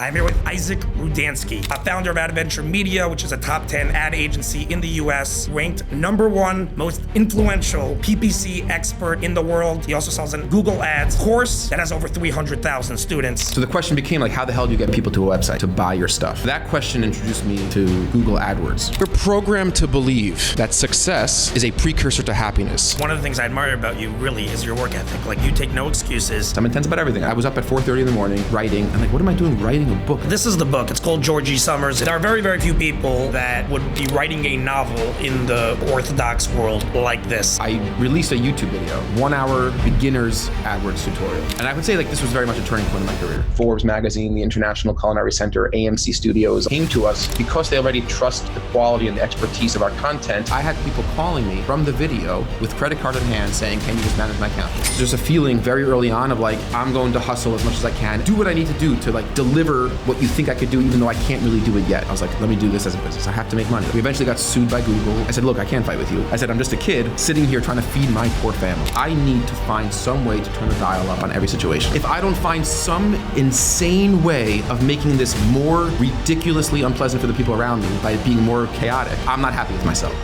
I'm here with Isaac Rudansky, a founder of Adventure Media, which is a top 10 ad agency in the US, ranked #1 most influential PPC expert in the world. He also sells an Google Ads course that has over 300,000 students. So the question became like, how the hell do you get people to a website to buy your stuff? That question introduced me to Google AdWords. We're programmed to believe that success is a precursor to happiness. One of the things I admire about you really is your work ethic. Like, you take no excuses. I'm intense about everything. I was up at 4:30 in the morning writing. I'm like, what am I doing writing a book? This is the book. It's called Georgie Summers. There are very, very few people that would be writing a novel in the Orthodox world like this. I released a YouTube video, 1 hour beginner's AdWords tutorial. And I would say like this was very much a turning point in my career. Forbes magazine, the International Culinary Center, AMC Studios came to us because they already trust the quality and the expertise of our content. I had people calling me from the video with credit card in hand saying, can you just manage my account? So there's a feeling very early on of like, I'm going to hustle as much as I can, do what I need to do to like deliver what you think I could do, even though I can't really do it yet. I was like, let me do this as a business. I have to make money. We eventually got sued by Google. I said, look, I can't fight with you. I said, I'm just a kid sitting here trying to feed my poor family. I need to find some way to turn the dial up on every situation. If I don't find some insane way of making this more ridiculously unpleasant for the people around me by being more chaotic, I'm not happy with myself.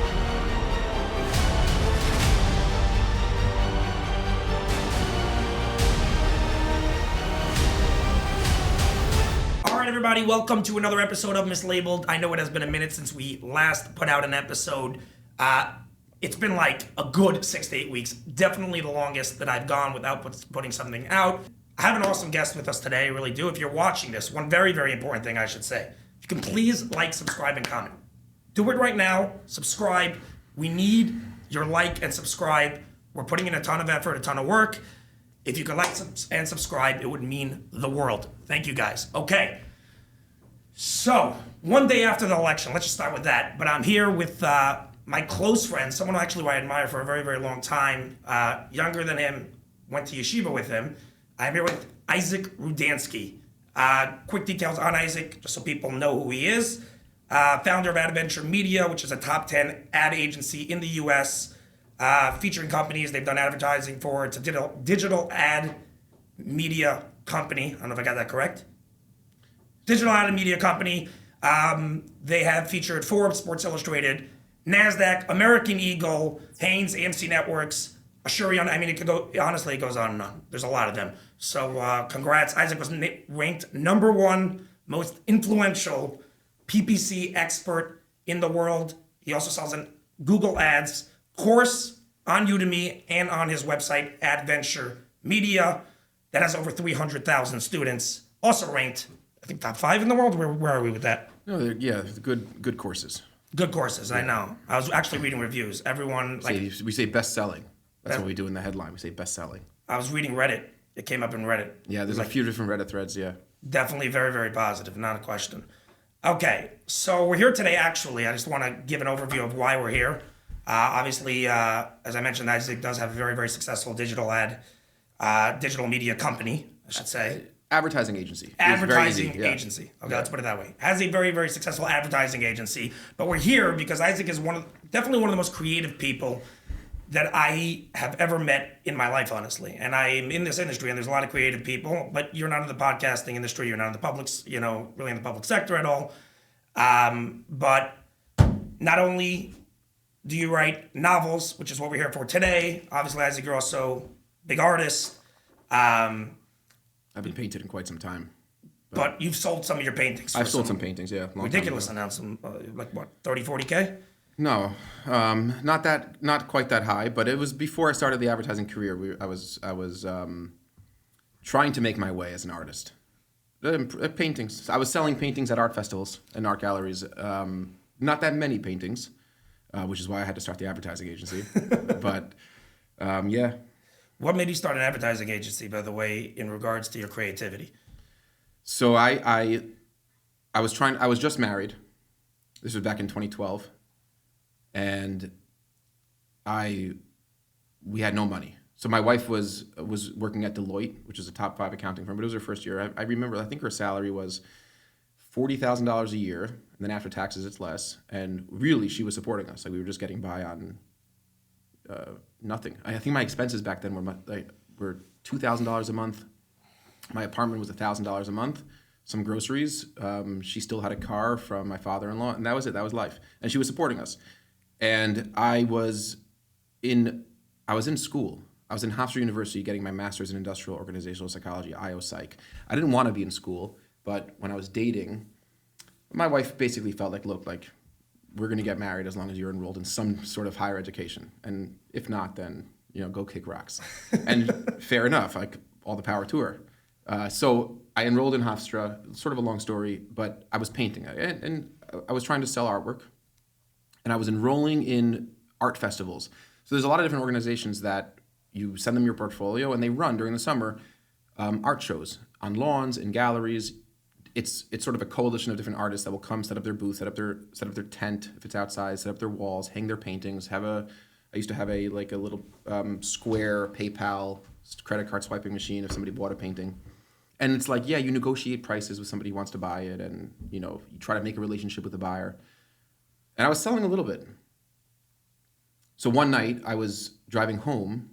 Everybody, welcome to another episode of Mislaibeled. I know it has been a minute since we last put out an episode. It's been like a good 6 to 8 weeks. Definitely the longest that I've gone without putting something out. I have an awesome guest with us today, I really do. If you're watching this, one very, very important thing I should say. You can please like, subscribe, and comment. Do it right now. Subscribe. We need your like and subscribe. We're putting in a ton of effort, a ton of work. If you could like and subscribe, it would mean the world. Thank you guys. Okay. So, one day after the election, let's just start with that. But I'm here with my close friend, someone who I admire for a very, very long time, younger than him, went to yeshiva with him. I'm here with Isaac Rudansky. Quick details on Isaac, just so people know who he is. Founder of Adventure Media, which is a top 10 ad agency in the US, featuring companies they've done advertising for. It's a digital ad media company. I don't know if I got that correct. Digital ad and media company. They have featured Forbes, Sports Illustrated, NASDAQ, American Eagle, Haynes, AMC Networks, Assurion. I mean, it goes on and on. There's a lot of them. So congrats. Isaac was ranked #1 most influential PPC expert in the world. He also sells an Google Ads course on Udemy and on his website, Adventure Media, that has over 300,000 students. Also ranked, I think, top 5 in the world. Where are we with that? No, yeah, good courses. Good courses, yeah. I know. I was actually reading reviews. Everyone, we say best-selling. That's what we do in the headline. We say best-selling. I was reading Reddit. It came up in Reddit. Yeah, there's a few different Reddit threads, yeah. Definitely very, very positive, not a question. Okay, so we're here today, actually. I just want to give an overview of why we're here. Obviously, as I mentioned, Isaac does have a very, very successful digital media company, I should say. Advertising agency. Advertising agency. Okay, let's put it that way. Has a very, very successful advertising agency. But we're here because Isaac is definitely one of the most creative people that I have ever met in my life, honestly. And I'm in this industry, and there's a lot of creative people, but you're not in the podcasting industry. You're not in the public, really in the public sector at all. But not only do you write novels, which is what we're here for today. Obviously, Isaac, you're also a big artist. I've been painted in quite some time. But you've sold some of your paintings. I've sold some paintings, yeah. Ridiculous amounts, like what, 30, 40K? No, not quite that high, but it was before I started the advertising career. I was trying to make my way as an artist. Paintings. I was selling paintings at art festivals and art galleries. Not that many paintings, which is why I had to start the advertising agency. But yeah. What made you start an advertising agency, by the way, in regards to your creativity? So I was just married. This was back in 2012. And we had no money. So my wife was working at Deloitte, which is a top 5 accounting firm, but it was her first year. I remember, I think her salary was $40,000 a year, and then after taxes it's less. And really, she was supporting us. Like, we were just getting by on nothing. I think my expenses back then were $2,000 a month. My apartment was $1,000 a month. some groceries. She still had a car from my father-in-law, and that was it. That was life. And she was supporting us. And I was in school. I was in Hofstra University getting my master's in industrial organizational psychology, IO Psych. I didn't want to be in school, but when I was dating, my wife basically felt like, look, like, we're going to get married as long as you're enrolled in some sort of higher education. And if not, then, go kick rocks. And fair enough, like, all the power to her. So I enrolled in Hofstra, sort of a long story, but I was painting. And I was trying to sell artwork. And I was enrolling in art festivals. So there's a lot of different organizations that you send them your portfolio, and they run during the summer art shows on lawns, in galleries. It's sort of a coalition of different artists that will come, set up their booth, set up their tent if it's outside, set up their walls, hang their paintings. I used to have a little square PayPal credit card swiping machine if somebody bought a painting. And it's like, yeah, you negotiate prices with somebody who wants to buy it, and you try to make a relationship with the buyer. And I was selling a little bit. So one night I was driving home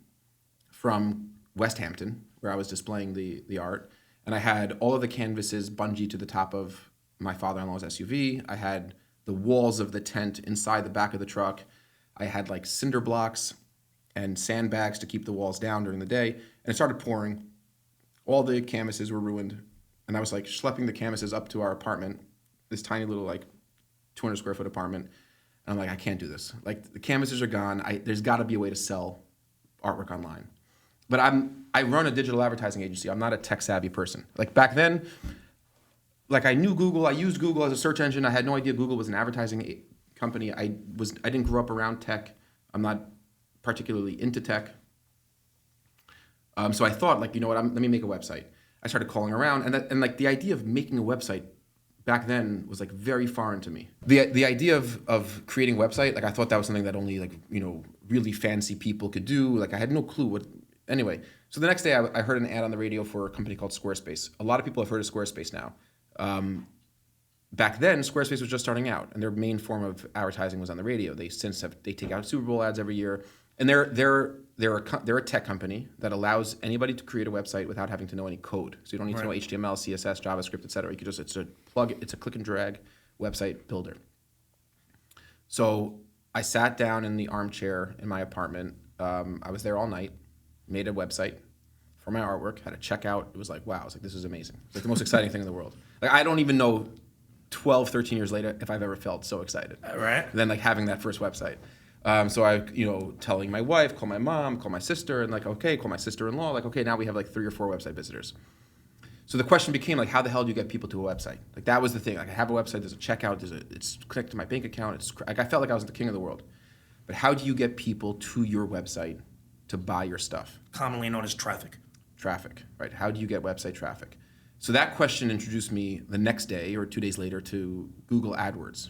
from West Hampton, where I was displaying the art, and I had all of the canvases bungee to the top of my father-in-law's SUV. I had the walls of the tent inside the back of the truck. I had like cinder blocks and sandbags to keep the walls down during the day, and it started pouring. All the canvases were ruined, and I was like schlepping the canvases up to our apartment, this tiny little like 200 square foot apartment. And I'm like, I can't do this. Like, the canvases are gone. There's got to be a way to sell artwork online. But I run a digital advertising agency. I'm not a tech savvy person. Like, back then, like, I knew Google. I used Google as a search engine. I had no idea Google was an advertising company. I didn't grow up around tech. I'm not particularly into tech. So I thought, like, you know what? Let me make a website. I started calling around, and like the idea of making a website back then was like very foreign to me. The idea of creating a website, like, I thought that was something that only like really fancy people could do. Like, I had no clue what. Anyway, so the next day I heard an ad on the radio for a company called Squarespace. A lot of people have heard of Squarespace now. Back then, Squarespace was just starting out, and their main form of advertising was on the radio. They take out Super Bowl ads every year, and they're a tech company that allows anybody to create a website without having to know any code. So you don't need to know HTML, CSS, JavaScript, etc. You could just it's a click and drag website builder. So I sat down in the armchair in my apartment. I was there all night, made a website for my artwork, had a checkout. It was like, wow, I was like, this is amazing. It's like the most exciting thing in the world. Like, I don't even know 12, 13 years later if I've ever felt so excited. Right. Than like having that first website. So I, telling my wife, call my mom, call my sister, and like, okay, call my sister-in-law. Like, okay, now we have like 3 or 4 website visitors. So the question became like, how the hell do you get people to a website? Like, that was the thing. Like, I have a website, there's a checkout, it's connected to my bank account. It's like, I felt like I was the king of the world. But how do you get people to your website to buy your stuff? Commonly known as traffic. Traffic, right? How do you get website traffic? So that question introduced me the next day or 2 days later to Google AdWords.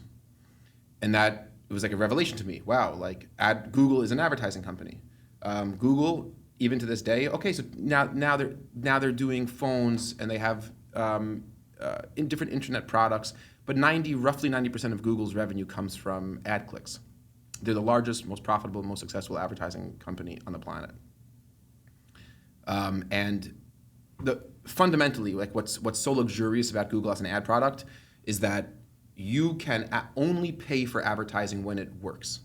And that, it was like a revelation to me. Wow, like Google is an advertising company. Google, even to this day, okay, so now they're doing phones, and they have in different internet products, but roughly 90% of Google's revenue comes from ad clicks. They're the largest, most profitable, most successful advertising company on the planet. And fundamentally, like, what's so luxurious about Google as an ad product is that you can only pay for advertising when it works.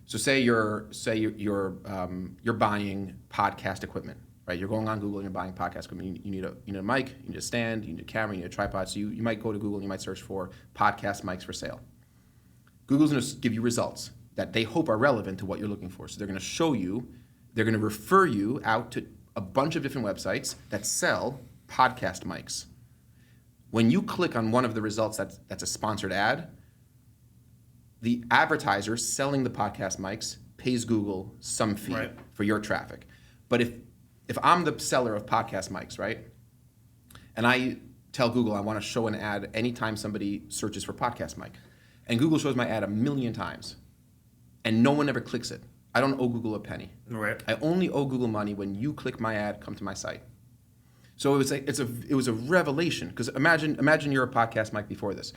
So say you're buying podcast equipment, right? You're going on Google and you're buying podcast equipment. You need a mic, you need a stand, you need a camera, you need a tripod. So you might go to Google and you might search for podcast mics for sale. Google's going to give you results that they hope are relevant to what you're looking for. So they're going to show you, they're going to refer you out to a bunch of different websites that sell podcast mics. When you click on one of the results that's a sponsored ad, the advertiser selling the podcast mics pays Google some fee for your traffic. But if I'm the seller of podcast mics, right, and I tell Google I want to show an ad anytime somebody searches for podcast mic, and Google shows my ad 1 million times, and no one ever clicks it, I don't owe Google a penny. Right. I only owe Google money when you click my ad, come to my site. So it was a revelation, because imagine you're a podcast mic before this.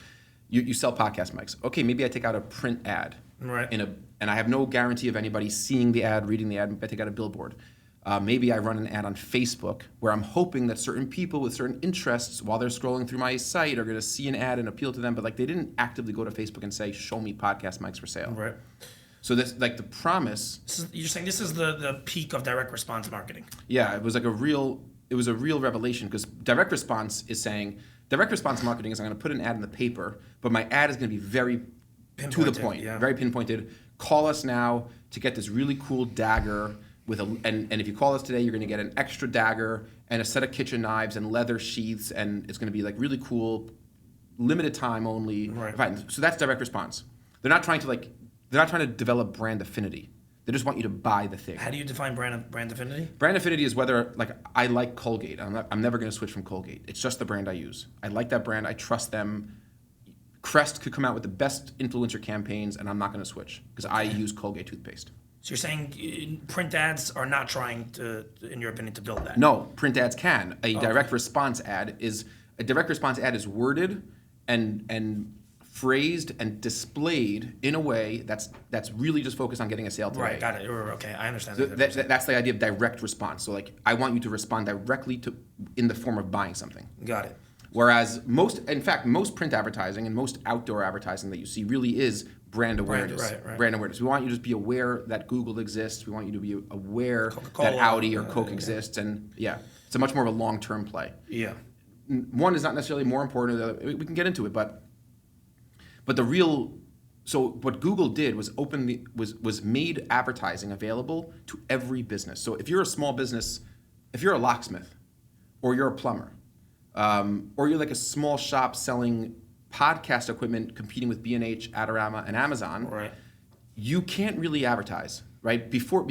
You sell podcast mics. Okay, maybe I take out a print ad, right, and I have no guarantee of anybody seeing the ad, reading the ad. I take out a billboard. Maybe I run an ad on Facebook where I'm hoping that certain people with certain interests, while they're scrolling through my site, are going to see an ad and appeal to them. But like they didn't actively go to Facebook and say, "Show me podcast mics for sale." Right. So this, like the promise. You're saying this is the peak of direct response marketing. Yeah, it was a real revelation, because direct response marketing is I'm going to put an ad in the paper, but my ad is going to be very to the point, very pinpointed. Call us now to get this really cool dagger with and if you call us today, you're going to get an extra dagger and a set of kitchen knives and leather sheaths, and it's going to be like really cool, limited time only. Right. So that's direct response. They're not trying to develop brand affinity. They just want you to buy the thing. How do you define brand affinity? Brand affinity is whether, like, I like Colgate. I'm never going to switch from Colgate. It's just the brand I use. I like that brand. I trust them. Crest could come out with the best influencer campaigns, and I'm not going to switch because I use Colgate toothpaste. So you're saying print ads are not trying to, in your opinion, to build that? No, print ads can. A direct response ad is worded and phrased and displayed in a way that's really just focused on getting a sale today. Right, got it. Okay, I understand So that. that's the idea of direct response. So like, I want you to respond directly to in the form of buying something. Got it. Whereas most print advertising and most outdoor advertising that you see really is brand awareness. Right. Brand awareness. We want you to just be aware that Google exists. We want you to be aware Coca-Cola, that Audi or Coke exists. And it's a much more of a long-term play. Yeah. One is not necessarily more important than the other. We can get into it, but so what Google did was was made advertising available to every business. So if you're a small business, if you're a locksmith, or you're a plumber, or you're like a small shop selling podcast equipment competing with B&H, Adorama, and Amazon, right, you can't really advertise, right? Before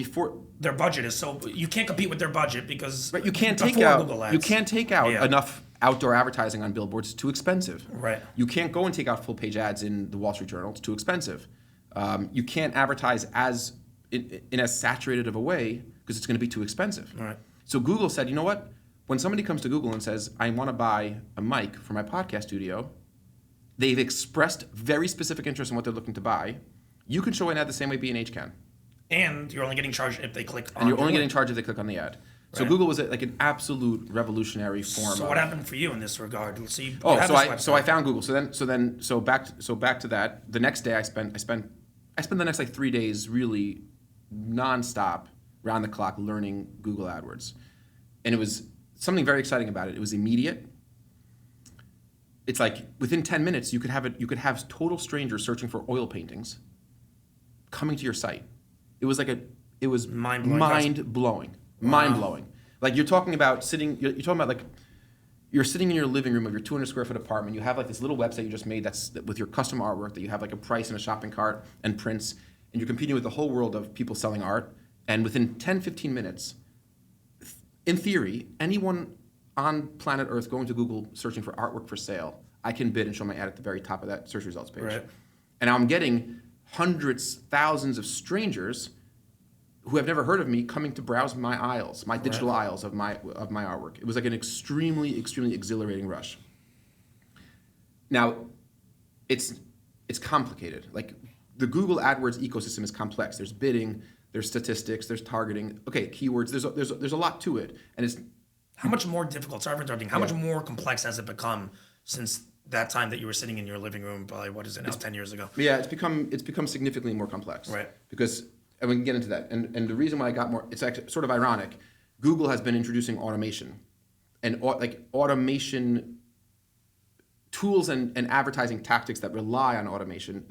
their budget is so you can't compete with their budget because you can't take out enough outdoor advertising on billboards. It's too expensive. Right. You can't go and take out full page ads in the Wall Street Journal. It's too expensive. You can't advertise in as saturated of a way because it's going to be too expensive. Right. So Google said, you know what? When somebody comes to Google and says, I want to buy a mic for my podcast studio, they've expressed very specific interest in what they're looking to buy. You can show an ad the same way B&H can. And you're only getting charged if they click on And you're only getting charged if they click on the ad. So Right. Google was like an absolute revolutionary form. So what happened for you in this regard? Let's see. So I found Google. So back to that. The next day I spent the next like 3 days really nonstop, round the clock learning Google AdWords, and it was something very exciting about it. It was immediate. It's like within 10 minutes you could have total strangers searching for oil paintings coming to your site. It was mind-blowing. Like you're talking about you're sitting in your living room of your 200 square foot apartment. You have like this little website you just made that's with your custom artwork that you have like a price and a shopping cart and prints, and you're competing with the whole world of people selling art. And within 10, 15 minutes, in theory, anyone on planet Earth going to Google searching for artwork for sale, I can bid and show my ad at the very top of that search results page. Right. And I'm getting hundreds, thousands of strangers who have never heard of me coming to browse my aisles, my digital aisles of my artwork. It was like an extremely, extremely exhilarating rush. Now, it's complicated. Like the Google AdWords ecosystem is complex. There's bidding, there's statistics, there's targeting. Okay, keywords. There's a lot to it, and it's how much more difficult. Sorry for interrupting. How much more complex has it become since that time that you were sitting in your living room? Probably 10 years ago. Yeah, it's become significantly more complex. Right. Because and we can get into that. And the reason why I got more, it's actually sort of ironic. Google has been introducing automation, and automation tools and advertising tactics that rely on automation.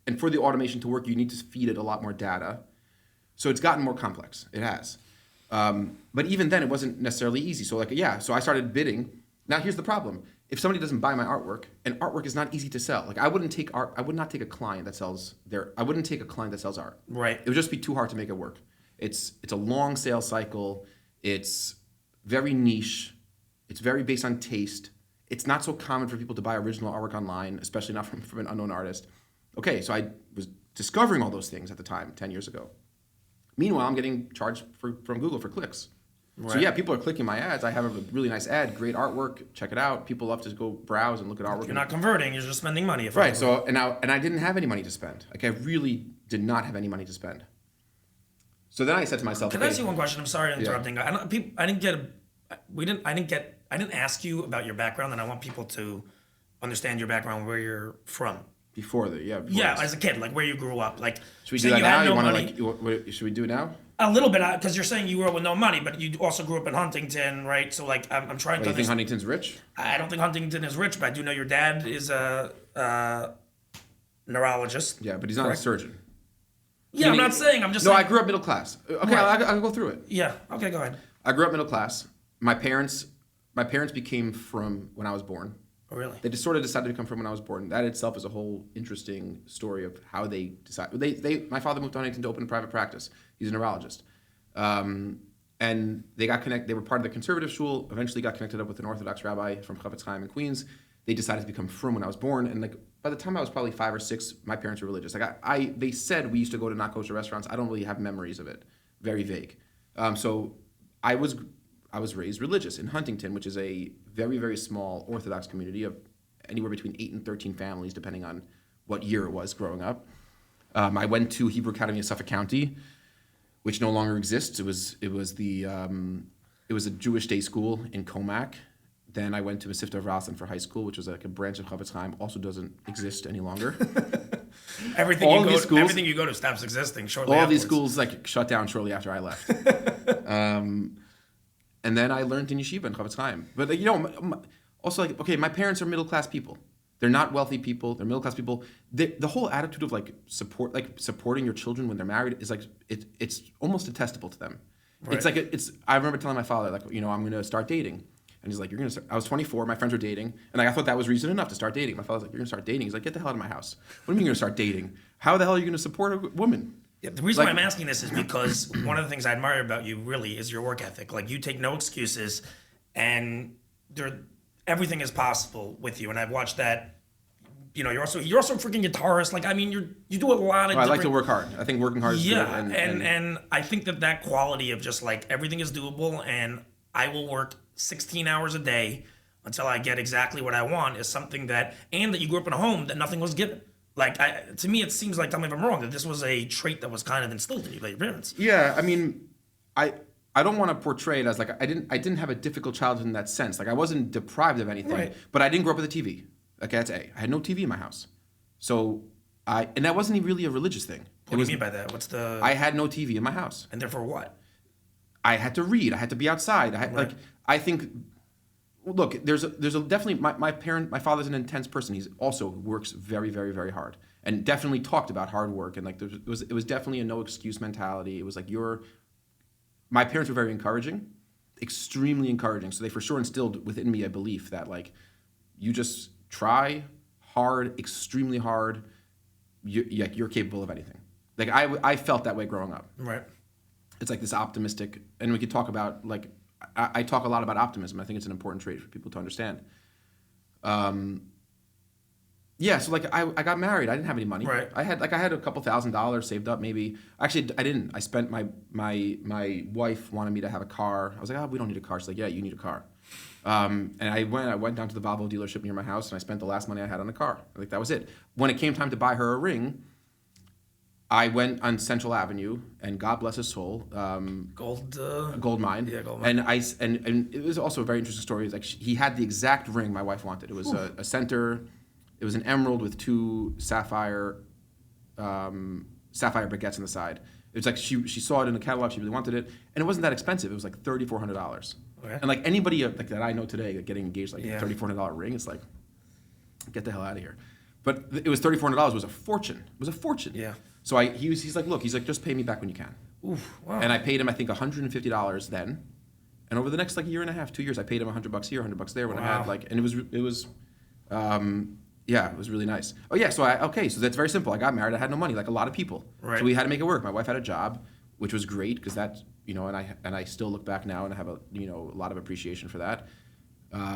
And for the automation to work, you need to feed it a lot more data. So it's gotten more complex. It has. But even then, it wasn't necessarily easy. So so I started bidding. Now here's the problem. If somebody doesn't buy my artwork, and artwork is not easy to sell. Like I would not take a client that sells art. Right. It would just be too hard to make it work. It's a long sales cycle. It's very niche. It's very based on taste. It's not so common for people to buy original artwork online, especially not from an unknown artist. Okay, so I was discovering all those things at the time, 10 years ago. Meanwhile, I'm getting charged from Google for clicks. Right. So yeah, people are clicking my ads. I have a really nice ad, great artwork. Check it out. People love to go browse and look at artwork. You're not converting. You're just spending money. Right. So and I didn't have any money to spend. Like I really did not have any money to spend. So then I said to myself, Can I ask you one question? I'm sorry for interrupting. Yeah. I didn't ask you about your background, and I want people to understand your background, where you're from. Before as a kid, like where you grew up. Like, should we do that now? Should we do it now? A little bit, because you're saying you grew up with no money, but you also grew up in Huntington, right? So like, I'm trying to. You think Huntington's rich? I don't think Huntington is rich, but I do know your dad is a neurologist. Yeah, but he's not a surgeon. Yeah, I'm not saying. I'm just saying. No, I grew up middle class. Okay, right. I'll go through it. Yeah. Okay, go ahead. I grew up middle class. My parents became from when I was born. Oh, really? They just sort of decided to come from when I was born. That itself is a whole interesting story of how they decided. My father moved to Huntington to open a private practice. He's a neurologist. And they got connected. They were part of the conservative shul, eventually got connected up with an Orthodox rabbi from CubX in Queens. They decided to become frum when I was born. And like by the time I was probably 5 or 6, my parents were religious. Like they said we used to go to not kosher restaurants. I don't really have memories of it. Very vague. So I was raised religious in Huntington, which is a very, very small Orthodox community of anywhere between 8 and 13 families, depending on what year it was growing up. I went to Hebrew Academy of Suffolk County, which no longer exists. It was a Jewish day school in Comac. Then I went to Masifta of Roslin for high school, which was like a branch of Chavetz Chaim, also doesn't exist any longer. Everything you go to stops existing shortly all afterwards. These schools like shut down shortly after I left. And then I learned in yeshiva in Chavetz Chaim. But also like, okay, my parents are middle class people. They're not wealthy people. They're middle class people. The whole attitude of supporting your children when they're married is like it's almost detestable to them. Right. It's I remember telling my father I'm going to start dating. And he's like, you're going to start. I was 24, my friends were dating. And I thought that was reason enough to start dating. My father's like, you're going to start dating? He's like, get the hell out of my house. What do you mean you're going to start dating? How the hell are you going to support a woman? Yeah, the reason why I'm asking this is because one of the things I admire about you really is your work ethic. Like, you take no excuses, and everything is possible with you. And I've watched that. You're also a freaking guitarist. Like, I mean, you do a lot of. I like to work hard. I think working hard is good. And I think that quality of just like everything is doable, and I will work 16 hours a day until I get exactly what I want is something that you grew up in a home that nothing was given. Like, to me, it seems like, tell me if I'm wrong, that this was a trait that was kind of instilled in you by your parents. Yeah, I mean, I don't want to portray it as like I didn't have a difficult childhood in that sense. Like, I wasn't deprived of anything, right. But I didn't grow up with a TV. Okay, that's A. I had no TV in my house, and that wasn't even really a religious thing. What do you mean by that? I had no TV in my house, and therefore what? I had to read. I had to be outside. I think. Look, there's definitely my father's an intense person. He's also works very, very, very hard, and definitely talked about hard work, and like it was definitely a no excuse mentality. It was like my parents were very encouraging, extremely encouraging. So they for sure instilled within me a belief that like you just try hard, extremely hard. You're capable of anything. Like I felt that way growing up. Right. It's like this optimistic, and we could talk about like. I talk a lot about optimism. I think it's an important trait for people to understand. So like I got married. I didn't have any money. Right. I had a couple $1,000 saved up maybe. Actually, I didn't. I spent my wife wanted me to have a car. I was like, we don't need a car. She's like, yeah, you need a car. And I went down to the Volvo dealership near my house, and I spent the last money I had on a car. Like that was it. When it came time to buy her a ring, I went on Central Avenue, and God bless his soul, gold mine. Yeah, gold mine. And it was also a very interesting story. It was like he had the exact ring my wife wanted. It was a center. It was an emerald with 2 sapphire baguettes on the side. It was like she saw it in the catalog. She really wanted it, and it wasn't that expensive. It was like $3,400. Okay. And like anybody like that I know today, like getting engaged, like a $3,400 ring, it's like, get the hell out of here. But it was $3,400. Was a fortune. It was a fortune. Yeah. So he's like, look, just pay me back when you can. Oof, wow. And I paid him, I think, $150 then. And over the next like year and a half, 2 years, I paid him $100 here, $100 there when I had and it was really nice. Oh yeah, so so that's very simple. I got married, I had no money, like a lot of people. Right. So we had to make it work. My wife had a job, which was great because that, and I still look back now and I have a lot of appreciation for that. But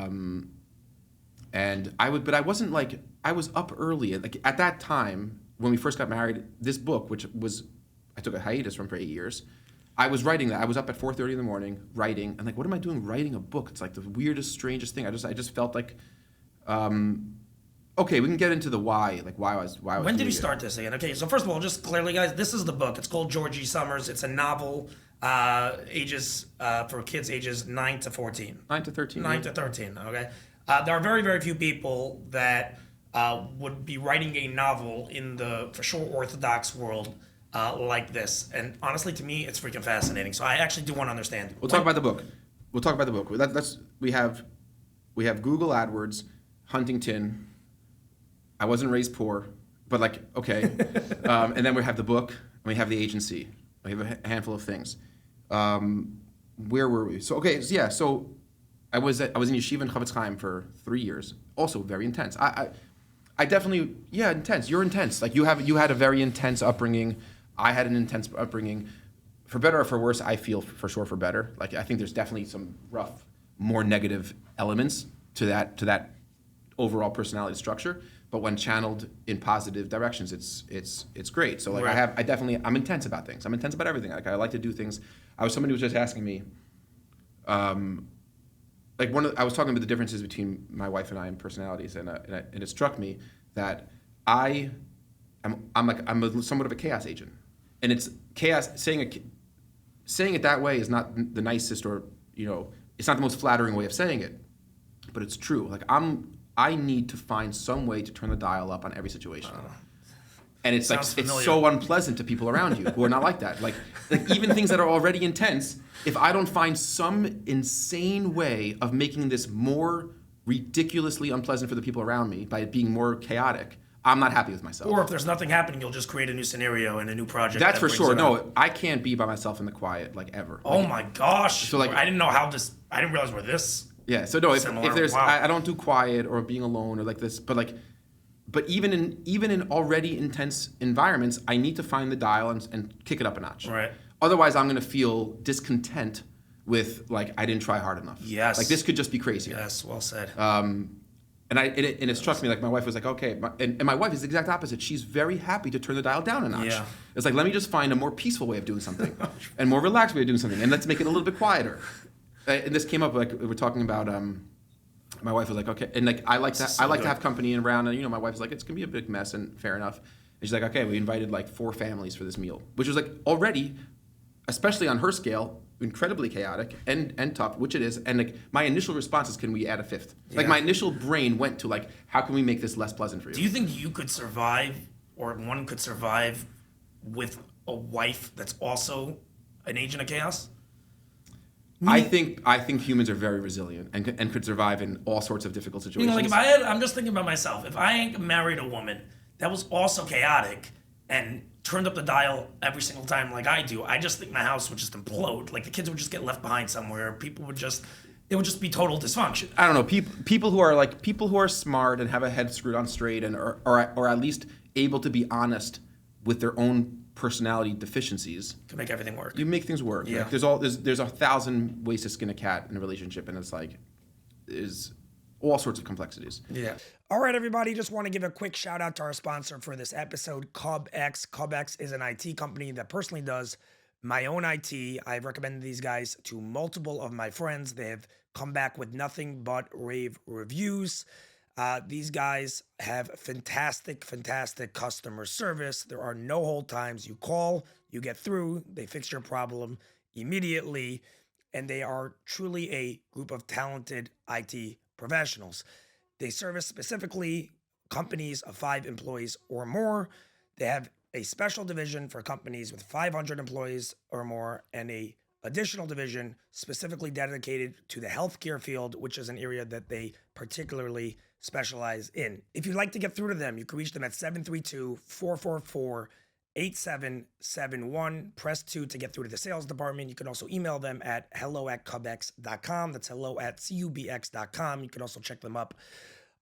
I wasn't like, I was up early. Like at that time, when we first got married, this book, which was, I took a hiatus from for 8 years, I was writing that. I was up at 4:30 in the morning writing, and like, what am I doing writing a book? It's like the weirdest, strangest thing. I just felt like, okay, we can get into the why. Like why I was. When did you start this again? Okay, so first of all, just clearly, guys, this is the book. It's called Georgie Summers. It's a novel, ages for kids ages 9 to 14. 9 to 13. 9 to 13. Okay, there are very, very few people that would be writing a novel in the, for sure, Orthodox world like this. And honestly, to me, it's freaking fascinating. So I actually do want to understand. We'll talk about the book. We have Google AdWords, Huntington. I wasn't raised poor, but like, okay. And then we have the book, and we have the agency. We have a handful of things. Where were we? So, okay, so, yeah, so I was in yeshiva in Chavetz Chaim for 3 years. Also very intense. I definitely, yeah, intense. You're intense. Like you had a very intense upbringing. I had an intense upbringing. For better or for worse, I feel for sure for better. Like I think there's definitely some rough, more negative elements to that overall personality structure. But when channeled in positive directions, it's great. So like right. I'm intense about things. I'm intense about everything. Like I like to do things. Somebody was just asking me, I was talking about the differences between my wife and I in personalities, and it struck me that I'm somewhat of a chaos agent, and it's chaos. Saying it that way is not the nicest, or it's not the most flattering way of saying it, but it's true. Like I need to find some way to turn the dial up on every situation. And it's like familiar. It's so unpleasant to people around you who are not like that. Like even things that are already intense, if I don't find some insane way of making this more ridiculously unpleasant for the people around me by it being more chaotic, I'm not happy with myself. Or if there's nothing happening, you'll just create a new scenario and a new project. That's for sure. No, I can't be by myself in the quiet like ever. Oh my gosh! So like, I didn't realize we're this. Yeah. So no, if there's, wow. I don't do quiet or being alone or like this, but even in already intense environments, I need to find the dial and kick it up a notch. Right. Otherwise, I'm gonna feel discontent with like I didn't try hard enough. Yes. Like this could just be crazy. Yes. Well said. And it struck me, like my wife was like, okay, and my wife is the exact opposite. She's very happy to turn the dial down a notch. Yeah. It's like, let me just find a more peaceful way of doing something and more relaxed way of doing something, and let's make it a little bit quieter. And this came up, like we were talking about, my wife was like, okay, and like I like to have company around, and my wife's like, it's gonna be a big mess, and fair enough. And she's like, okay, we invited like 4 families for this meal, which was like already, especially on her scale, incredibly chaotic and tough, which it is. And like my initial response is, can we add a 5th? Yeah. Like my initial brain went to like, how can we make this less pleasant for you? Do you think you could survive, or one could survive with a wife that's also an agent of chaos? I think humans are very resilient and could survive in all sorts of difficult situations. Like I'm just thinking about myself. If I married a woman that was also chaotic and turned up the dial every single time like I do, I just think my house would just implode. Like the kids would just get left behind somewhere. It would just be total dysfunction. I don't know. People who are smart and have a head screwed on straight and are at least able to be honest with their own personality deficiencies to make everything work. You make things work. Yeah. Like there's 1,000 ways to skin a cat in a relationship, and it's like there's all sorts of complexities. Yeah. All right, everybody. Just want to give a quick shout out to our sponsor for this episode, CubX. CubX is an IT company that personally does my own IT. I've recommended these guys to multiple of my friends. They have come back with nothing but rave reviews. These guys have fantastic customer service. There are no hold times. You call, you get through, they fix your problem immediately, and they are truly a group of talented IT professionals. They service specifically companies of 5 employees or more. They have a special division for companies with 500 employees or more, and a additional division specifically dedicated to the healthcare field, which is an area that they particularly specialize in. If you'd like to get through to them, you can reach them at 732-444-8771. Press 2 to get through to the sales department. You can also email them at hello@cubx.com. That's hello@cubx.com. You can also check them up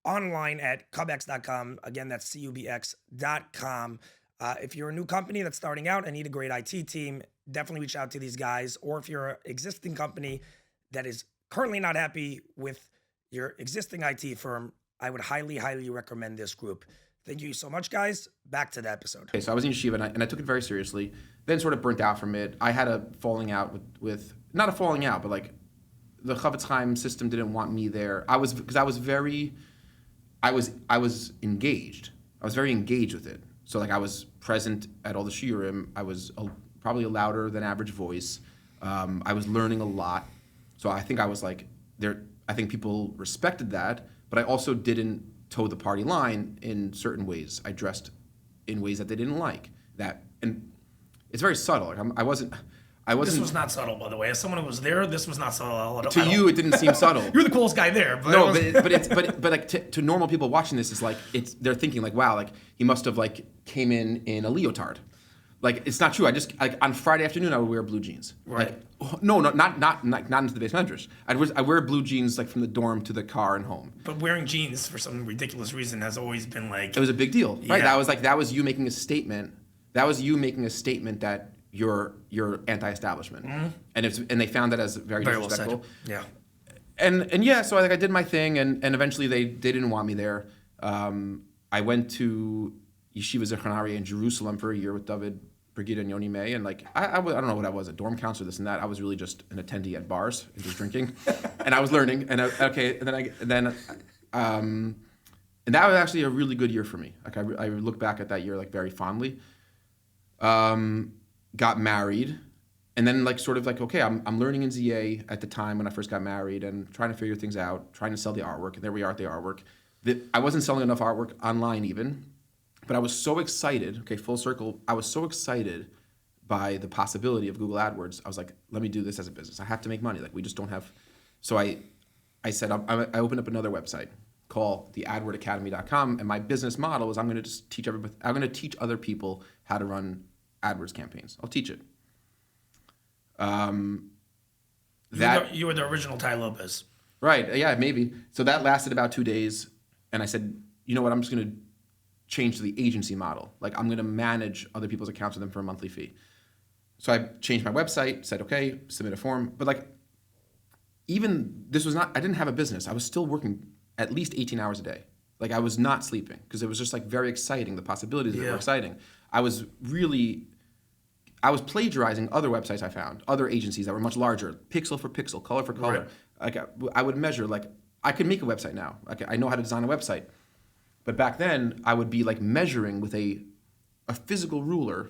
online at cubx.com. Again, that's cubx.com. If you're a new company that's starting out and need a great IT team, definitely reach out to these guys. Or if you're an existing company that is currently not happy with your existing IT firm, I would highly recommend this group. Thank you so much, guys. Back to the episode. Okay, so I was in yeshiva and I took it very seriously. Then sort of burnt out from it. I had a falling out with not a falling out, but like the Chavetz Chaim system didn't want me there. I was very I was engaged. I was very engaged with it. So like I was present at all the shiurim. I was probably a louder than average voice. I was learning a lot. So I think I was like there. I think people respected that, but I also didn't toe the party line in certain ways. I dressed in ways that they didn't like. And it's very subtle. Like I wasn't. This was not subtle, by the way. As someone who was there, this was not subtle. To you, it didn't seem subtle. You're the coolest guy there. But no, but like to normal people watching this, is like they're thinking like, wow, like he must have like came in a leotard. Like it's not true. I just like on Friday afternoon I would wear blue jeans. Right. Like, no, not into the base measures. I wear blue jeans like from the dorm to the car and home. But wearing jeans for some ridiculous reason has always been like. It was a big deal, right? Yeah. That was you making a statement. That was you making a statement that you're anti-establishment, and they found that as very disrespectful. Well said. Yeah. And yeah, so I did my thing, and eventually they didn't want me there. I went to Yeshiva Zechanari in Jerusalem for a year with David, Brigitte, and Yoni May, and like I don't know what I was, a dorm counselor, this and that. I was really just an attendee at bars and just drinking, and I was learning. And that was actually a really good year for me. Like I look back at that year like very fondly. Got married, and then like sort of like, okay, I'm learning in ZA at the time when I first got married and trying to figure things out, trying to sell the artwork, and there we are at the artwork. I wasn't selling enough artwork online even, but I was so excited, okay, full circle, I was so excited by the possibility of Google AdWords. I was like, let me do this as a business. I have to make money. Like we just don't have, so I said, I opened up another website called theadwordacademy.com, and my business model is I'm going to teach other people how to run AdWords campaigns. I'll teach it. You were the original Ty Lopez. Right. Yeah, maybe. So that lasted about 2 days, and I said, you know what? I'm just going to change to the agency model. Like I'm going to manage other people's accounts with them for a monthly fee. So I changed my website. Said, okay, submit a form. But like, even this was not. I didn't have a business. I was still working at least 18 hours a day. Like I was not sleeping because it was just like very exciting. The possibilities were exciting. I was plagiarizing other websites I found, other agencies that were much larger, pixel for pixel, color for color. Right. Like I would measure, like I could make a website now. Like I know how to design a website. But back then I would be like measuring with a physical ruler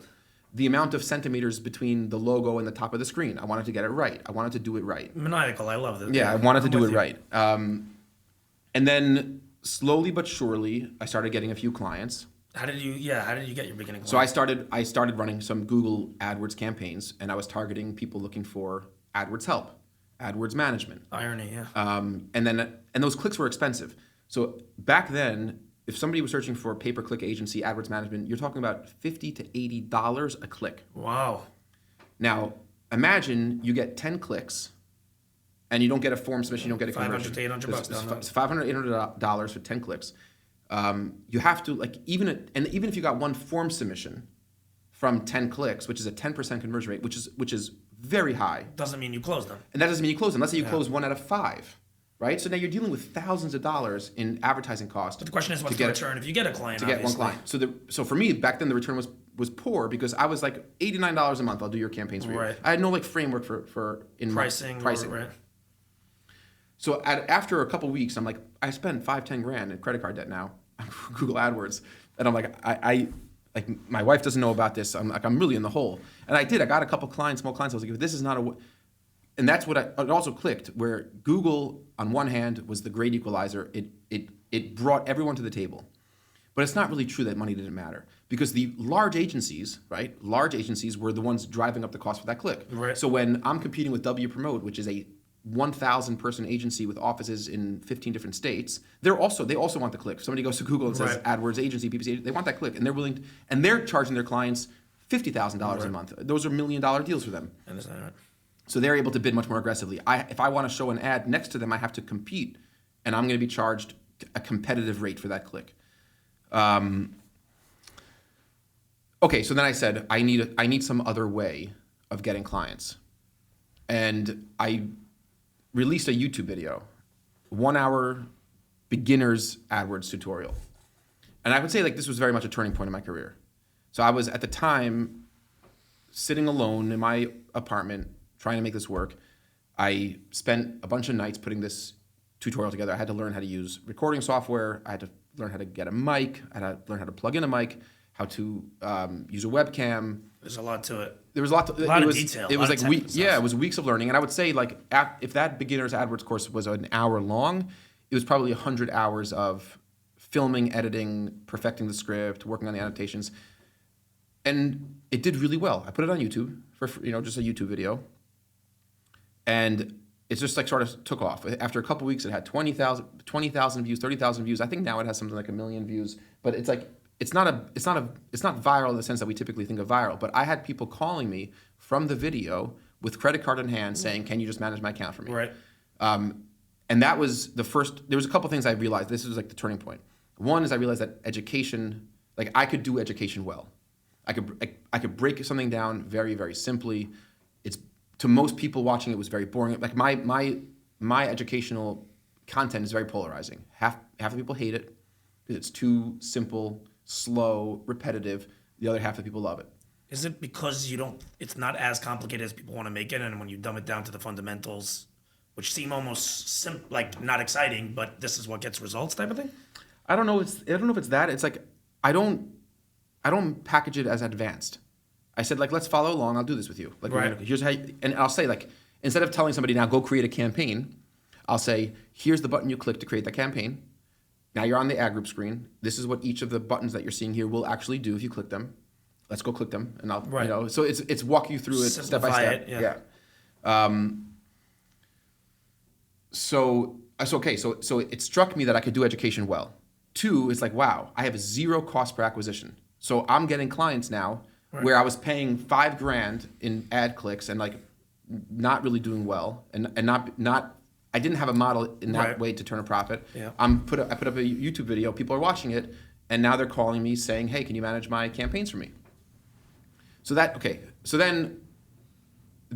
the amount of centimeters between the logo and the top of the screen. I wanted to get it right. I wanted to do it right. Maniacal, I love that. Yeah, I wanted to do it right. And then slowly but surely I started getting a few clients. How did you get your beginning clients? So I started running some Google AdWords campaigns, and I was targeting people looking for AdWords help, AdWords management. Irony, yeah. And those clicks were expensive. So back then, if somebody was searching for a pay-per-click agency, AdWords management, you're talking about $50 to $80 a click. Wow. Now, imagine you get 10 clicks, and you don't get a form submission, you don't get a conversion. $500 to $800. It's $500, $800 for 10 clicks. You have to like even if you got one form submission from 10 clicks, which is a 10% conversion rate, which is very high. Doesn't mean you close them. And that doesn't mean you close them. Let's say you close 1 out of 5, right? So now you're dealing with thousands of dollars in advertising costs. But the question is, what's the return if you get a client? To get one client. So for me back then the return was poor because I was like $89 a month. I'll do your campaigns for you. Right. I had no like framework for pricing. Right. So after a couple weeks, I'm like, I spend $5-10 grand in credit card debt now on Google AdWords, and I'm like, I like my wife doesn't know about this. I'm really in the hole, and I got a couple clients, small clients. I was like, this is not and that's what it also clicked. Where Google on one hand was the great equalizer, it brought everyone to the table, but it's not really true that money didn't matter because the large agencies, right? Large agencies were the ones driving up the cost for that click. Right. So when I'm competing with W Promote, which is a 1,000 person agency with offices in 15 different states, they also want the click. If somebody goes to Google and says AdWords agency, PPC, they want that click, and they're charging their clients $50,000 a month. Those are $1 million deals for them. I understand that. So they're able to bid much more aggressively. If I want to show an ad next to them, I have to compete, and I'm going to be charged a competitive rate for that click. Okay, so then I said I need some other way of getting clients, and I released a YouTube video, 1 hour beginner's AdWords tutorial. And I would say like this was very much a turning point in my career. So I was at the time sitting alone in my apartment trying to make this work. I spent a bunch of nights putting this tutorial together. I had to learn how to use recording software. I had to learn how to get a mic, I had to learn how to plug in a mic, how to use a webcam. There's a lot to it. There was a lot. A lot of detail. It was like it was weeks of learning, and I would say like if that beginner's AdWords course was an hour long, it was probably 100 hours of filming, editing, perfecting the script, working on the annotations, and it did really well. I put it on YouTube for just a YouTube video, and it just like sort of took off. After a couple weeks, it had 20,000 views, 30,000 views. I think now it has something like 1 million views, but it's like. It's not viral in the sense that we typically think of viral, but I had people calling me from the video with credit card in hand saying, "Can you just manage my account for me?" Right. And that was the first. There was a couple things I realized. This was like the turning point. One is I realized that education, like I could do education well. I could break something down very, very simply. It's to most people watching it was very boring. Like my educational content is very polarizing. Half the people hate it because it's too simple, slow, repetitive. The other half of people love it. Is it because it's not as complicated as people want to make it, and when you dumb it down to the fundamentals, which seem almost like not exciting, but this is what gets results type of thing? I don't know if it's that. It's like I don't package it as advanced. I said like let's follow along. I'll do this with you. Like right. Here's how and I'll say like instead of telling somebody now go create a campaign, I'll say here's the button you click to create the campaign. Now you're on the ad group screen. This is what each of the buttons that you're seeing here will actually do if you click them. Let's go click them, and I'll So it's walk you through it step by step. So it struck me that I could do education well. Two, it's like wow, I have 0 cost per acquisition. So I'm getting clients now where I was paying $5,000 in ad clicks and like not really doing well and not. I didn't have a model in that way to turn a profit. Yeah. I put up a YouTube video. People are watching it, and now they're calling me saying, "Hey, can you manage my campaigns for me?" So then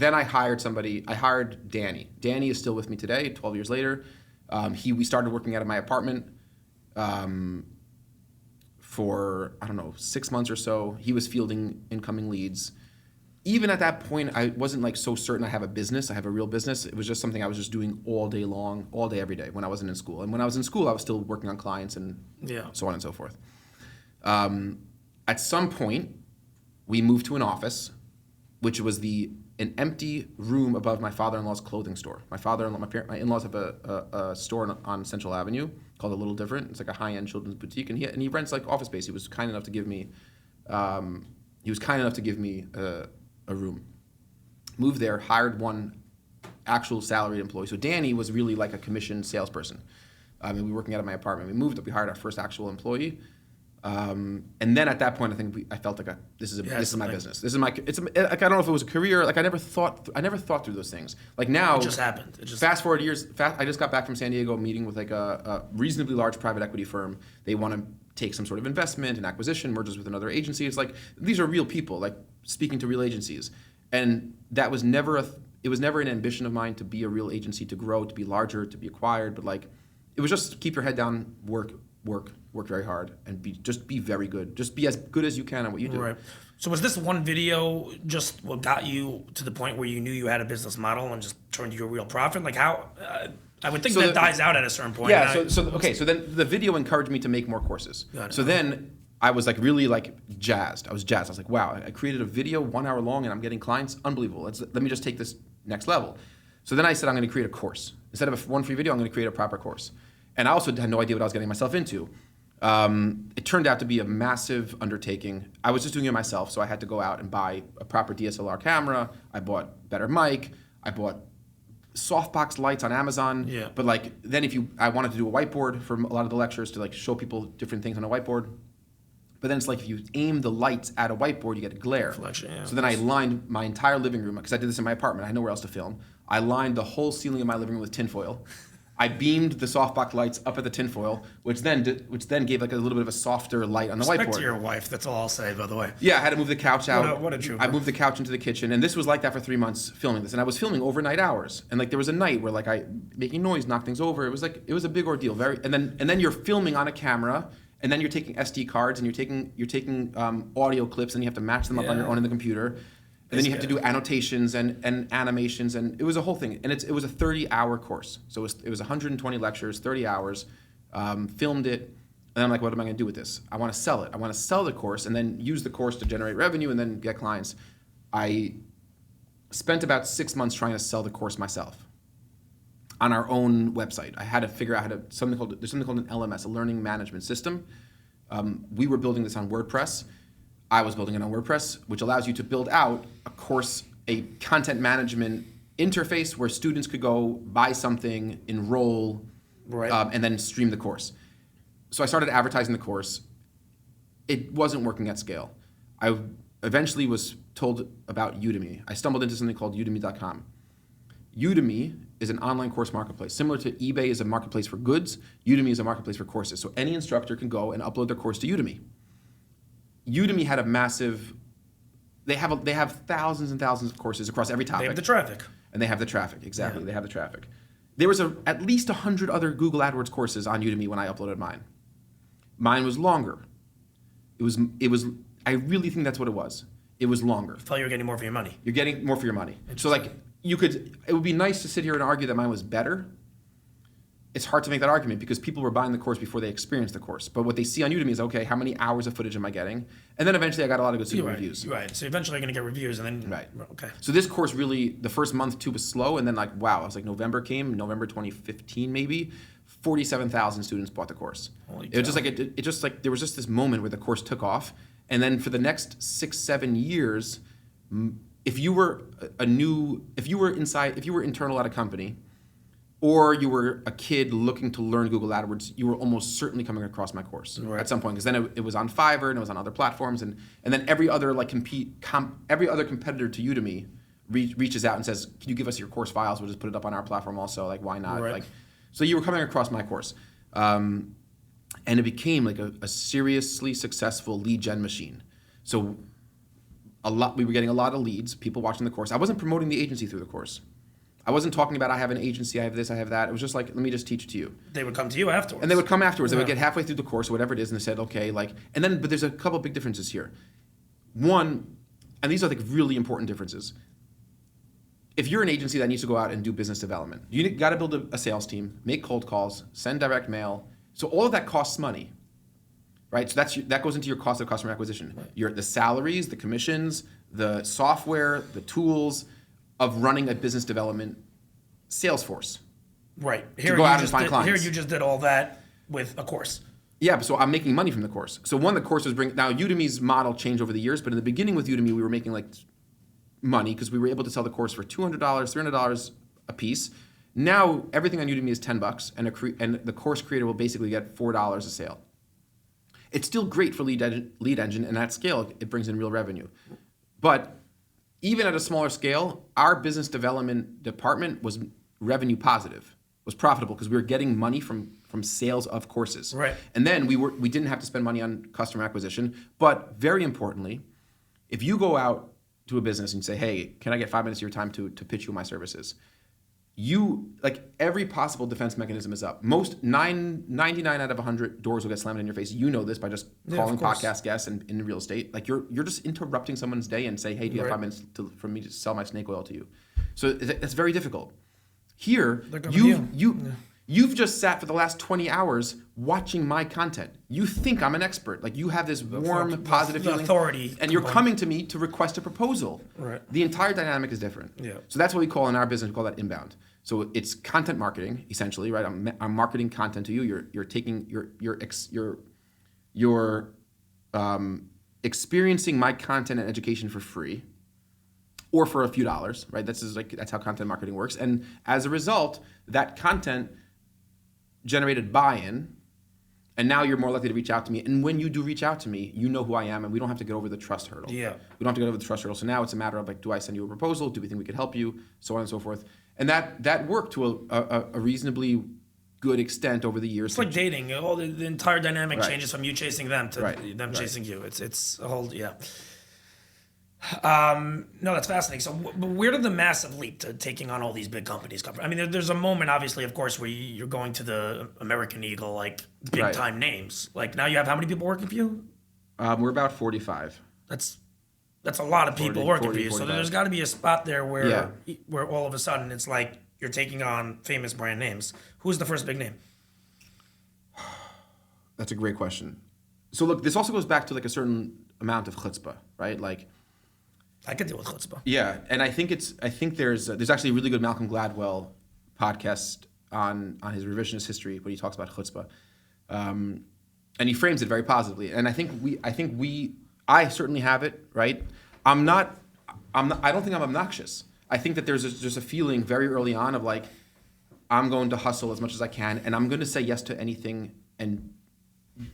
I hired somebody. I hired Danny. Danny is still with me today, 12 years later. We started working out of my apartment for 6 months or so. He was fielding incoming leads. Even at that point, I wasn't like so certain I have a business. I have a real business. It was just something I was just doing all day long, all day, every day when I wasn't in school. And when I was in school, I was still working on clients and so on and so forth. At some point, we moved to an office, which was an empty room above my father-in-law's clothing store. My in-laws have a store on Central Avenue called A Little Different. It's like a high-end children's boutique, and he rents like office space. He was kind enough to give me. A room. Moved there, hired one actual salaried employee. So Danny was really like a commissioned salesperson. We were working out of my apartment. We moved up. We hired our first actual employee. And then at that point, I think I felt like this is my business. This is my. I don't know if it was a career. Like I never thought through those things. Like now, it just happened. Fast forward years. I just got back from San Diego, meeting with like a reasonably large private equity firm. They want to take some sort of investment and acquisition, merges with another agency. It's like these are real people, like speaking to real agencies. And that was never it was never an ambition of mine to be a real agency, to grow, to be larger, to be acquired. But like, it was just keep your head down, work very hard, and be very good. Just be as good as you can at what you do. Right. So was this one video just what got you to the point where you knew you had a business model and just turned you a real profit? Like how? I would think that dies out at a certain point. Yeah. So then the video encouraged me to make more courses. So then I was like really like jazzed. I was like, wow, I created a video 1 hour long and I'm getting clients. Unbelievable. Let me just take this next level. So then I said I'm going to create a course. Instead of one free video, I'm going to create a proper course. And I also had no idea what I was getting myself into. It turned out to be a massive undertaking. I was just doing it myself, so I had to go out and buy a proper DSLR camera. I bought better mic. I bought softbox lights on Amazon. Yeah. But like then I wanted to do a whiteboard for a lot of the lectures to like show people different things on a whiteboard. But then it's like if you aim the lights at a whiteboard, you get a glare. Reflection, yeah. So then I lined my entire living room, because I did this in my apartment. I had nowhere else to film. I lined the whole ceiling of my living room with tinfoil. I beamed the softbox lights up at the tinfoil, which then gave like a little bit of a softer light on the whiteboard. Respect to your wife. That's all I'll say, by the way. Yeah, I had to move the couch out. What a trooper. I moved the couch into the kitchen, and this was like that for 3 months filming this. And I was filming overnight hours, and like there was a night where like I making noise, knocked things over. It was a big ordeal. And then you're filming on a camera. And then you're taking SD cards and you're taking audio clips and you have to match them up on your own in the computer. And then you have to do annotations and animations, and it was a whole thing. And it was a 30-hour course. So it was 120 lectures, 30 hours, filmed it. then I'm like, what am I going to do with this? I want to sell it. I want to sell the course and then use the course to generate revenue and then get clients. I spent about 6 months trying to sell the course myself on our own website. I had to figure out there's something called an LMS, a learning management system. We were building this on WordPress. I was building it on WordPress, which allows you to build out a course, a content management interface where students could go buy something, enroll, and then stream the course. So I started advertising the course. It wasn't working at scale. I eventually was told about Udemy. I stumbled into something called udemy.com. Udemy is an online course marketplace. Similar to eBay is a marketplace for goods, Udemy is a marketplace for courses. So any instructor can go and upload their course to Udemy. Udemy had a massive, they have thousands and thousands of courses across every topic. They have the traffic. And they have the traffic, exactly. Yeah. They have the traffic. There was at least 100 other Google AdWords courses on Udemy when I uploaded mine. Mine was longer. It was. I really think that's what it was. It was longer. I thought you were getting more for your money. You're getting more for your money. So like it would be nice to sit here and argue that mine was better. It's hard to make that argument because people were buying the course before they experienced the course. But what they see on Udemy is, okay, how many hours of footage am I getting? And then eventually I got a lot of good student reviews. Right. So eventually you're going to get reviews and then... Right. Okay. So this course really, the first month too was slow. And then like, wow, I was like November 2015 maybe, 47,000 students bought the course. Holy it was just like, it just like, there was just this moment where the course took off. And then for the next 6-7 years, if you were internal at a company, or you were a kid looking to learn Google AdWords, you were almost certainly coming across my course at some point, because then it was on Fiverr and it was on other platforms, and then every other competitor to Udemy reaches out and says, "Can you give us your course files? We'll just put it up on our platform also. Like, why not?" Right. So you were coming across my course, and it became like a seriously successful lead gen machine. So we were getting a lot of leads, people watching the course. I wasn't promoting the agency through the course. I wasn't talking about I have an agency, I have this, I have that. It was just like, let me just teach it to you. They would come to you afterwards. And they would come afterwards. They would get halfway through the course, or whatever it is, and they said, okay, but there's a couple big differences here. One, and these are like really important differences. If you're an agency that needs to go out and do business development, you got to build a sales team, make cold calls, send direct mail. So all of that costs money, right? So that goes into your cost of customer acquisition. Right. The salaries, the commissions, the software, the tools of running a business development sales force. Right. To go out and find clients. Here you just did all that with a course. Yeah, so I'm making money from the course. So the course was now Udemy's model changed over the years, but in the beginning with Udemy, we were making like money because we were able to sell the course for $200, $300 a piece. Now everything on Udemy is $10, and the course creator will basically get $4 a sale. It's still great for lead engine, and at scale, it brings in real revenue. But even at a smaller scale, our business development department was revenue positive, was profitable because we were getting money from sales of courses. Right. And then we didn't have to spend money on customer acquisition. But very importantly, if you go out to a business and say, hey, can I get 5 minutes of your time to pitch you my services? Every possible defense mechanism is up. 99 out of 100 doors will get slammed in your face. You know this by just calling podcast guests in real estate. Like you're just interrupting someone's day and say, hey, do you have 5 minutes for me to sell my snake oil to you? So that's very difficult. Here, you've just sat for the last 20 hours watching my content. You think I'm an expert. Like you have this warm, positive feeling. Authority. And you're coming to me to request a proposal. Right. The entire dynamic is different. Yeah. So that's what we call in our business, we call that inbound. So it's content marketing, essentially, right? I'm marketing content to you. You're taking you're experiencing my content and education for free, or for a few dollars, right? That's how content marketing works. And as a result, that content generated buy-in, and now you're more likely to reach out to me. And when you do reach out to me, you know who I am, and we don't have to get over the trust hurdle. Yeah. We don't have to get over the trust hurdle. So now it's a matter of like, do I send you a proposal? Do we think we could help you? So on and so forth. And that worked to a reasonably good extent over the years. It's like dating. All the entire dynamic Right. changes from you chasing them to them Right. chasing you. It's a whole, yeah. No, that's fascinating. So where did the massive leap to taking on all these big companies come from? I mean, there's a moment, obviously, of course, where you're going to the American Eagle, like big time names. Like now you have how many people working for you? We're about 45. That's a lot of people 40, working 40, for you. 45. So there's got to be a spot there where all of a sudden it's like you're taking on famous brand names. Who's the first big name? That's a great question. So look, this also goes back to like a certain amount of chutzpah, right? Like, I could deal with chutzpah. yeah, and I think there's actually a really good Malcolm Gladwell podcast on his revisionist history when he talks about chutzpah, and he frames it very positively. And I certainly have it, right? I don't think I'm obnoxious. I think that there's just a feeling very early on of like, I'm going to hustle as much as I can, and I'm going to say yes to anything and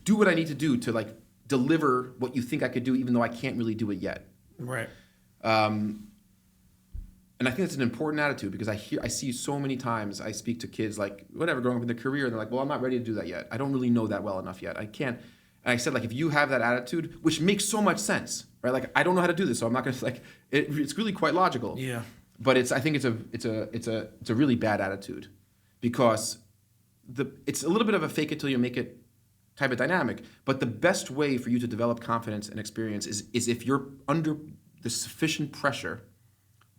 do what I need to do to like deliver what you think I could do, even though I can't really do it yet. Right. And I think it's an important attitude because I see so many times I speak to kids like whatever growing up in their career, and they're like, well, I'm not ready to do that yet. I don't really know that well enough yet. I can't. And I said, like, if you have that attitude, which makes so much sense, right? Like, I don't know how to do this, so I'm not going to like. It's really quite logical. Yeah. But I think it's a really bad attitude, because it's a little bit of a fake it till you make it type of dynamic. But the best way for you to develop confidence and experience is if you're under the sufficient pressure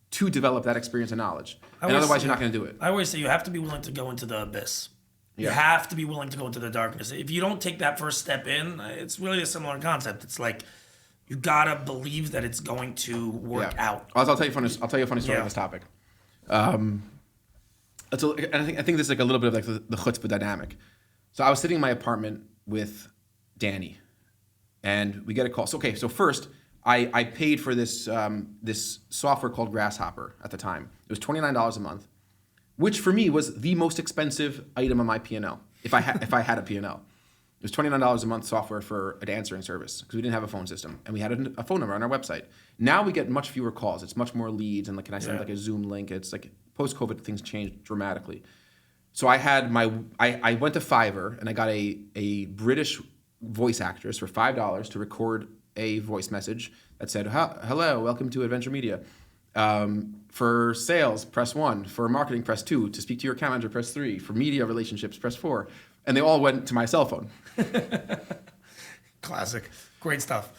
to develop that experience and knowledge. And otherwise, you're not going to do it. I always say you have to be willing to go into the abyss. You Yeah. have to be willing to go into the darkness. If you don't take that first step in, it's really a similar concept. It's like you gotta believe that it's going to work out. I'll tell you a funny story on this topic. And I think this is like a little bit of like the chutzpah dynamic. So I was sitting in my apartment with Danny, and we get a call. So first I paid for this this software called Grasshopper at the time. It was $29 a month, which for me was the most expensive item on my P&L if I had a P&L. It was $29 a month software for an answering service because we didn't have a phone system, and we had a phone number on our website. Now we get much fewer calls. It's much more leads, and like, can I send like a Zoom link? It's like post-COVID things changed dramatically. So I went to Fiverr and I got a British voice actress for $5 to record a voice message that said, "Hello, welcome to Adventure Media. For sales, press 1. For marketing, press 2. To speak to your account manager, press 3. For media relationships, press 4. And they all went to my cell phone. Classic. Great stuff.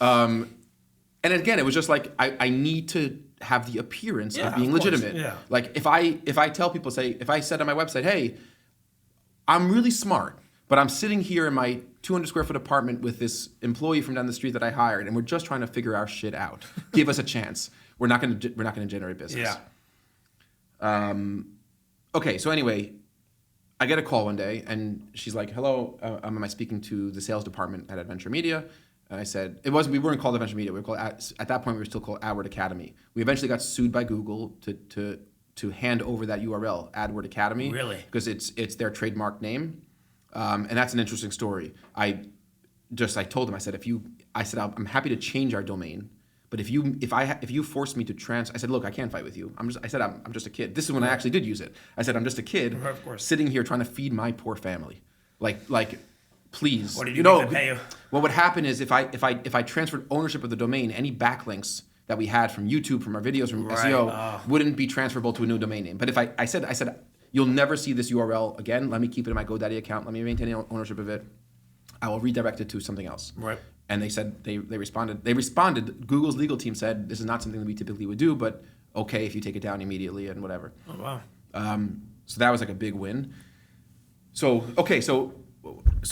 And again, it was just like, I need to have the appearance of being legitimate. Yeah. Like if I tell people, if I said on my website, hey, I'm really smart, but I'm sitting here in my 200 square foot apartment with this employee from down the street that I hired, and we're just trying to figure our shit out. Give us a chance. We're not going to generate business. Yeah. Okay. So anyway, I get a call one day, and she's like, "Hello, am I speaking to the sales department at Adventure Media?" And I said, we weren't called Adventure Media. We were called at that point we were still called AdWord Academy. We eventually got sued by Google to hand over that URL, AdWord Academy. Really? Because it's their trademark name, and that's an interesting story. I told them, I said, I'm happy to change our domain, but if you force me to I said, look, I can't fight with you. I'm just a kid. This is when I actually did use it. I said, I'm just a kid sitting here trying to feed my poor family. Like, please. What did you make them pay you? What would happen is if I transferred ownership of the domain, any backlinks that we had from YouTube, from our videos, from SEO, wouldn't be transferable to a new domain name. But if I said, you'll never see this URL again. Let me keep it in my GoDaddy account. Let me maintain ownership of it. I will redirect it to something else. Right. And they said they responded. Google's legal team said this is not something that we typically would do, but okay if you take it down immediately and whatever. Oh wow. So that was like a big win. So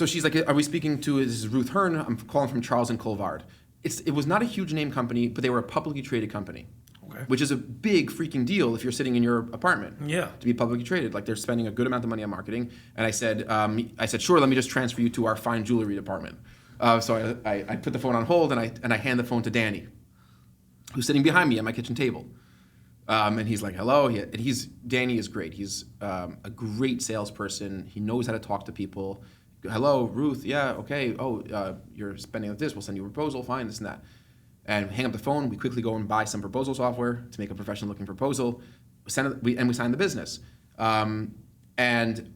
she's like, are we speaking to? This is Ruth Hearn. I'm calling from Charles & Colvard. It was not a huge name company, but they were a publicly traded company. Okay. Which is a big freaking deal if you're sitting in your apartment. Yeah. To be publicly traded, like they're spending a good amount of money on marketing. And I said, sure, let me just transfer you to our fine jewelry department. So I put the phone on hold and I hand the phone to Danny, who's sitting behind me at my kitchen table. And he's like, hello. Danny is great. He's a great salesperson. He knows how to talk to people. Hello, Ruth. Yeah, okay. Oh, you're spending like this. We'll send you a proposal. Fine, this and that. And hang up the phone. We quickly go and buy some proposal software to make a professional-looking proposal. We sign the business. And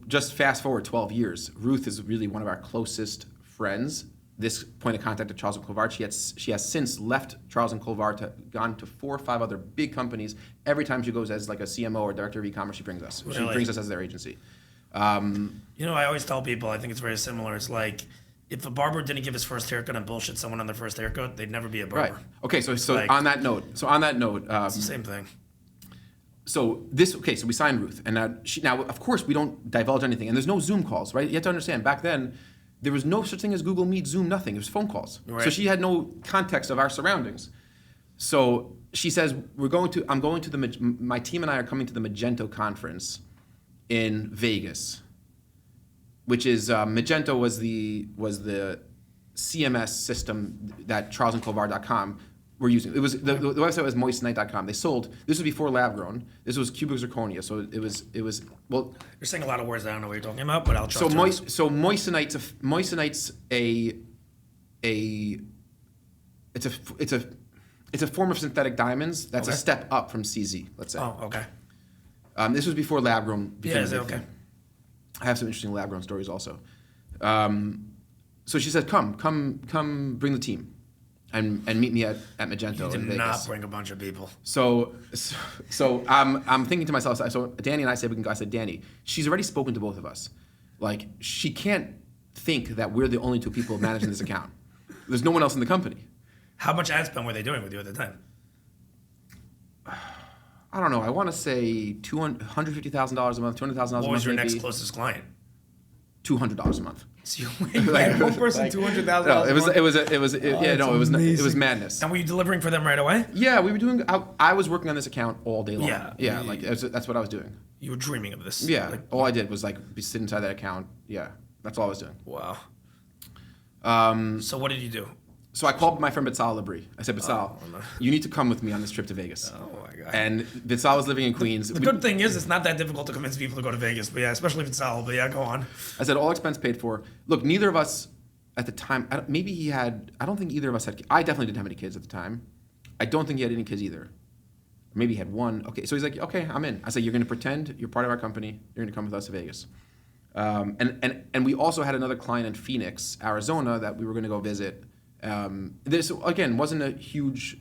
just fast forward 12 years. Ruth is really one of our closest friends. This point of contact at Charles & Colvard. She has since left Charles & Colvard gone to 4 or 5 other big companies. Every time she goes as like a CMO or director of e-commerce, she brings us. Really? She brings us as their agency. I always tell people, I think it's very similar. It's like, if a barber didn't give his first haircut and bullshit someone on their first haircut, they'd never be a barber. Right. Okay, so on that note, it's the same thing. So we signed Ruth, and now of course we don't divulge anything, and there's no Zoom calls, right? You have to understand, back then, there was no such thing as Google Meet, Zoom, nothing. It was phone calls. Right. So she had no context of our surroundings. So she says, my team and I are coming to the Magento conference in Vegas, which is, Magento was the CMS system that charlesandcolvard.com were using. It was the website was moistnight.com. They sold, this was before lab grown. This was cubic zirconia. So it was well. You're saying a lot of words that I don't know what you're talking about, but I'll trust you. So moissanite's it's a form of synthetic diamonds that's a step up from CZ, let's say. Oh, okay. This was before lab grown. Yeah, is it okay? I have some interesting lab grown stories also. So she said, come bring the team and meet me at Magento in Vegas. You did not bring a bunch of people. So I'm thinking to myself, so Danny and I said we can go. I said, Danny, she's already spoken to both of us. Like, she can't think that we're the only two people managing this account. There's no one else in the company. How much ad spend were they doing with you at the time? I don't know. I want to say $150,000 a month, $200,000 a month. What was your maybe. next closest client? $200 a month. So you had one person $200,000. No, it was madness. And were you delivering for them right away? Yeah, we were doing. I was working on this account all day long. Yeah. Like that's what I was doing. You were dreaming of this. Yeah, all I did was like be sit inside that account. Yeah, that's all I was doing. Wow. So what did you do? So I called my friend Bitzal Labrie. I said, Bitzal, you need to come with me on this trip to Vegas. Oh my God. And Bitzal was living in Queens. The good thing is it's not that difficult to convince people to go to Vegas, but yeah, especially if it's Sal. But yeah, go on. I said, all expense paid for. Look, neither of us at the time, I don't think either of us had, I definitely didn't have any kids at the time. I don't think he had any kids either. Maybe he had one. Okay, so he's like, okay, I'm in. I said, you're going to pretend you're part of our company. You're going to come with us to Vegas. And we also had another client in Phoenix, Arizona, that we were going to go visit. This, again, wasn't a huge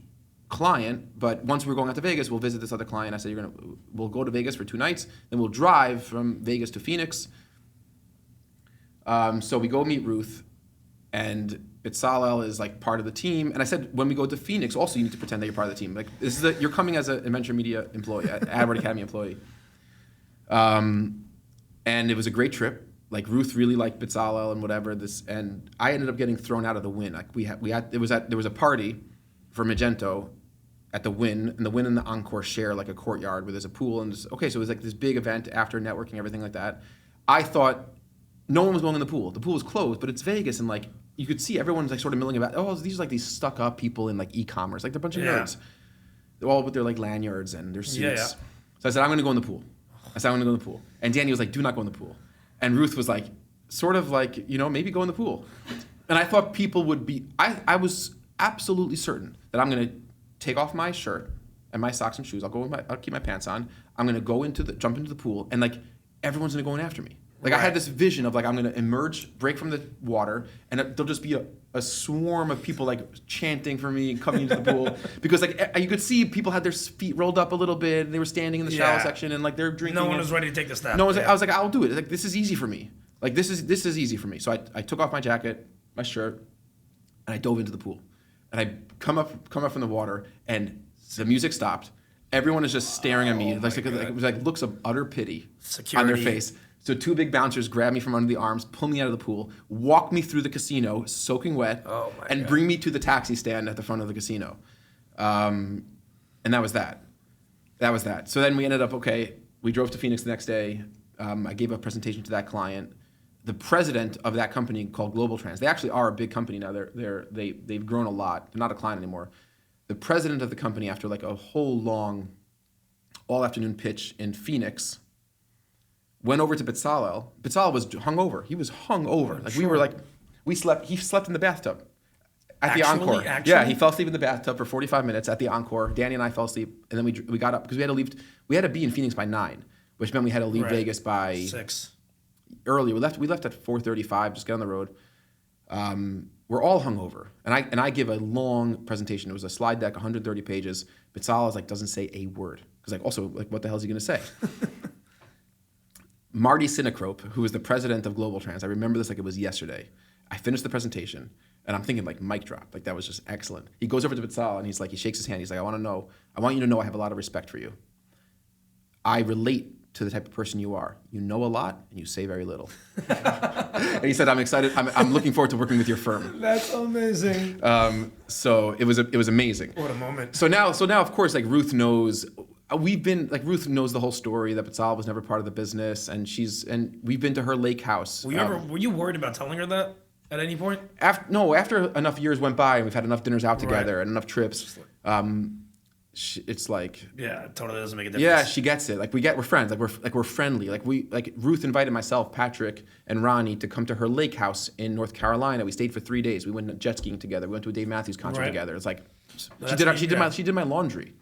client, but once we're going out to Vegas, we'll visit this other client. I said, we'll go to Vegas for 2 nights, then we'll drive from Vegas to Phoenix. So we go meet Ruth, and Bitzalel is like part of the team. And I said, when we go to Phoenix, also you need to pretend that you're part of the team. Like, you're coming as an Adventure Media employee, an AdWord Academy employee. And it was a great trip. Like, Ruth really liked Bitzalel and whatever and I ended up getting thrown out of the Wynn. Like, there was a party for Magento at the Wynn, and the Wynn and the Encore share like a courtyard where there's a pool and so it was like this big event after networking, everything like that. I thought no one was going in the pool. The pool was closed, but it's Vegas, and like you could see everyone's like sort of milling about. Oh, these are like these stuck up people in like e-commerce, like they're a bunch of nerds. They're all with their like lanyards and their suits. Yeah. So I said, I'm going to go in the pool. And Danny was like, do not go in the pool. And Ruth was like, sort of like, maybe go in the pool. And I thought people would be, I was absolutely certain that I'm going to take off my shirt and my socks and shoes. I'll keep my pants on. I'm going to jump into the pool, and like everyone's going to go in after me. Like, right. I had this vision of like, I'm going to emerge, break from the water, and there'll just be a swarm of people like chanting for me and coming into the pool. Because like you could see people had their feet rolled up a little bit, and they were standing in the shallow section, and like they're drinking. No one was ready to take the step. No one's like, I was like, I'll do it. Like, this is easy for me. Like, this is easy for me. So I took off my jacket, my shirt, and I dove into the pool. And I come up from the water, and the music stopped. Everyone is just staring at me. It was like looks of utter pity on their face. So 2 big bouncers grab me from under the arms, pull me out of the pool, walk me through the casino, soaking wet, and bring me to the taxi stand at the front of the casino. And that was that. So then we ended up, we drove to Phoenix the next day. I gave a presentation to that client. The president of that company called Global Trans, they actually are a big company now. They've grown a lot. They're not a client anymore. The president of the company, after like a whole long all-afternoon pitch in Phoenix, went over to Bitzalel. Bitzalel was hungover. He was hungover. Like, sure. He slept in the bathtub at the Encore. Actually? Yeah, he fell asleep in the bathtub for 45 minutes at the Encore. Danny and I fell asleep, and then we got up because we had to leave. We had to be in Phoenix by 9, which meant we had to leave Vegas by 6. Early. We left at 4:35. Just get on the road. We're all hungover, and I give a long presentation. It was a slide deck, 130 pages. Bitzalel is like doesn't say a word because like also like what the hell is he gonna say? Marty Sinecrope, who is the president of Global Trans, I remember this like it was yesterday. I finished the presentation, and I'm thinking like mic drop, like that was just excellent. He goes over to Bitzalel, and he shakes his hand. He's like, I want you to know I have a lot of respect for you. I relate to the type of person you are. You know a lot and you say very little. And he said, I'm excited. I'm looking forward to working with your firm. That's amazing. So it was amazing. What a moment. So now of course, like Ruth knows, Ruth knows the whole story that Batzal was never part of the business, and we've been to her lake house. Were you worried about telling her that at any point? After enough years went by and we've had enough dinners out together and enough trips, it's like, yeah, it totally doesn't make a difference. yeah, she gets it. Like we're friends. We're friendly. Like Ruth invited myself, Patrick, and Ronnie to come to her lake house in North Carolina. We stayed for 3 days. We went jet skiing together. We went to a Dave Matthews concert together. It's like she did my laundry.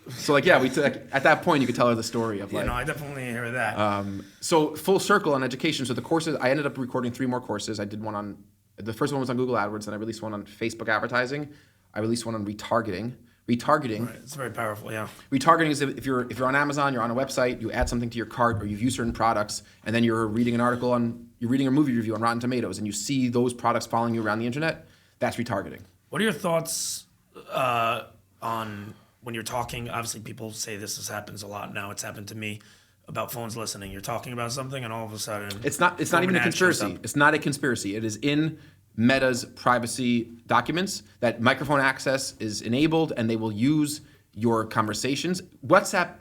So like, yeah, at that point you could tell her the story of like. I definitely hear that. So full circle on education. So the courses, I ended up recording 3 more courses. I did one the first one was on Google AdWords, and I released one on Facebook advertising. I released one on retargeting. Retargeting. Right. It's very powerful, yeah. Retargeting is if you're on Amazon, you're on a website, you add something to your cart, or you've used certain products, and then you're reading you're reading a movie review on Rotten Tomatoes, and you see those products following you around the internet. That's retargeting. What are your thoughts on when you're talking? Obviously, people say this happens a lot now. It's happened to me about phones listening. You're talking about something, and all of a sudden, it's not even a conspiracy. It's not a conspiracy. It is in Meta's privacy documents that microphone access is enabled, and they will use your conversations. WhatsApp,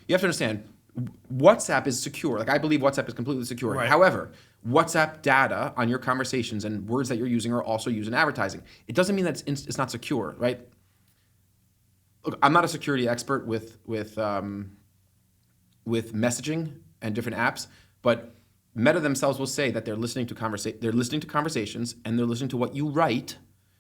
you have to understand, WhatsApp is secure. Like I believe WhatsApp is completely secure. Right. However, WhatsApp data on your conversations and words that you're using are also used in advertising. It doesn't mean that it's not secure, right? Look, I'm not a security expert with messaging and different apps, but Meta themselves will say that they're listening to conversations, and they're listening to what you write,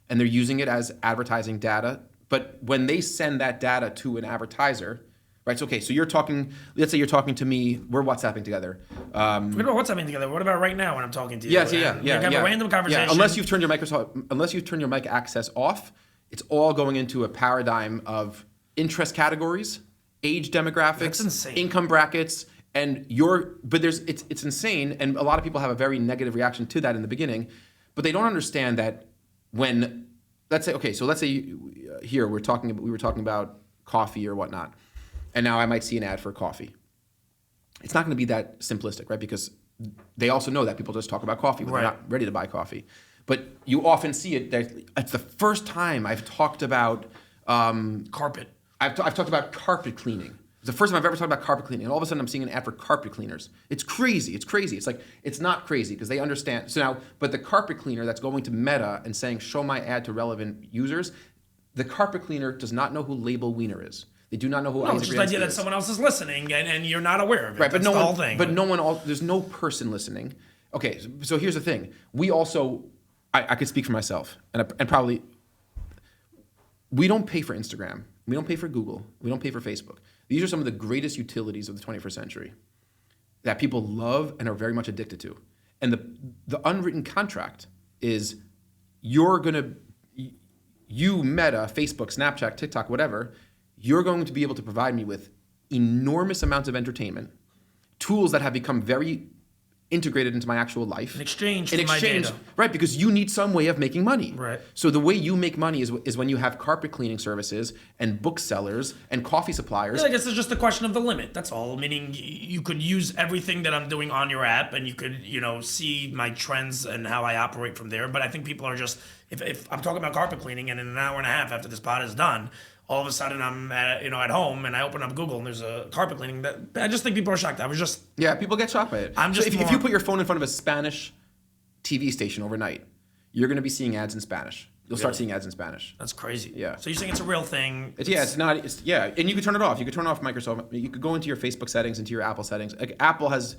and they're using it as advertising data. But when they send that data to an advertiser, right? So, okay, so let's say you're talking to me, we're WhatsApping together. Forget about WhatsApping together. What about right now when I'm talking to you? Yeah. You have a random conversation. Yeah. Unless you've turned your mic access off, it's all going into a paradigm of interest categories, age demographics, income brackets. And it's insane, and a lot of people have a very negative reaction to that in the beginning, but they don't understand that when, let's say here we were talking about coffee or whatnot, and now I might see an ad for coffee. It's not going to be that simplistic, right? Because they also know that people just talk about coffee, but they're not ready to buy coffee. But you often see it. It's the first time I've talked about carpet. I've talked about carpet cleaning. It's the first time I've ever talked about carpet cleaning, and all of a sudden I'm seeing an ad for carpet cleaners. It's crazy. It's like, it's not crazy because they understand. So now, but the carpet cleaner that's going to Meta and saying, show my ad to relevant users, the carpet cleaner does not know who Label Wiener is. They do not know who Isaac Rudansky is. It's just the idea that someone else is listening and you're not aware of it. Right, but the whole thing. But there's no person listening. Okay, so here's the thing. We also, I could speak for myself, and probably, we don't pay for Instagram. We don't pay for Google. We don't pay for Facebook. These are some of the greatest utilities of the 21st century that people love and are very much addicted to. And the unwritten contract is you, Meta, Facebook, Snapchat, TikTok, whatever, you're going to be able to provide me with enormous amounts of entertainment, tools that have become very integrated into my actual life. In exchange for my data. Right, because you need some way of making money. Right. So the way you make money is when you have carpet cleaning services and booksellers and coffee suppliers. Yeah, I guess it's just a question of the limit. That's all. Meaning you could use everything that I'm doing on your app, and you could, see my trends and how I operate from there. But I think people are just, if I'm talking about carpet cleaning, and in an hour and a half after this pod is done, all of a sudden I'm at home and I open up Google and there's a carpet cleaning. That I just think people are shocked. People get shocked by it. If you put your phone in front of a Spanish TV station overnight, you're going to be seeing ads in Spanish. You'll start seeing ads in Spanish. That's crazy. Yeah. So you're saying it's a real thing? And you can turn it off. You could turn off Microsoft. You could go into your Facebook settings, into your Apple settings. Like Apple has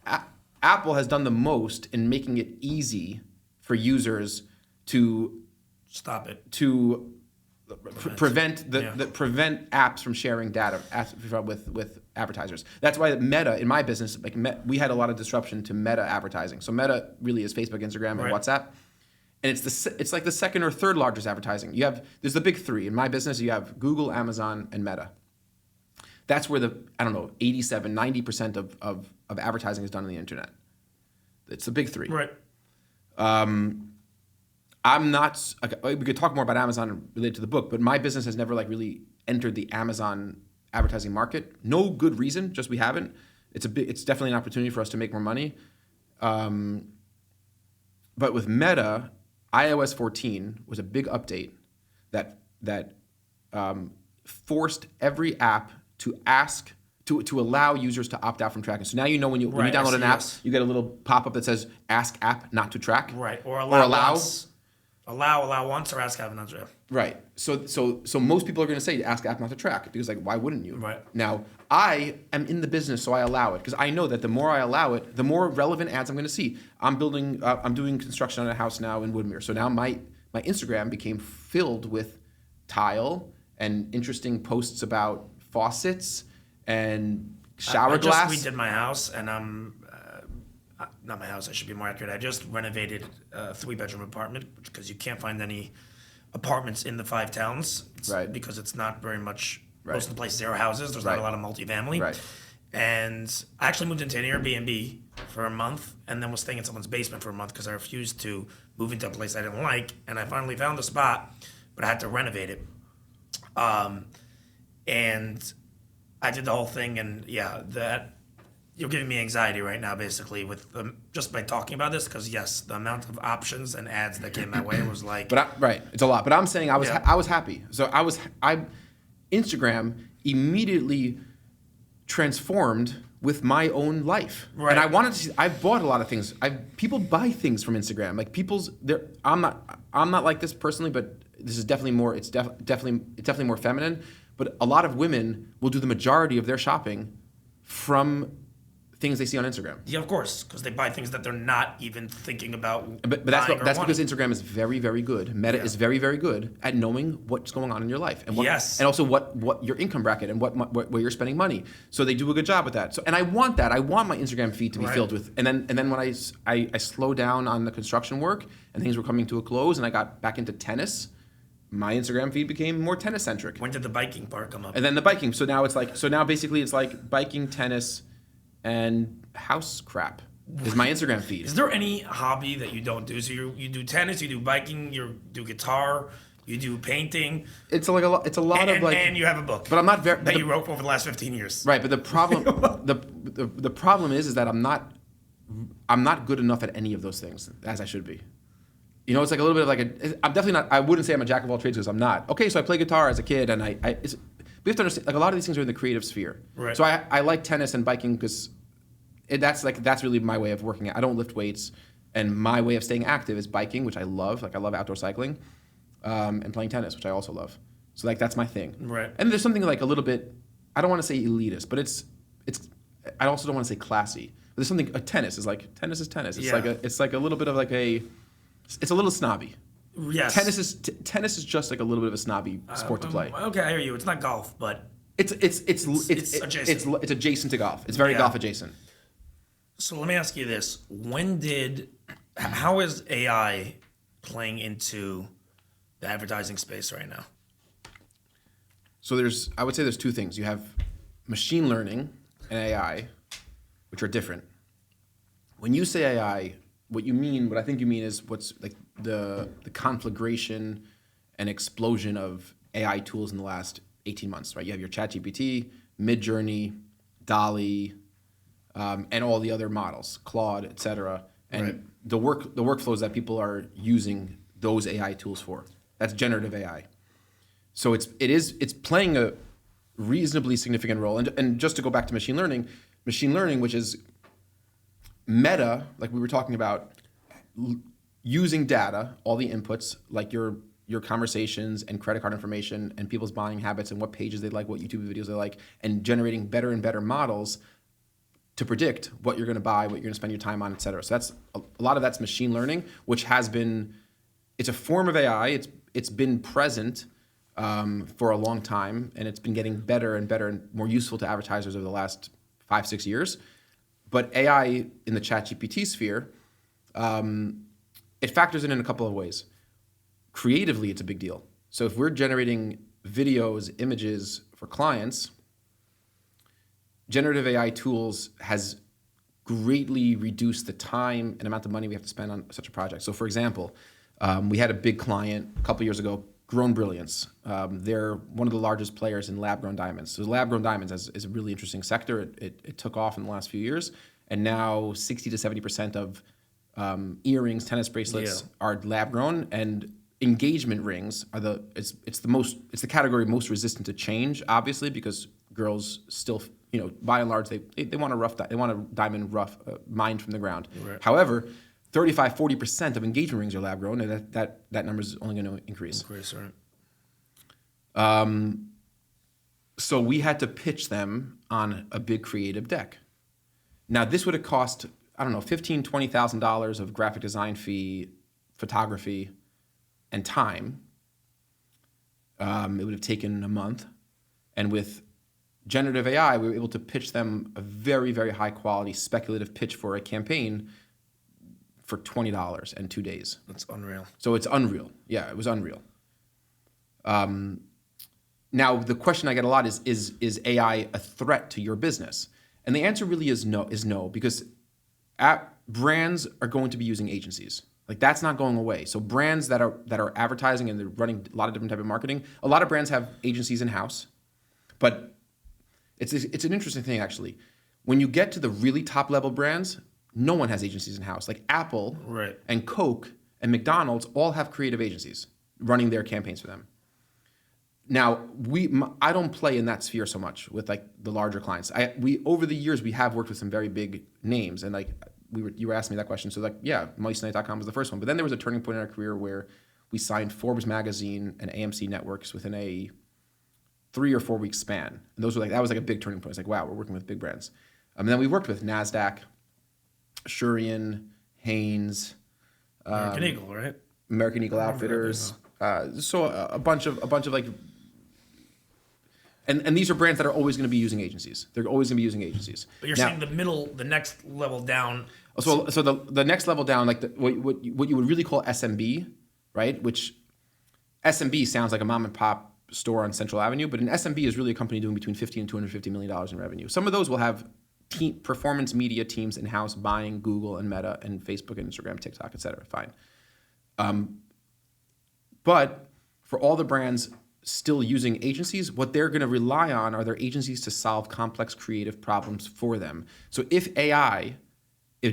done the most in making it easy for users to stop it, to prevent apps from sharing data with advertisers. That's why Meta, in my business, we had a lot of disruption to Meta advertising. So Meta really is Facebook, Instagram, and WhatsApp, and it's like the second or third largest advertising. There's the big three. In my business, you have Google, Amazon, and Meta. That's where 90% of advertising is done on the internet. It's the big three. Right. We could talk more about Amazon related to the book, but my business has never really entered the Amazon advertising market. No good reason, just we haven't. It's definitely an opportunity for us to make more money. But with Meta, iOS 14 was a big update that forced every app to ask to allow users to opt out from tracking. So now when you download an app, you get a little pop-up that says "Ask app not to track." Right, or allow once. Allow once, or ask app not to track. Right. So most people are going to say ask app not to track because why wouldn't you? Right. Now I am in the business, so I allow it because I know that the more I allow it, the more relevant ads I'm going to see. I'm doing construction on a house now in Woodmere, so now my Instagram became filled with tile and interesting posts about faucets and shower glass. I just redid my house, and not my house, I should be more accurate. I just renovated a 3-bedroom apartment because you can't find any apartments in the 5 towns. Right. Because it's not very much, Right. most of the places are houses. There's not a lot of multifamily. Right. And I actually moved into an Airbnb for a month and then was staying in someone's basement for a month because I refused to move into a place I didn't like. And I finally found a spot, but I had to renovate it. And I did the whole thing, and you're giving me anxiety right now, basically, with just by talking about this, because yes, the amount of options and ads that came my way was like. It's a lot. But I'm saying I was happy. So Instagram immediately transformed with my own life, right. And I wanted to. I bought a lot of things. People buy things from Instagram. Like I'm not like this personally, but this is definitely more. It's definitely more feminine. But a lot of women will do the majority of their shopping from things they see on Instagram. Yeah, of course, because they buy things that they're not even thinking about. But that's because Instagram is very, very good. Meta is very, very good at knowing what's going on in your life, and and also what your income bracket and where you're spending money. So they do a good job with that. So, and I want that. I want my Instagram feed to be filled with. And then when I slowed down on the construction work and things were coming to a close, and I got back into tennis, my Instagram feed became more tennis centric. When did the biking part come up? And then the biking. So now basically it's like biking, tennis, and house crap is my Instagram feed. Is there any hobby that you don't do? So you do tennis, you do biking, you do guitar, you do painting. It's like and you have a book. But I'm not very that you wrote over the last 15 years. Right, but the problem the problem is that I'm not good enough at any of those things as I should be. You know, it's like a little bit of I'm definitely not. I wouldn't say I'm a jack of all trades because I'm not. Okay, so I play guitar as a kid, and we have to understand, like, a lot of these things are in the creative sphere. Right. So I like tennis and biking because that's really my way of working out. I don't lift weights, and my way of staying active is biking, which I love. Like, I love outdoor cycling, and playing tennis, which I also love. So that's my thing. Right. And there's something like a little bit. I don't want to say elitist, but it's. I also don't want to say classy. But there's something. Tennis is tennis. It's like a little bit of like a. It's a little snobby. Yes. Tennis is just like a little bit of a snobby sport to play. Okay, I hear you. It's not golf, but it's adjacent. It's adjacent to golf. It's very golf adjacent. So let me ask you this: how is AI playing into the advertising space right now? So I would say there's 2 things. You have machine learning and AI, which are different. When you say AI, what I think you mean is what's like the conflagration and explosion of AI tools in the last 18 months, right? You have your ChatGPT, Midjourney, DALL-E, and all the other models, Claude, et cetera, and the workflows that people are using those AI tools for. That's generative AI. So it's playing a reasonably significant role. And just to go back to machine learning, which is Meta, like we were talking about, using data, all the inputs, like your conversations and credit card information and people's buying habits and what pages they like, what YouTube videos they like, and generating better and better models to predict what you're going to buy, what you're going to spend your time on, et cetera. So that's a lot of that's machine learning, which it's a form of AI. It's been present for a long time, and it's been getting better and better and more useful to advertisers over the last 5-6 years. But AI in the ChatGPT sphere, it factors in a couple of ways. Creatively, it's a big deal. So if we're generating videos, images for clients, generative AI tools has greatly reduced the time and amount of money we have to spend on such a project. So for example, we had a big client a couple years ago Grown Brilliance. They're one of the largest players in lab-grown diamonds. So lab-grown diamonds is a really interesting sector. It took off in the last few years, and now 60 to 70% of earrings, tennis bracelets are lab-grown, and engagement rings are it's the category most resistant to change, obviously, because girls still, by and large, they want a diamond rough mined from the ground. Right. However, 35-40% of engagement rings are lab grown, and that number is only going to increase. Right. So we had to pitch them on a big creative deck. Now this would have cost, I don't know, $15,000-$20,000 of graphic design fee, photography, and time. It would have taken a month, and with generative AI, we were able to pitch them a very, very high quality speculative pitch for a campaign for $20 and 2 days. That's unreal. So it's unreal. Yeah, it was unreal. Now the question I get a lot is AI a threat to your business? And the answer really is no, because brands are going to be using agencies. Like that's not going away. So brands that are advertising and they're running a lot of different type of marketing. A lot of brands have agencies in house, but it's an interesting thing actually. When you get to the really top level brands, no one has agencies in house. Like Apple and Coke and McDonald's all have creative agencies running their campaigns for them. Now I don't play in that sphere so much with like the larger clients. We over the years we have worked with some very big names, and like you were asking me that question. So like MoneyTonight.com was the first one, but then there was a turning point in our career where we signed Forbes magazine and AMC networks within a 3 or 4 week span. And that was like a big turning point. It's like, wow, we're working with big brands. And then we worked with NASDAQ, Shurian, Hanes, American Eagle, right? American Eagle Outfitters. So a bunch of like, and these are brands that are always going to be using agencies. They're always going to be using agencies. But you're saying the next level down. So the next level down, like what you would really call SMB, right? Which SMB sounds like a mom and pop store on Central Avenue, but an SMB is really a company doing between $50 and $250 million in revenue. Some of those will have performance media teams in-house buying Google and Meta and Facebook and Instagram, TikTok, et cetera. Fine. But for all the brands still using agencies, what they're going to rely on are their agencies to solve complex creative problems for them. So if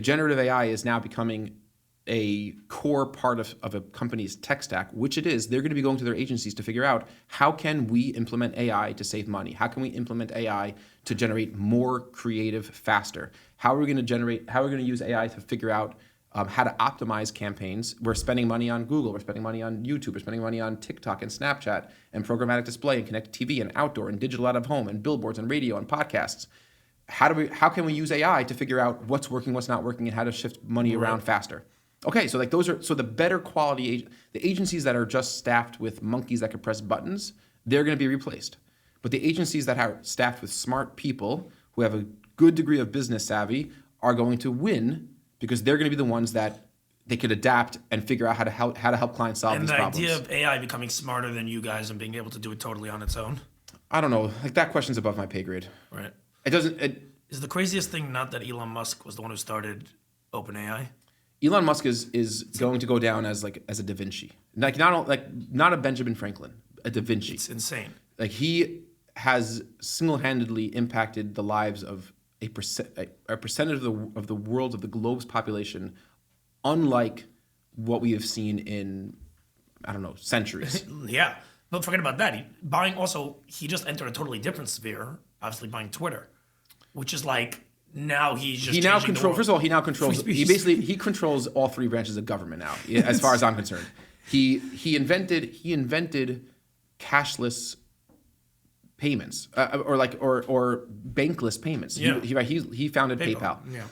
generative AI is now becoming a core part of a company's tech stack, which it is, they're going to be going to their agencies to figure out how can we implement AI to save money? How can we implement AI to generate more creative faster? How are we going to use AI to figure out how to optimize campaigns? We're spending money on Google, we're spending money on YouTube, we're spending money on TikTok and Snapchat and programmatic display and connected TV and outdoor and digital out of home and billboards and radio and podcasts. How can we use AI to figure out what's working, what's not working, and how to shift money around faster? Okay, so like the better quality, the agencies that are just staffed with monkeys that can press buttons, they're going to be replaced. But the agencies that are staffed with smart people who have a good degree of business savvy are going to win because they're going to be the ones that they could adapt and figure out how to help clients solve these problems. And the idea of AI becoming smarter than you guys and being able to do it totally on its own? I don't know. Like that question's above my pay grade. Right. Is the craziest thing not that Elon Musk was the one who started OpenAI? Elon Musk is going to go down as a Da Vinci, not a Benjamin Franklin, a Da Vinci. It's insane. Like he has single-handedly impacted the lives of a percentage of the world, of the globe's population, unlike what we have seen in, I don't know, centuries. Yeah, but forget about that. He just entered a totally different sphere. Obviously, buying Twitter, which is like. Now he now controls. First of all, he now controls. He controls all 3 branches of government now, as far as I'm concerned. He invented cashless payments, or bankless payments. Yeah. He founded PayPal. Yeah.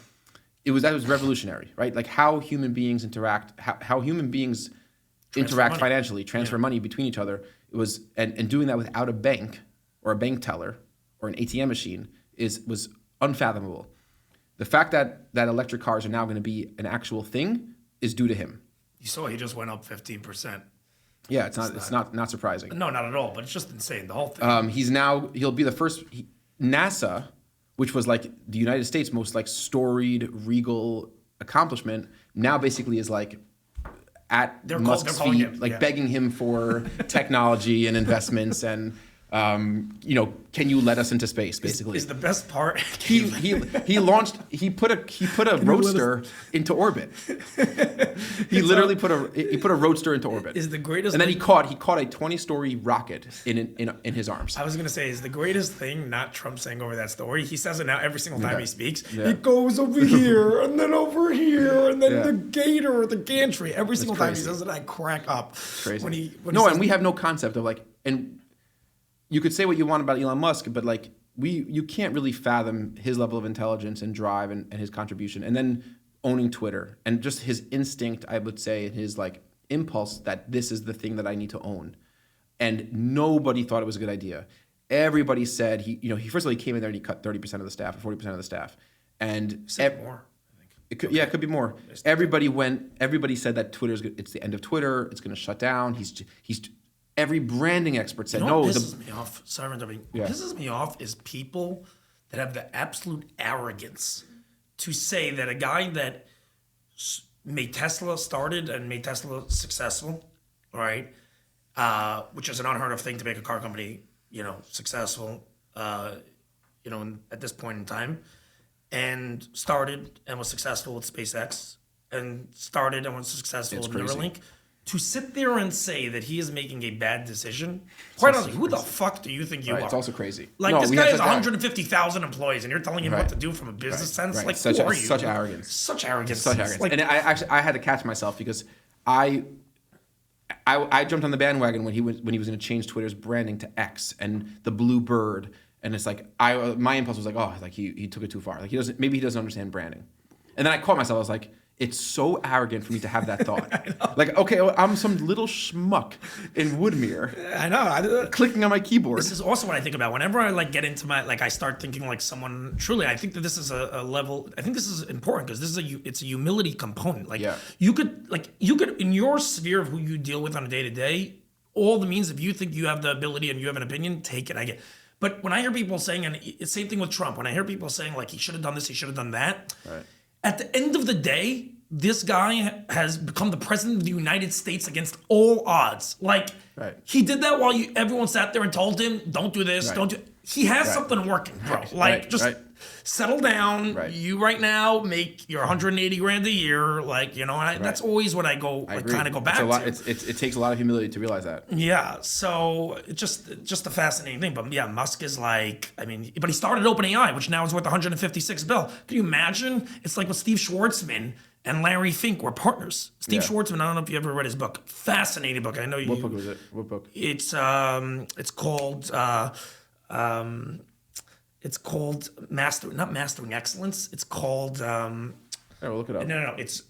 That was revolutionary, right? Like how human beings interact, how human beings interact financially, transfer money between each other. It was and doing that without a bank or a bank teller or an ATM machine was unfathomable. The fact that electric cars are now going to be an actual thing is due to him. You saw he just went up 15%. Yeah, it's not surprising. No, not at all. But it's just insane. The whole thing. He'll be the first. NASA, which was like the United States' most like storied, regal accomplishment, now basically is like at They're Musk's calling feet, him, like yeah. begging him for technology and investments and, can you let us into space, basically. Is the best part. He put a roadster into orbit. He literally put a roadster into orbit. Is the greatest and then thing- he caught a 20-story rocket in his arms. I was gonna say, is the greatest thing not Trump saying over that story? He says it now every single time he speaks. Yeah. It goes over here and then over here and then Yeah. the gator or the gantry. Every single time he crazy. says it, I crack up. Crazy. When he no, says and we have no concept of and you could say what you want about Elon Musk, but you can't really fathom his level of intelligence and drive and his contribution. And then owning Twitter and just his instinct, I would say, and his impulse that this is the thing that I need to own. And nobody thought it was a good idea. Everybody said he first of all, he came in there and he cut 30% of the staff or 40% of the staff. And more, I think. It could be more. Everybody said that it's the end of Twitter. It's going to shut down. He's every branding expert said no. What pisses me off? Sorry for interrupting. Yeah. What pisses me off is people that have the absolute arrogance to say that a guy that made Tesla started and made Tesla successful, right? Which is an unheard of thing to make a car company, successful, at this point in time, and started and was successful with SpaceX, and started and was successful with Neuralink. To sit there and say that he is making a bad decision, quite honestly, who the fuck do you think you are? It's also crazy. This guy has 150,000 employees, and you're telling him what to do from a business sense? Right. Who are you? Such arrogance. Such arrogance. And I had to catch myself because I jumped on the bandwagon when he was going to change Twitter's branding to X and the blue bird, and it's my impulse was he took it too far. Maybe he doesn't understand branding, and then I caught myself. I was like, it's so arrogant for me to have that thought. I'm some little schmuck in Woodmere. I know. Clicking on my keyboard. This is also what I think about. Whenever I get into I start thinking like someone, truly, I think that this is a level, I think this is important because it's a humility component. You could, in your sphere of who you deal with on a day-to-day, all the means, if you think you have the ability and you have an opinion, take it, I get. But when I hear people saying, and it's the same thing with Trump, when I hear people saying he should have done this, he should have done that, right. At the end of the day, this guy has become the president of the United States against all odds. Right. He did that while everyone sat there and told him, don't do this, don't do. He has something working, bro. Settle down. Right. You right now make your 180 grand a year. That's always what I kind of go back to. It takes a lot of humility to realize that. Yeah. So it's just a fascinating thing. But yeah, Musk is but he started OpenAI, which now is worth 156 billion. Can you imagine? It's like with Steve Schwartzman and Larry Fink were partners. Steve Schwartzman, I don't know if you ever read his book. Fascinating book. I know you. What book was it? What book? It's called not Mastering Excellence. It's called. We'll look it up. No. It's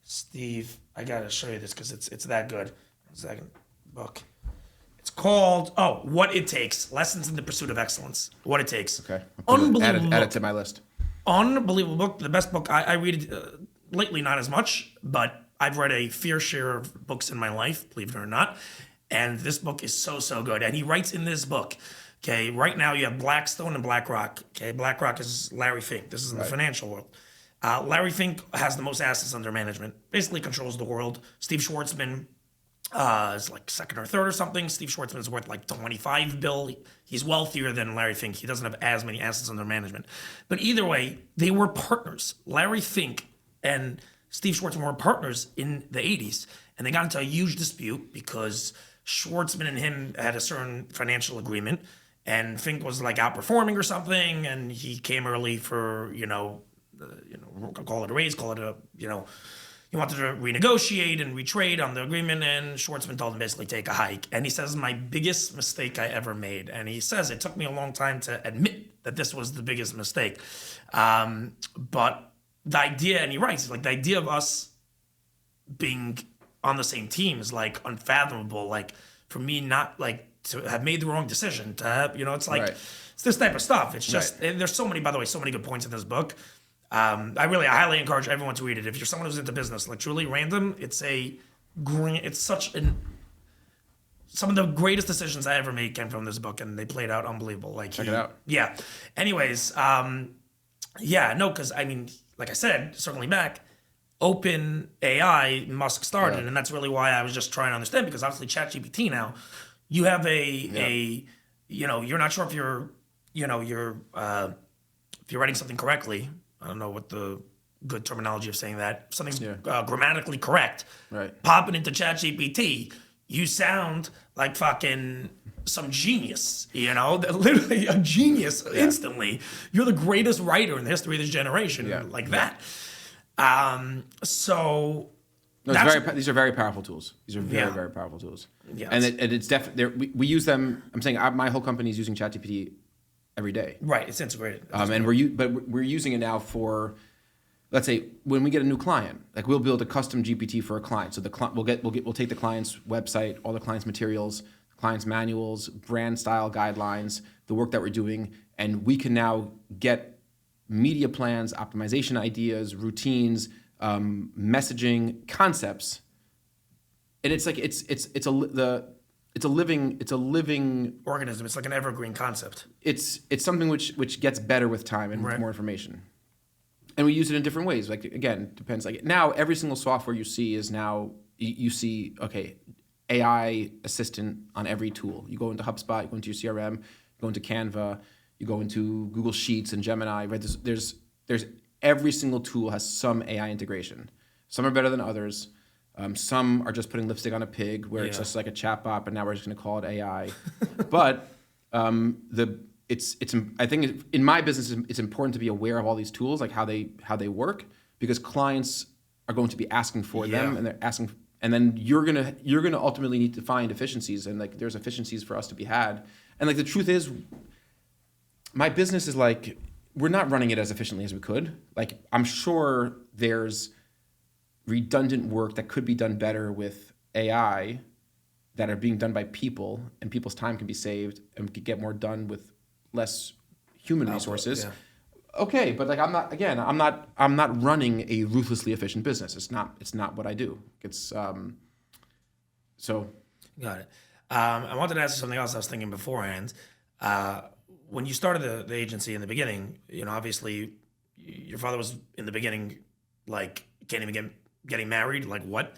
Steve. I gotta show you this because it's that good. 1 second. Book. It's called What It Takes: Lessons in the Pursuit of Excellence. What It Takes. Okay. Unbelievable. Add it to my list. Unbelievable book. The best book. I read it lately, not as much, but I've read a fair share of books in my life, believe it or not. And this book is so good. And he writes in this book, okay, right now you have Blackstone and BlackRock. Okay, BlackRock is Larry Fink. This is in the financial world. Larry Fink has the most assets under management, basically controls the world. Steve Schwartzman is second or third or something. Steve Schwartzman is worth 25 billion. He's wealthier than Larry Fink. He doesn't have as many assets under management. But either way, they were partners. Larry Fink and Steve Schwartzman were partners in the 80s. And they got into a huge dispute because Schwartzman and him had a certain financial agreement. And Fink was outperforming or something. And he came early for, call it a raise, call it a, he wanted to renegotiate and retrade on the agreement, and Schwartzman told him basically take a hike. And he says, my biggest mistake I ever made. And he says, it took me a long time to admit that this was the biggest mistake. But the idea, and he writes, the idea of us being on the same team is unfathomable. For me, not to have made the wrong decision, to have, it's it's this type of stuff. It's just, and there's so many good points in this book. I highly encourage everyone to read it. If you're someone who's into business, truly random, some of the greatest decisions I ever made came from this book, and they played out unbelievable. Check it out. Yeah. Anyways, because like I said, circling back, Open AI Musk started, and that's really why I was just trying to understand, because obviously ChatGPT now, you have you're not sure if you're writing something correctly. I don't know what the good terminology of saying that. Something's grammatically correct. Right. Pop it into ChatGPT, you sound like fucking some genius, literally a genius instantly. You're the greatest writer in the history of this generation, that. So no, these are very powerful tools. These are very, very powerful tools. Yeah, and it's definitely we use them. I'm saying my whole company is using ChatGPT every day. Right, it's integrated. And we're using it now for, let's say, when we get a new client, like we'll build a custom GPT for a client. So we'll take the client's website, all the client's materials, client's manuals, brand style guidelines, the work that we're doing, and we can now get media plans, optimization ideas, routines, messaging, concepts, and it's like it's a living organism. It's like an evergreen concept. It's something which gets better with time and with more information. And we use it in different ways. Like, again, depends. Like now, every single software you see is now you see AI assistant on every tool. You go into HubSpot, you go into your CRM, you go into Canva, you go into Google Sheets and Gemini. Right? There's every single tool has some AI integration. Some are better than others. Some are just putting lipstick on a pig, where it's just like a chatbot, but now we're just going to call it AI. But I think in my business, it's important to be aware of all these tools, like how they work, because clients are going to be asking for them, and they're asking, and then you're gonna ultimately need to find efficiencies, and like there's efficiencies for us to be had. And like the truth is, my business is like, we're not running it as efficiently as we could. Like, I'm sure there's redundant work that could be done better with AI that are being done by people, and people's time can be saved and we could get more done with less human resources. Yeah. Okay, but like I'm not running a ruthlessly efficient business. It's not what I do. It's so. Got it. I wanted to ask you something else I was thinking beforehand. When you started the agency in the beginning, obviously your father was in the beginning, like, can't even getting married, like what?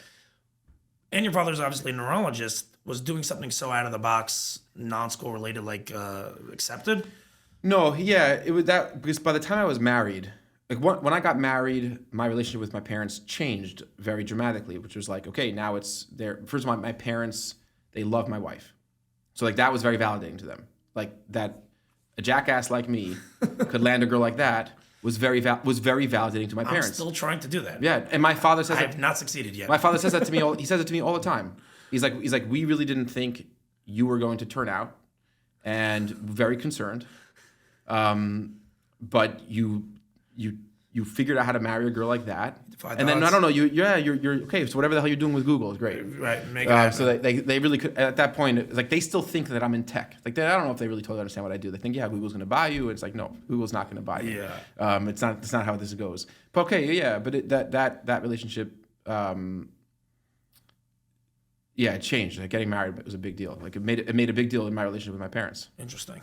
And your father's obviously a neurologist, was doing something so out of the box, non-school related, like accepted? No, it was that, because by the time I was married, like when I got married, my relationship with my parents changed very dramatically, which was like, okay, now it's there. First of all, my parents, they love my wife. So like that was very validating to them. Like that a jackass like me could land a girl like that was very validating to my parents. I'm still trying to do that. Yeah, and my father says I have not succeeded yet. My father says that to me. He says it to me all the time. He's like, we really didn't think you were going to turn out, and very concerned. But you figured out how to marry a girl like that, and then I don't know, you're okay. So whatever the hell you're doing with Google is great, right? Make it happen. So they really could, at that point, like they still think that I'm in tech. Like I don't know if they really totally understand what I do. They think Google's going to buy you. It's like, no, Google's not going to buy you. Yeah. It's not how this goes. But okay, yeah. But that relationship, it changed. Like getting married was a big deal. Like it made a big deal in my relationship with my parents. Interesting.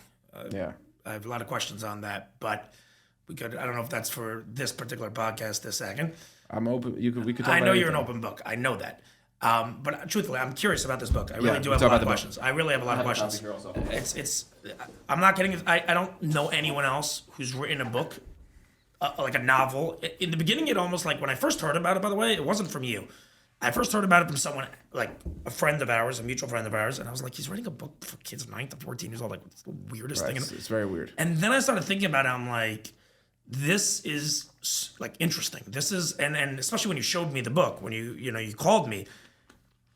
Yeah. I have a lot of questions on that, but I don't know if that's for this particular podcast this second. I'm open. We could talk I know about you're an anything. open book. I know that. But truthfully, I'm curious about this book. I really do have a lot of questions. I really have a lot of questions. It's. I'm not kidding. I don't know anyone else who's written a book, like a novel. In the beginning, it almost like when I first heard about it. By the way, it wasn't from you. I first heard about it from someone, like a friend of ours, a mutual friend of ours, and I was like, he's writing a book for kids 9 to 14 years old. Like, it's the weirdest thing. It's very weird. And then I started thinking about it. I'm like, this is like interesting. This is, and especially when you showed me the book, when you called me.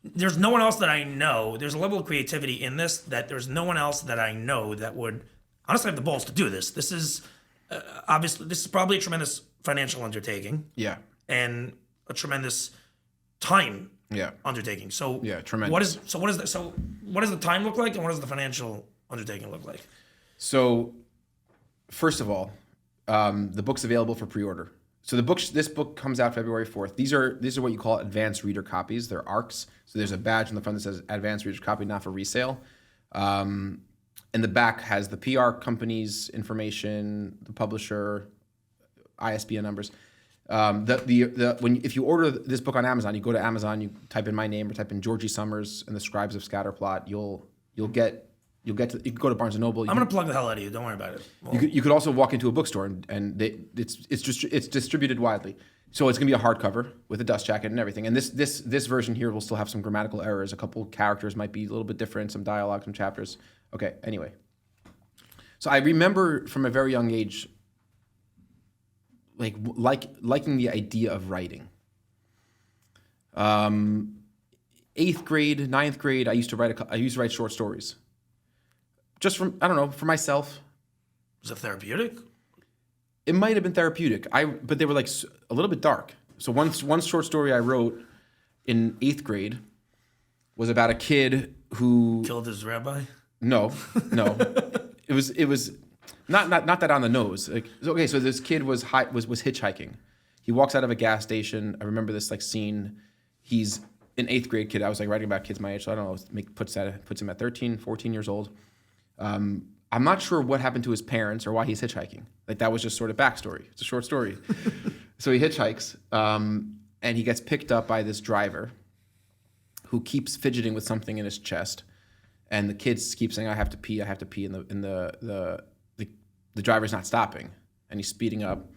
There's no one else that I know. There's a level of creativity in this that there's no one else that I know that would honestly have the balls to do this. This is obviously, this is probably a tremendous financial undertaking. Yeah. And a tremendous time undertaking. So tremendous. What does the time look like, and what does the financial undertaking look like? So, first of all, the book's available for pre-order. So this book comes out February 4th. These are what you call advanced reader copies. They're ARCs. So there's a badge on the front that says advanced reader copy, not for resale. And the back has the PR company's information, the publisher, ISBN numbers. If you order this book on Amazon, you go to Amazon, you type in my name or type in Georgie Summers and the Scribes of Scatterplot, you can go to Barnes and Noble. I'm gonna plug the hell out of you. Don't worry about it. Well, you could also walk into a bookstore and it's distributed widely. So it's gonna be a hardcover with a dust jacket and everything. And this version here will still have some grammatical errors. A couple characters might be a little bit different, some dialogue, some chapters. Okay. Anyway, so I remember from a very young age, liking the idea of writing. 8th grade, 9th grade, I used to write short stories. Just for myself. Was it therapeutic? It might have been therapeutic. But they were like a little bit dark. So one short story I wrote in 8th grade was about a kid who killed his rabbi. No. It was not that on the nose. Okay, so this kid was hitchhiking. He walks out of a gas station. I remember this scene. He's an 8th grade kid. I was writing about kids my age, so I don't know. Puts him at 13, 14 years old. I'm not sure what happened to his parents or why he's hitchhiking. That was just sort of backstory. It's a short story. So he hitchhikes, and he gets picked up by this driver who keeps fidgeting with something in his chest, and the kids keep saying, "I have to pee," and the driver's not stopping, and he's speeding up,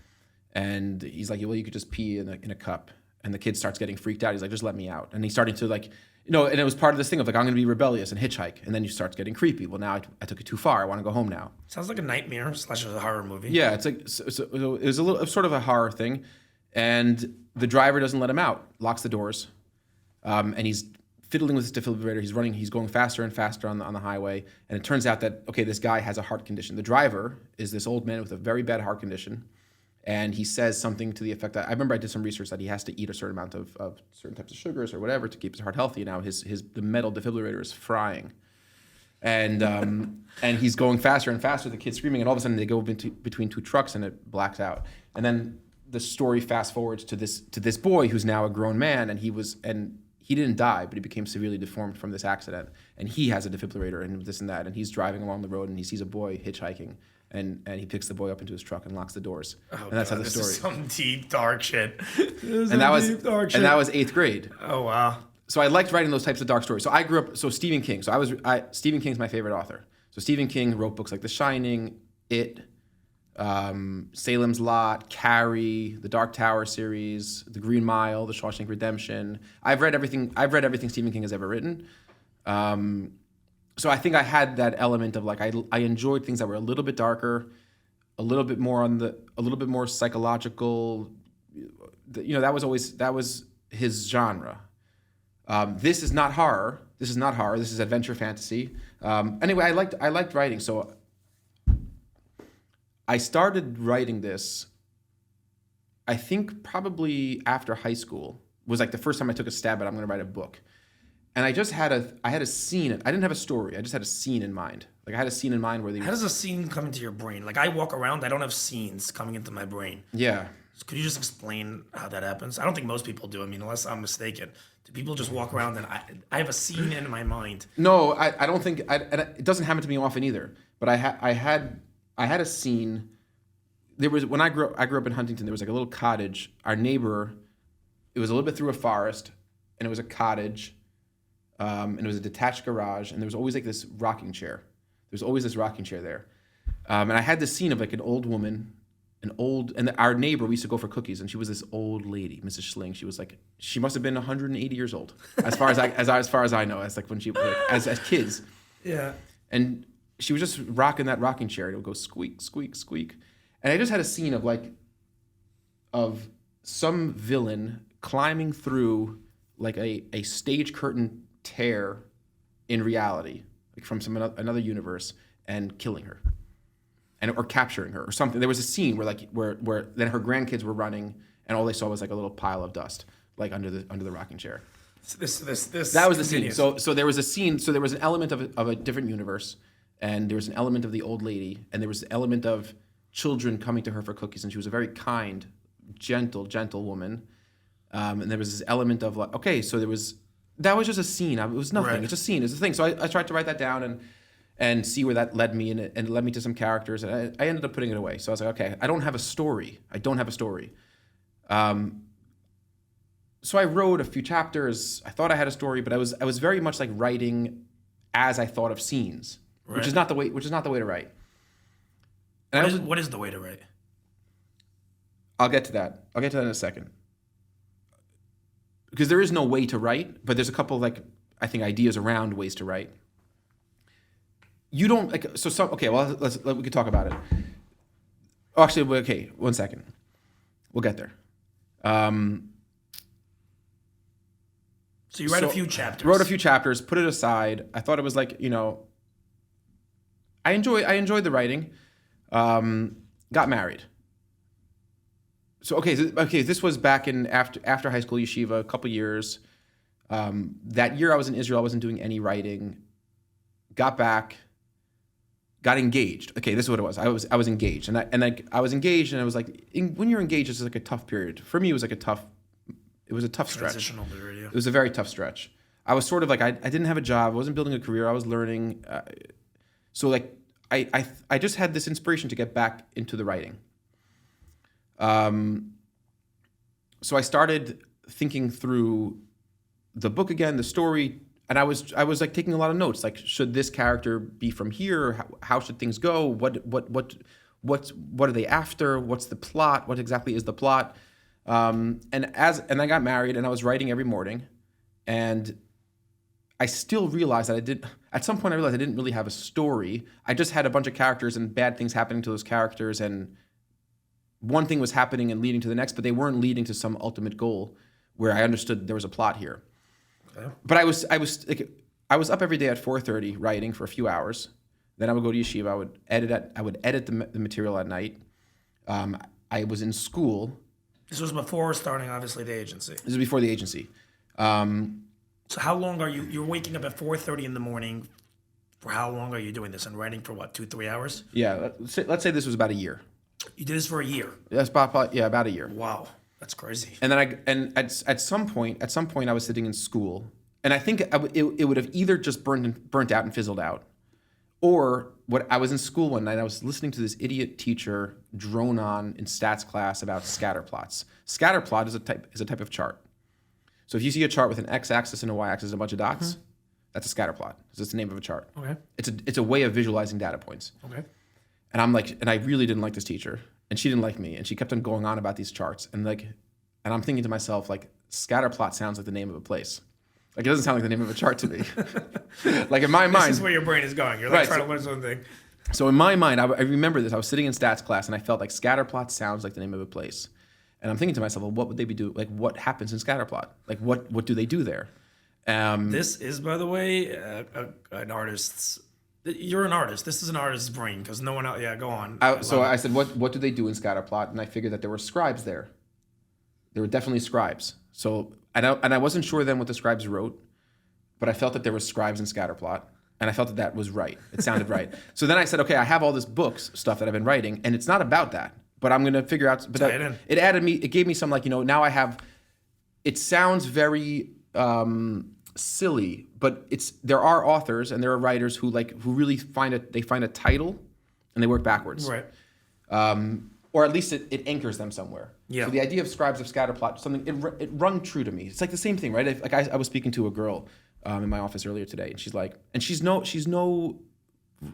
and he's like, "Well, you could just pee in a cup," and the kid starts getting freaked out. He's like, "Just let me out," and he's starting to and it was part of this thing of I'm going to be rebellious and hitchhike, and then you start getting creepy. Well, now I took it too far. I want to go home now. Sounds like a nightmare / a horror movie. Yeah, it's so it was a little sort of a horror thing, and the driver doesn't let him out, locks the doors, and he's fiddling with his defibrillator. He's going faster and faster on the highway, and it turns out that this guy has a heart condition. The driver is this old man with a very bad heart condition. And he says something to the effect that I remember I did some research that he has to eat a certain amount of certain types of sugars or whatever to keep his heart healthy. Now the metal defibrillator is frying, and he's going faster and faster. The kid's screaming, and all of a sudden they go between two trucks and it blacks out. And then the story fast forwards to this boy who's now a grown man, and he didn't die, but he became severely deformed from this accident. And he has a defibrillator and this and that, and he's driving along the road and he sees a boy hitchhiking. And he picks the boy up into his truck and locks the doors. Oh, and that's how the story. This is some deep dark shit. And that was 8th grade. Oh wow. So I liked writing those types of dark stories. So I grew up. So Stephen King. Stephen King's my favorite author. So Stephen King wrote books like The Shining, It, Salem's Lot, Carrie, the Dark Tower series, The Green Mile, The Shawshank Redemption. I've read everything Stephen King has ever written. So I think I had that element of I enjoyed things that were a little bit darker, a little bit more psychological. That was his genre. This is not horror. This is adventure fantasy. Anyway, I liked writing, so I started writing this. I think probably after high school was the first time I took a stab at I'm going to write a book. And I just had a scene. I didn't have a story. I just had a scene in mind. I had a scene in mind where How does a scene come into your brain? I walk around, I don't have scenes coming into my brain. Yeah. So could you just explain how that happens? I don't think most people do. I mean, unless I'm mistaken. Do people just walk around and I have a scene in my mind? No, I don't think. It doesn't happen to me often either. But I had a scene. There was when I grew up in Huntington. There was a little cottage. Our neighbor. It was a little bit through a forest, and it was a cottage. And it was a detached garage, and there was always this rocking chair. There was always this rocking chair there. And I had this scene of an old woman, and our neighbor, we used to go for cookies, and she was this old lady, Mrs. Schling. She was she must have been 180 years old, as far as I know, when she as kids. Yeah. And she was just rocking that rocking chair. It would go squeak, squeak, squeak. And I just had a scene of some villain climbing through a stage curtain tear in reality, from another universe, and killing her, or capturing her or something. There was a scene where then her grandkids were running, and all they saw was a little pile of dust under the rocking chair. This that was the continues. scene. So there was a scene. So there was an element of a different universe, and there was an element of the old lady, and there was an element of children coming to her for cookies, and she was a very kind, gentle woman. And there was this element of that was just a scene. It was nothing. Right. It's just a scene. It's a thing. So I tried to write that down and see where that led me, and it led me to some characters, and I ended up putting it away. So I was like, okay, I don't have a story. So I wrote a few chapters. I thought I had a story, but I was very much like writing as I thought of scenes, which is not the way to write. And what is the way to write? I'll get to that. I'll get to that in a second. Because there is no way to write, but there's a couple I think ideas around ways to write. You don't we could talk about it. Oh, actually, okay, 1 second. We'll get there. So you write a few chapters. Wrote a few chapters, put it aside. I thought it was I enjoyed the writing. Got married. So this was back in after high school yeshiva, a couple years. That year I was in Israel, I wasn't doing any writing. Got back, got engaged. Okay, this is what it was. I was engaged, and I was engaged, and I was like, when you're engaged, it's like a tough period. For me, it was a tough stretch. Transitional period, yeah. It was a very tough stretch. I was sort of I didn't have a job, I wasn't building a career, I was learning. I just had this inspiration to get back into the writing. So I started thinking through the book again, the story, and I was taking a lot of notes. Should this character be from here? How should things go? What are they after? What's the plot? What exactly is the plot? And I got married, and I was writing every morning, and I still realized that at some point I realized I didn't really have a story. I just had a bunch of characters and bad things happening to those characters, and one thing was happening and leading to the next, but they weren't leading to some ultimate goal where I understood there was a plot here. Okay. But I was up every day at 4:30 writing for a few hours. Then I would go to yeshiva. I would edit the material at night. I was in school. This was before starting, obviously, the agency. This was before the agency. So how long are you? You're waking up at 4:30 in the morning. For how long are you doing this and writing for what, 2-3 hours? Yeah, let's say this was about a year. You did this for a year. That's about a year. Wow, that's crazy. And then at some point I was sitting in school, and I think it would have either just burnt out and fizzled out, or I was in school one night. I was listening to this idiot teacher drone on in stats class about scatter plots. Scatter plot is a type of chart. So if you see a chart with an x-axis and a y-axis and a bunch of dots, that's a scatter plot. It's the name of a chart. Okay. It's a way of visualizing data points. Okay. And I really didn't like this teacher, and she didn't like me, and she kept on going on about these charts, and I'm thinking to myself, scatter plot sounds like the name of a place. It doesn't sound like the name of a chart to me. In my mind, this is where your brain is going. You're trying to learn something. So in my mind, I remember this. I was sitting in stats class, and I felt like scatter plot sounds like the name of a place. And I'm thinking to myself, well, what would they be doing? What happens in scatter plot? What do they do there? This is, by the way, an artist's. You're an artist. This is an artist's brain because no one else. Yeah, go on. I said, what do they do in scatter plot? And I figured that there were scribes there. There were definitely scribes. So and I wasn't sure then what the scribes wrote, but I felt that there were scribes in scatter plot, and I felt that was right. It sounded right. So then I said, okay, I have all this books stuff that I've been writing, and it's not about that. But I'm going to figure out. But it gave me some now I have. It sounds very silly, but there are authors and there are writers who really find a title, and they work backwards. Right. Or at least it anchors them somewhere. Yeah. So the idea of scribes of scatterplot, something it rung true to me. It's like the same thing, right? I was speaking to a girl in my office earlier today, and she's no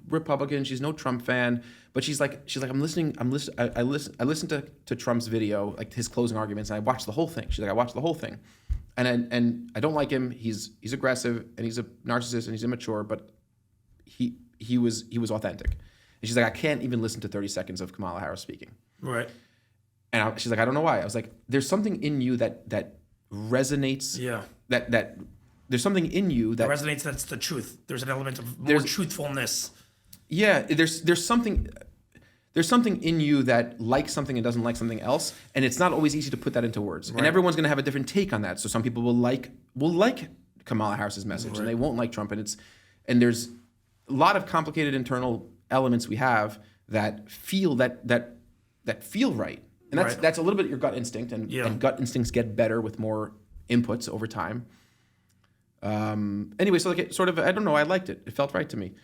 Republican, she's no Trump fan, but she's like I listened to Trump's video, his closing arguments, and I watched the whole thing. She's like, I watched the whole thing, and I don't like him. He's aggressive, and he's a narcissist, and he's immature, but he was authentic. And she's like, I can't even listen to 30 seconds of Kamala Harris speaking. Right. And she's like, I don't know why. I was like, there's something in you that resonates. Yeah. That there's something in you that resonates. That's the truth. There's an element of more truthfulness. Yeah. There's something in you that likes something and doesn't like something else, and it's not always easy to put that into words. Right. And everyone's going to have a different take on that. So some people will like Kamala Harris's message, right, and they won't like Trump. And there's a lot of complicated internal elements we have that feel feel right. And that's a little bit your gut instinct, and gut instincts get better with more inputs over time. Anyway, so I don't know, I liked it. It felt right to me.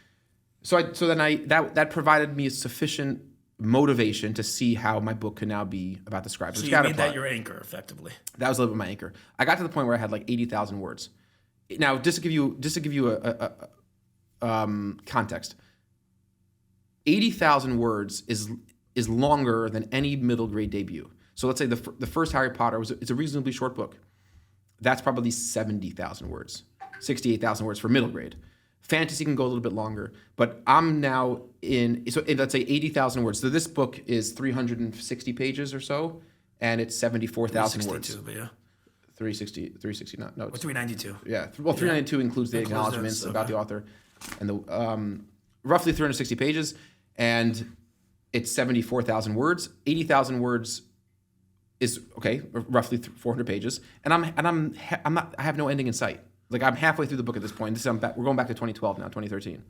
So then that provided me a sufficient motivation to see how my book could now be about the scribe. So you made that your anchor, effectively. That was a little bit my anchor. I got to the point where I had like 80,000 words. Now, just to give you a context, 80,000 words is longer than any middle grade debut. So let's say the first Harry Potter it's a reasonably short book. That's probably 70,000 words, 68,000 words for middle grade. Fantasy can go a little bit longer, but I'm now let's say 80,000 words. So this book is 360 pages or so, and it's 74,000 words. But yeah. 360, no. Or 392. Yeah, well, 392 includes the acknowledgments about the author, and the roughly 360 pages, and it's 74,000 words. 80,000 words is roughly 400 pages, and I have no ending in sight. Like I'm halfway through the book at this point. We're going back to 2012 now, 2013,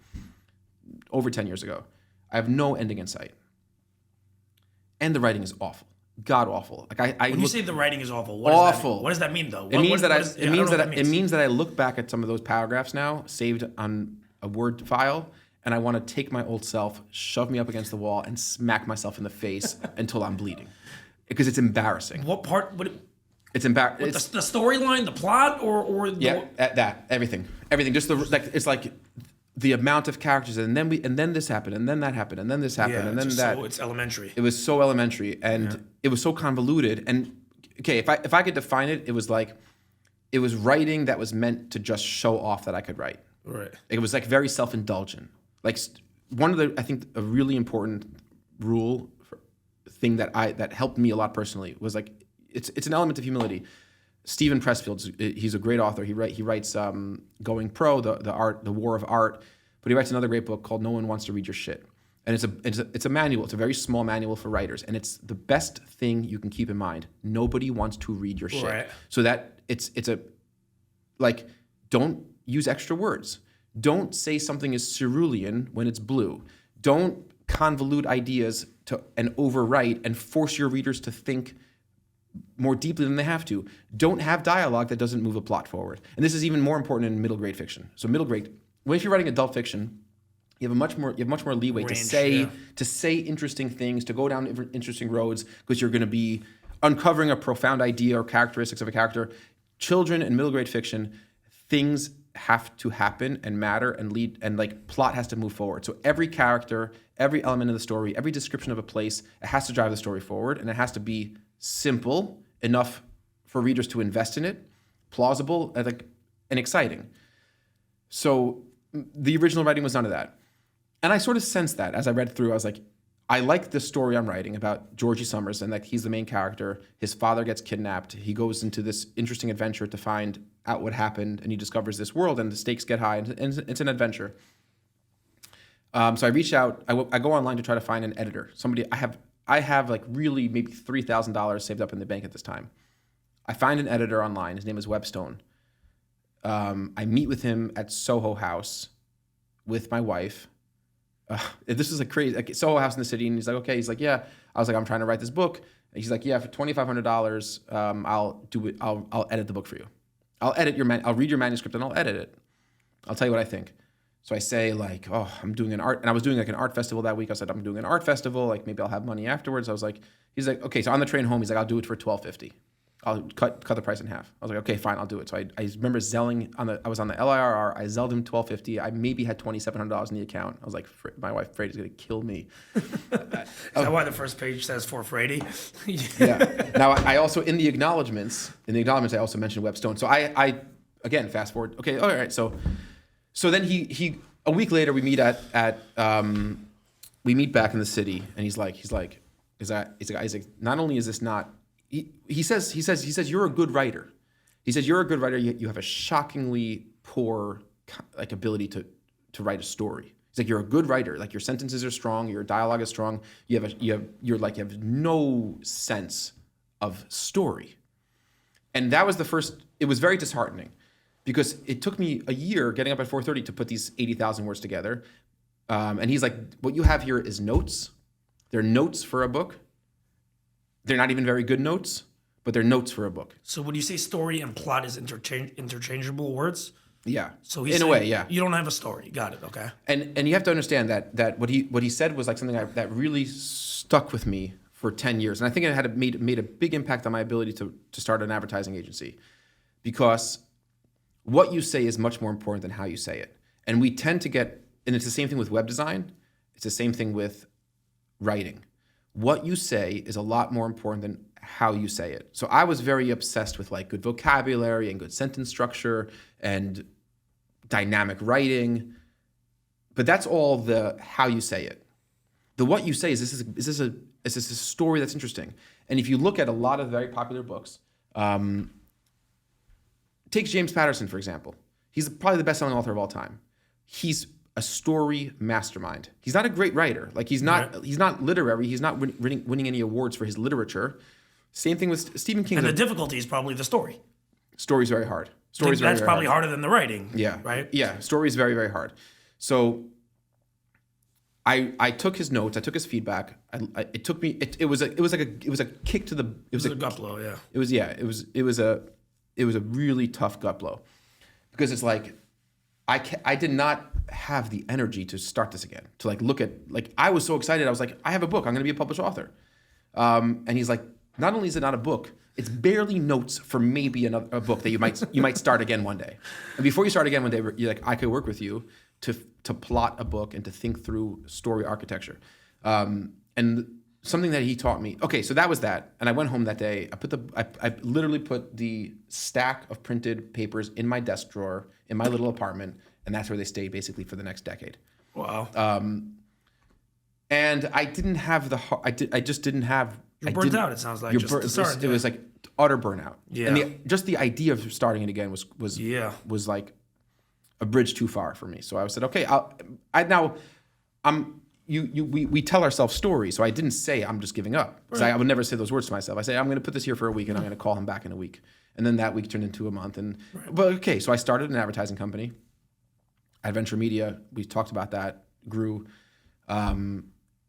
over 10 years ago. I have no ending in sight, and the writing is awful, god awful. Like when you say the writing is awful, what does that mean though? It means that I look back at some of those paragraphs now, saved on a Word file, and I want to take my old self, shove me up against the wall, and smack myself in the face until I'm bleeding, because it's embarrassing. What part? It's embarrassing. The storyline, the plot, or everything. Just it's like the amount of characters, and then this happened, and then that happened, and then this happened, and then that. So it's elementary. It was so elementary, and it was so convoluted. And okay, if I could define it, it was writing that was meant to just show off that I could write. Right. It was like very self-indulgent. Like one of I think a really important thing that helped me a lot personally was like. It's an element of humility. Stephen Pressfield, he's a great author. He writes Going Pro, the War of Art, but he writes another great book called No One Wants to Read Your Shit. And it's a manual. It's a very small manual for writers, and it's the best thing you can keep in mind. Nobody wants to read your shit. Right. So that it's don't use extra words. Don't say something is cerulean when it's blue. Don't convolute ideas and overwrite and force your readers to think more deeply than they have to. Don't have dialogue that doesn't move a plot forward. And this is even more important in middle grade fiction. So middle grade, if you're writing adult fiction, you have much more leeway to say interesting things, to go down interesting roads, because you're going to be uncovering a profound idea or characteristics of a character. Children and middle grade fiction, things have to happen and matter and lead, and like plot has to move forward. So every character, every element of the story, every description of a place, it has to drive the story forward, and it has to be simple enough for readers to invest in it, plausible, and exciting. So the original writing was none of that. And I sort of sensed that as I read through. I was like, I like the story I'm writing about Georgie Summers, and like he's the main character. His father gets kidnapped. He goes into this interesting adventure to find out what happened, and he discovers this world, and the stakes get high, and it's an adventure. So I reach out. I go online to try to find an editor. Somebody I have like really maybe $3,000 saved up in the bank at this time. I find an editor online. His name is Webstone. I meet with him at Soho House with my wife. This is a crazy Soho House in the city, and he's like, okay. He's like, yeah. I was like, I'm trying to write this book. And he's like, yeah, for $2,500, I'll do it. I'll edit the book for you. I'll read your manuscript and I'll edit it. I'll tell you what I think. So I say like, oh, I'm doing an art, and I was doing like an art festival that week. I said, I'm doing an art festival. Like maybe I'll have money afterwards. He's like, okay. So on the train home, he's like, I'll do it for $1,250. I'll cut the price in half. I was like, okay, fine, I'll do it. So I remember zelling I was on the LIRR. I zelled him $1,250. I maybe had $2,700 in the account. I was like, my wife Frady's gonna kill me. Is that why the first page says for Frady? Yeah. Now I also in the acknowledgments I also mentioned Webstone. So I again fast forward. Okay, all right. So then he a week later we meet we meet back in the city, and he's like Isaac, not only is this not. He says you're a good writer. He says you're a good writer. You have a shockingly poor like ability to write a story. He's like, you're a good writer. Like your sentences are strong. Your dialogue is strong. You have no sense of story. And that was the first. It was very disheartening, because it took me a year getting up at 4:30 to put these 80,000 words together. And he's like, what you have here is notes. They're notes for a book. They're not even very good notes, but they're notes for a book. So would you say story and plot is interchangeable words? So he's in a way, yeah. You don't have a story. Got it. Okay. And you have to understand that what he said was like something that really stuck with me for 10 years. And I think it had made a big impact on my ability to start an advertising agency, because what you say is much more important than how you say it. And we tend to get, and it's the same thing with web design. It's the same thing with writing. What you say is a lot more important than how you say it. So I was very obsessed with like good vocabulary and good sentence structure and dynamic writing, but that's all the how you say it. The what you say is this a story that's interesting. And if you look at a lot of very popular books, take James Patterson for example. He's probably the best-selling author of all time. He's a story mastermind. He's not a great writer. Like he's not literary. He's not winning any awards for his literature. Same thing with Stephen King. And the difficulty is probably the story. Story's very hard. That's probably harder than the writing. Yeah. Right? Yeah. Story is very, very hard. So I took his notes. I took his feedback. It took me. It was a kick to the. It was a gut blow. Yeah. It was a really tough gut blow, because it's like I did not have the energy to start this again. To like look at like I was so excited. I was like, I have a book. I'm going to be a published author. And he's like, not only is it not a book, it's barely notes for maybe a book that you might start again one day. And before you start again one day, you're like, I could work with you to plot a book and to think through story architecture. And something that he taught me. Okay, so that was that. And I went home that day. I literally put the stack of printed papers in my desk drawer in my little apartment, and that's where they stayed basically for the next decade. Wow. And I didn't have I just didn't have. You're burnt out. It sounds like it was like utter burnout. Yeah. And just the idea of starting it again was like a bridge too far for me. So I said, okay, we tell ourselves stories. So I didn't say I'm just giving up, because I would never say those words to myself. I say I'm going to put this here for a week and I'm going to call him back in a week. And then that week turned into a month. But okay, so I started an advertising company, Adventure Media. We talked about that, grew. And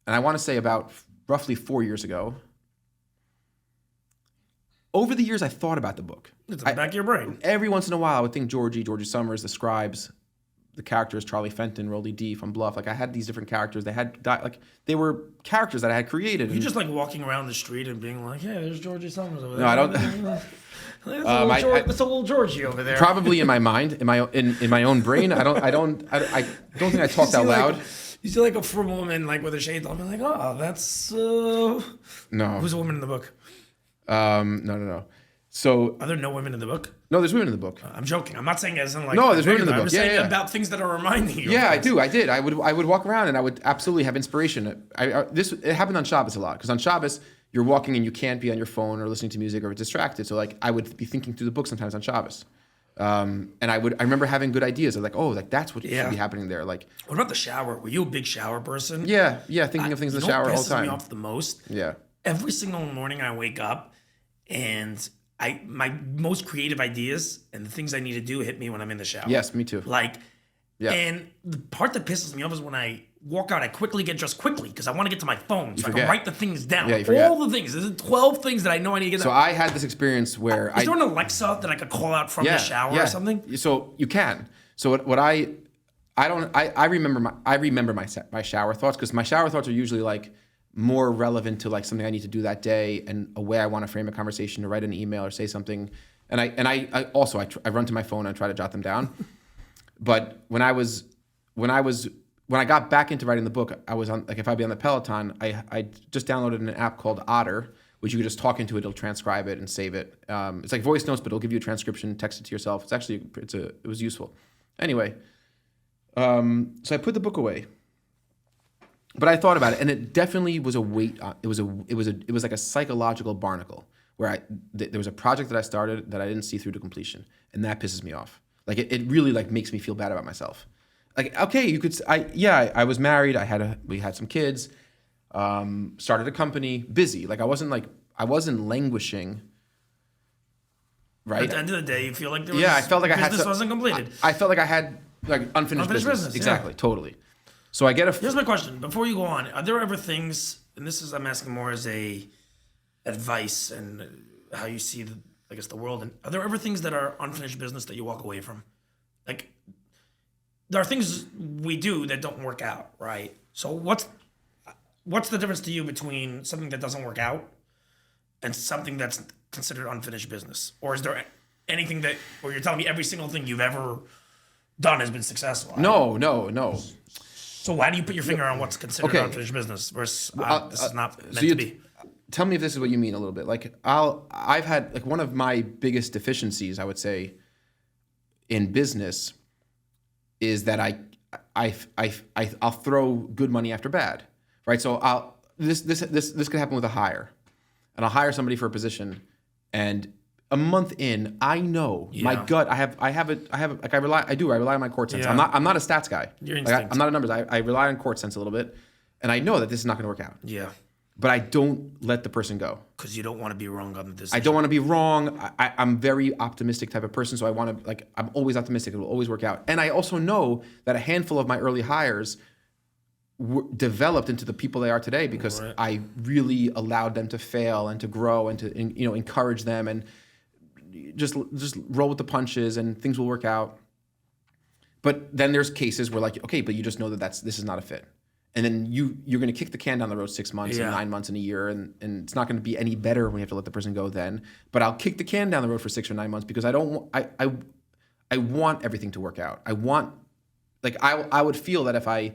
I want to say about roughly 4 years ago, over the years, I thought about the book. It's in the back of your brain. Every once in a while, I would think Georgie Summers, the scribes, the characters, Charlie Fenton, Rolly D from Bluff. Like I had these different characters. They were characters that I had created. You just like walking around the street and being like, "Yeah, there's Georgie Summers over there." No, I don't. It's a little Georgie over there. Probably in my mind, in my own brain. I don't think I talked out loud. You see like a frum woman like with a shade on, like, oh, that's no. Who's a woman in the book? No. So are there no women in the book? No, there's women in the book. I'm joking. I'm not saying as in like no, there's women in the book. I'm saying about things that are reminding you. Yeah, I do. I did. I would walk around and I would absolutely have inspiration. It happened on Shabbos a lot, because on Shabbos you're walking and you can't be on your phone or listening to music or distracted. So like I would be thinking through the book sometimes on Shabbos. And I remember having good ideas. I was like, oh, like that's what should be happening there. Like, what about the shower? Were you a big shower person? Yeah, thinking of things in the shower all the time. What pisses me off the most? Yeah. Every single morning I wake up and my most creative ideas and the things I need to do hit me when I'm in the shower. Yes, me too. And the part that pisses me off is when I walk out, I quickly get dressed quickly because I want to get to my phone so I can write the things down. Yeah, you forget. All the things. There's 12 things that I know I need to get So I had this experience where Is there an Alexa that I could call out from the shower or something? So you can. So what I remember my shower thoughts, because my shower thoughts are usually like more relevant to like something I need to do that day and a way I want to frame a conversation, to write an email or say something. And I also run to my phone and try to jot them down. But when I got back into writing the book, I was on, like, if I'd be on the Peloton, I just downloaded an app called Otter, which you could just talk into it, it'll transcribe it and save it. It's like voice notes, but it'll give you a transcription, text it to yourself. It's actually, it was useful. Anyway, so I put the book away. But I thought about it, and it definitely was a weight. It was like a psychological barnacle where there was a project that I started that I didn't see through to completion, and that pisses me off. Like it really like makes me feel bad about myself. Like, okay, I was married. We had some kids. Started a company, busy. Like I wasn't languishing. Right. At the end of the day, you feel like I felt like business wasn't completed. I felt like I had like unfinished business. Exactly, totally. So I get Here's my question. Before you go on, are there ever things, and this is, I'm asking more as a advice and how you see the world, and are there ever things that are unfinished business that you walk away from? like there are things we do that don't work out, right? So what's the difference to you between something that doesn't work out and something that's considered unfinished business? Or is there anything where you're telling me every single thing you've ever done has been successful? No. So why do you put your finger on what's considered unfinished business versus this is not meant to be? Tell me if this is what you mean a little bit. Like I've had like one of my biggest deficiencies, I would say, in business, is that I'll throw good money after bad, right? So this could happen with a hire, and I'll hire somebody for a position, and a month in, I know my gut. I rely on my court sense. Yeah. I'm not a stats guy. Your Like, instinct. I'm not a numbers. I rely on court sense a little bit, and I know that this is not going to work out. Yeah. But I don't let the person go. Because you don't want to be wrong on the decision. I don't want to be wrong. I'm very optimistic type of person, so I want to I'm always optimistic. It will always work out. And I also know that a handful of my early hires developed into the people they are today because I really allowed them to fail and to grow and to encourage them and just roll with the punches and things will work out. But then there's cases where like, okay, but you just know that this is not a fit. And then you're going to kick the can down the road 6 months and 9 months and a year, and it's not going to be any better when you have to let the person go then. But I'll kick the can down the road for 6 or 9 months because I want everything to work out. I would feel that if I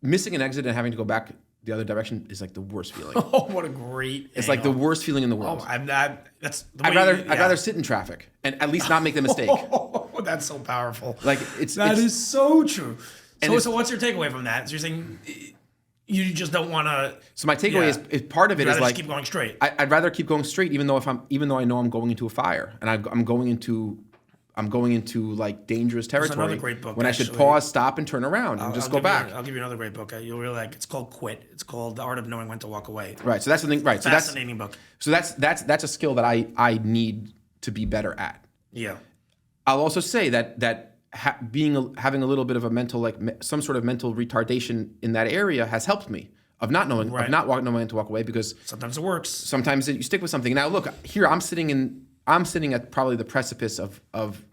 missing an exit and having to go back the other direction is like the worst feeling. Oh, what a great! It's like the worst feeling in the world. Oh, I'm not. That's. I'd rather sit in traffic and at least not make the mistake. Oh, that's so powerful. Like it's so true. So what's your takeaway from that? So you're saying you just don't want to. So my takeaway is part of it is like just keep going straight. I'd rather keep going straight, even though I know I'm going into a fire and I'm going into like dangerous territory. There's another great book when actually. I should pause, stop, and turn around and just go back. I'll give you another great book. You'll really like. It's called Quit. It's called The Art of Knowing When to Walk Away. Right. So that's the thing. Right. Fascinating book. So that's a skill that I need to be better at. Yeah. I'll also say that having a little bit of a mental some sort of mental retardation in that area has helped me of not knowing knowing when to walk away because sometimes it works. Sometimes you stick with something. Now look here, I'm sitting at probably the precipice of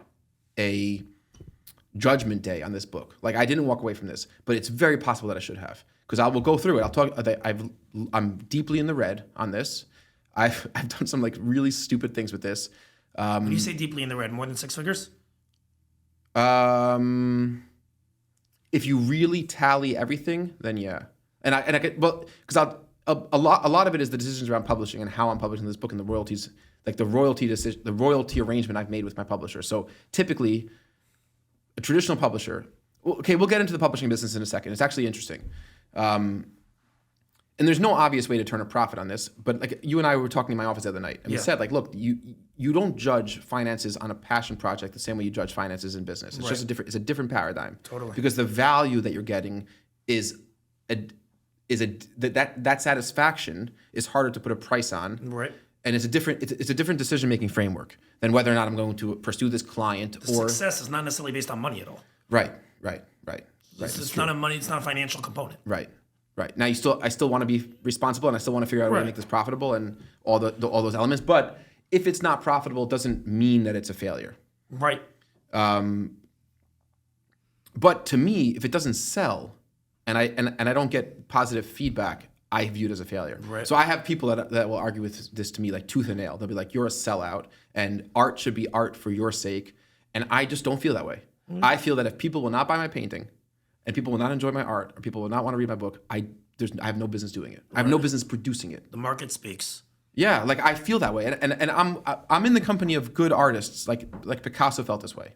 a judgment day on this book. Like I didn't walk away from this, but it's very possible that I should have because I will go through it. I'm deeply in the red on this. I've done some like really stupid things with this. When you say deeply in the red, more than 6 figures? If you really tally everything, then yeah. And I because a lot of it is the decisions around publishing and how I'm publishing this book and the royalties, like the royalty arrangement I've made with my publisher. So typically, a traditional publisher. Okay, we'll get into the publishing business in a second. It's actually interesting. And there's no obvious way to turn a profit on this, but like you and I were talking in my office the other night, and we said like, look, you don't judge finances on a passion project the same way you judge finances in business. It's just a different paradigm. Totally. Because the value that you're getting is that satisfaction is harder to put a price on. Right. And it's a different decision-making framework than whether or not I'm going to pursue this client or success is not necessarily based on money at all. Right. It's not a money. It's not a financial component. Right. Now I still want to be responsible and I still want to figure out a way to make this profitable and all those elements. But if it's not profitable, it doesn't mean that it's a failure. Right. But to me, if it doesn't sell and I don't get positive feedback, I view it as a failure. Right. So I have people that will argue with this to me like tooth and nail. They'll be like, you're a sellout and art should be art for your sake. And I just don't feel that way. Mm-hmm. I feel that if people will not buy my painting and people will not enjoy my art or people will not want to read my book, I have no business doing it. I have no business producing it. The market speaks. Yeah, like I feel that way. And I'm in the company of good artists, like Picasso felt this way.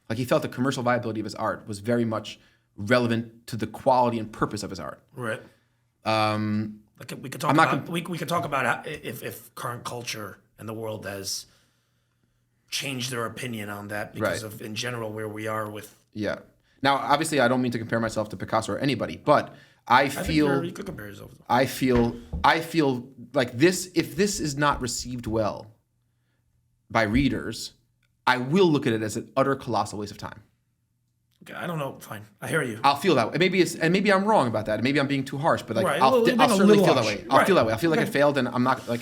Like he felt the commercial viability of his art was very much relevant to the quality and purpose of his art. Right. We could talk about how, if current culture and the world has changed their opinion on that because of in general where we are with. Yeah. Now, obviously, I don't mean to compare myself to Picasso or anybody, but I feel you could compare yourself. I feel like this. If this is not received well by readers, I will look at it as an utter colossal waste of time. Okay, I don't know. Fine, I hear you. I'll feel that way. Maybe I'm wrong about that. Maybe I'm being too harsh, but like I'll certainly feel that way. I'll feel that way. I feel like it failed, and I'm not going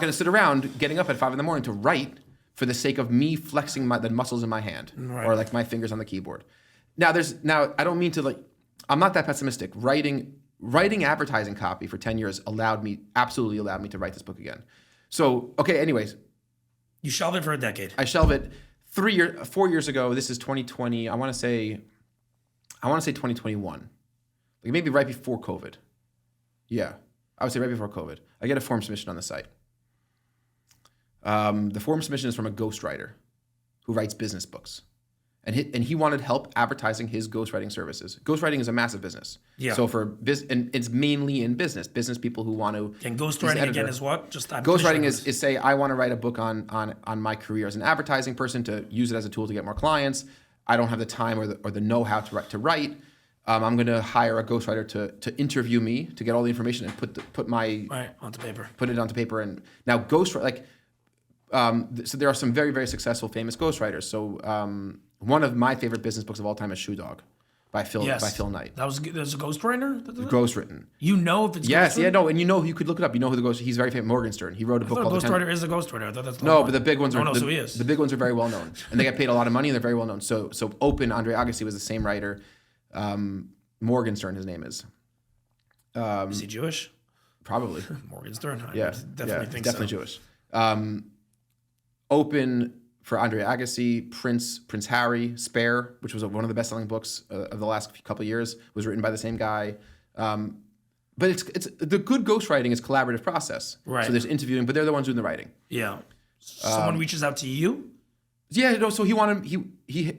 to sit around getting up at 5 a.m. to write for the sake of me flexing the muscles in my hand Right. or like my fingers on the keyboard. Now I don't mean to like, I'm not that pessimistic. Writing advertising copy for 10 years absolutely allowed me to write this book again. So, okay, anyways. You shelved it for a decade. I shelved it 4 years ago. This is 2020. I want to say 2021. Like maybe right before COVID. Yeah, I would say right before COVID. I get a form submission on the site. The form submission is from a ghostwriter who writes business books. And he wanted help advertising his ghostwriting services. Ghostwriting is a massive business. Yeah. So and it's mainly in business people who want to. And ghostwriting again is what? Ghostwriting is say I want to write a book on my career as an advertising person to use it as a tool to get more clients. I don't have the time or the know-how to write. I'm going to hire a ghostwriter to interview me to get all the information and put onto paper. Put it onto paper. And now so there are some very, very successful, famous ghostwriters. So one of my favorite business books of all time is Shoe Dog by Phil Knight. There's a ghostwriter? Ghostwritten. You know if it's Yes, ghostwritten? yeah, no, and you could look it up. You know who the ghost. He's very famous. Morgenstern. He wrote a book called Ghostwriter is a ghostwriter. I thought that's the No, one. but the big ones are. so he is. The big ones are very well known, and they get paid a lot of money, and they're very well known. So Open, Andre Agassi was the same writer. Morgenstern, his name is. Is he Jewish? Probably. Morgenstern. Yeah, Definitely think definitely so. Jewish. Open for Andre Agassi, Prince Harry, Spare, which was one of the best-selling books of the last couple of years, was written by the same guy. But it's the good ghostwriting is collaborative process. Right. So there's interviewing, but they're the ones doing the writing. Yeah. Someone reaches out to you? Yeah, no. So he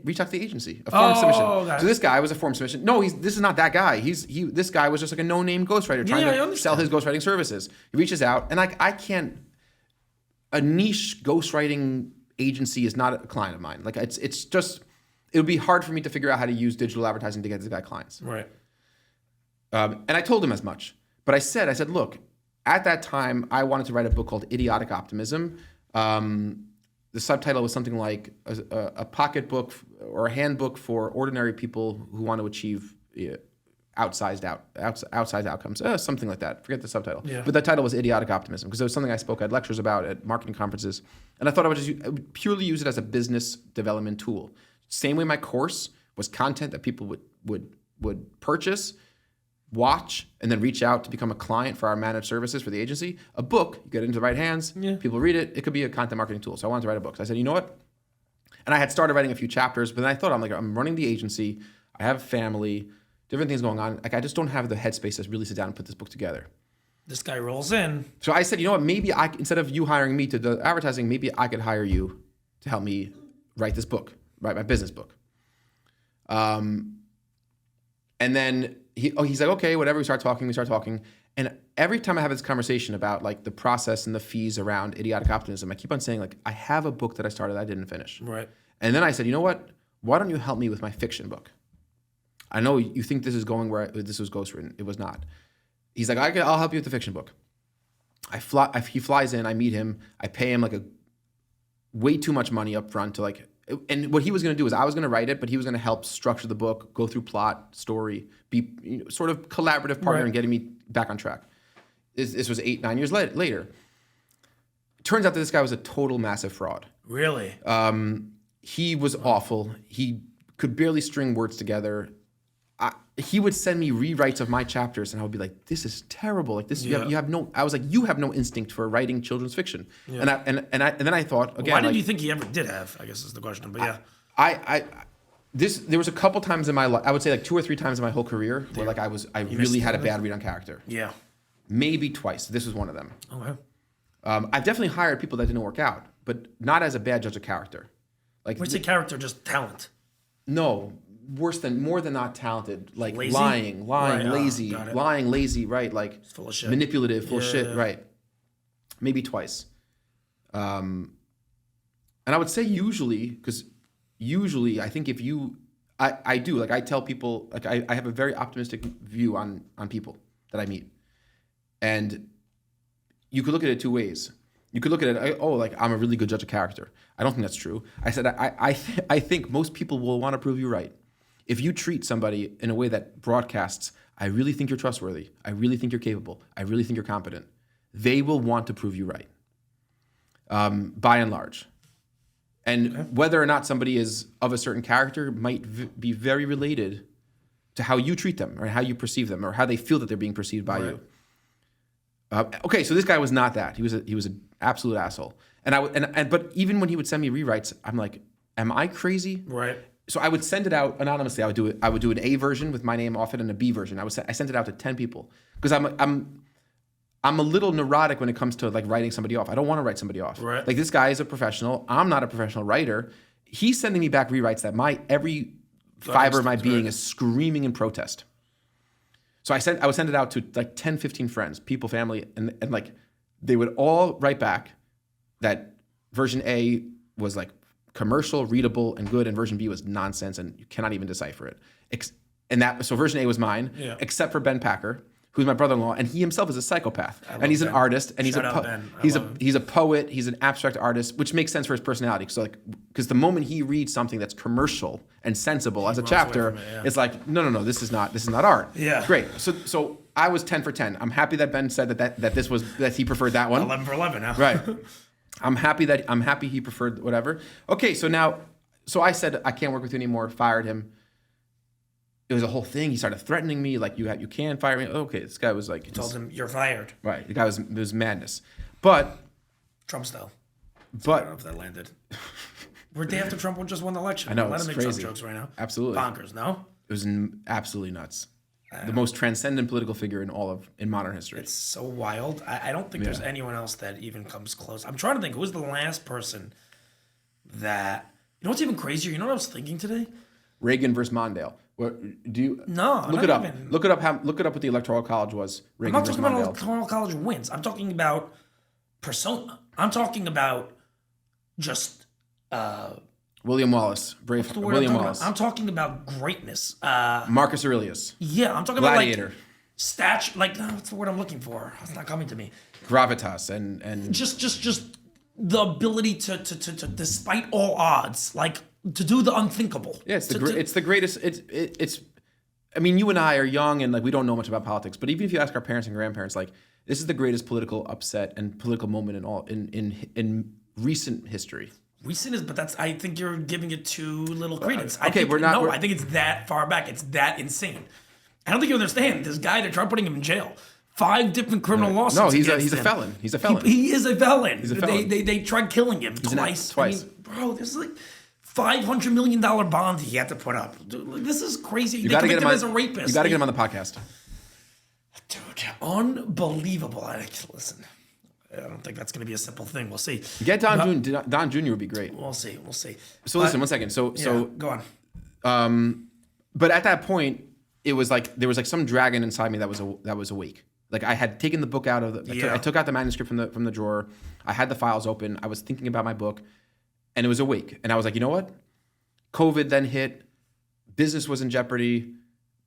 reached out to the agency, a form submission. Got it. So this guy was a form submission. No, this is not that guy. This guy was just like a no-name ghostwriter trying to sell his ghostwriting services. He reaches out, and I can't. A niche ghostwriting agency is not a client of mine. Like it's just it would be hard for me to figure out how to use digital advertising to get this guy clients. Right. And I told him as much. But I said, look, at that time, I wanted to write a book called Idiotic Optimism. The subtitle was something like a pocketbook or a handbook for ordinary people who want to achieve outsized outcomes, something like that. Forget the subtitle. Yeah. But the title was Idiotic Optimism because it was something I spoke at lectures about at marketing conferences. And I thought I would purely use it as a business development tool. Same way my course was content that people would purchase, watch, and then reach out to become a client for our managed services for the agency. A book, you get it into the right hands, people read it, it could be a content marketing tool. So I wanted to write a book. So I said, you know what? And I had started writing a few chapters, but then I thought, I'm running the agency, I have family, different things going on. Like I just don't have the headspace to really sit down and put this book together. This guy rolls in. So I said, you know what? Maybe instead of you hiring me to do advertising, maybe I could hire you to help me write this book, write my business book. And then he's like, okay, whatever. We start talking. And every time I have this conversation about like the process and the fees around Idiotic Optimism, I keep on saying like, I have a book that I started, I didn't finish. Right. And then I said, you know what? Why don't you help me with my fiction book? I know you think this is going where this was ghostwritten. It was not. He's like, I'll help you with the fiction book. He flies in, I meet him, I pay him like way too much money up front to like, and what he was going to do is I was going to write it, but he was going to help structure the book, go through plot, story, be sort of collaborative partner in getting me back on track. This was 8-9 years later. Turns out that this guy was a total massive fraud. Really? He was awful. He could barely string words together. He would send me rewrites of my chapters, and I would be like, "This is terrible. Like this, you have no." I was like, "You have no instinct for writing children's fiction." Yeah. And then I thought again. Why did you think he ever did have? I guess is the question. But yeah, there was a couple times in my life. I would say like 2 or 3 times in my whole career where like I really had a bad read on character. Yeah. Maybe twice. This was one of them. Okay. I've definitely hired people that didn't work out, but not as a bad judge of character. Like what's the character? Just talent. No. More than not talented, like lazy? lying, Right. lazy, right? Like full of shit. Manipulative, full of shit, right? Maybe twice. And I would say usually I think if you, I do, like I tell people, like I have a very optimistic view on people that I meet. And you could look at it 2 ways. You could look at it, like I'm a really good judge of character. I don't think that's true. I said, I think most people will want to prove you right. If you treat somebody in a way that broadcasts, I really think you're trustworthy, I really think you're capable, I really think you're competent, they will want to prove you right, by and large. And whether or not somebody is of a certain character might be very related to how you treat them or how you perceive them or how they feel that they're being perceived by you. Okay, so this guy was not that. He was an absolute asshole. But even when he would send me rewrites, I'm like, am I crazy? Right. So I would send it out anonymously. I would do an A version with my name off it and a B version. I sent it out to 10 people because I'm a little neurotic when it comes to like writing somebody off. I don't want to write somebody off. Right. Like this guy is a professional. I'm not a professional writer. He's sending me back rewrites that every fiber of my being is screaming in protest. So I would send it out to like 10, 15 friends, people, family, and like they would all write back that version A was like commercial, readable, and good, and version B was nonsense, and you cannot even decipher it. So version A was mine, except for Ben Packer, who's my brother-in-law, and he himself is a psychopath, and he's an artist, and he's a poet, he's an abstract artist, which makes sense for his personality. So like, because the moment he reads something that's commercial and sensible as a chapter, it's like, no, this is not art. Yeah, great. So I was 10 for 10. I'm happy that Ben said that he preferred that one. 11 for 11 now. Right. I'm happy he preferred whatever. Okay, so I said I can't work with you anymore. Fired him. It was a whole thing. He started threatening me, like you can fire me. Okay, this guy was like, you told him you're fired. Right. The guy it was madness. But Trump style. But I don't know if that landed. We're day after Trump just won the election. I know, Let it's him make crazy. Trump jokes right now. Absolutely. Bonkers, no? It was absolutely nuts. The most transcendent political figure in modern history. It's so wild. I don't think there's anyone else that even comes close. I'm trying to think, who was the last person that... You know what's even crazier? You know what I was thinking today? Reagan versus Mondale. What do you? No, look it up. Look it up. Look it up. What the Electoral College was. Reagan I'm not talking about Mondale. Electoral College wins. I'm talking about persona. I'm talking about just William Wallace. Brave. William Wallace. I'm talking about greatness. Marcus Aurelius. Yeah, I'm talking Gladiator. about like statue. Like, no, what's the word I'm looking for? It's not coming to me. Gravitas and just the ability to despite all odds, like to do the unthinkable. Yeah, it's the greatest. It's. I mean, you and I are young and like we don't know much about politics, but even if you ask our parents and grandparents, like this is the greatest political upset and political moment in recent history. Recent is, but that's. I think you're giving it too little credence. Okay, we're not. No, I think it's that far back. It's that insane. I don't think you understand. This guy, they tried putting him in jail. 5 different criminal lawsuits. No, he's a felon. He's a felon. He is a felon. He's a felon. They tried killing him twice. I mean, bro, this is like $500 million bond he had to put up. Dude, like, this is crazy. You they convicted him as a rapist. You got to get him on the podcast. Dude, unbelievable. Listen, I don't think that's going to be a simple thing. We'll see. Get Don Jr. would be great. We'll see. So listen, 1 second. So go on. But at that point, it was like there was like some dragon inside me that was awake. Like I had taken the book out of I took out the manuscript from the drawer. I had the files open. I was thinking about my book, and it was awake. And I was like, you know what? COVID then hit. Business was in jeopardy.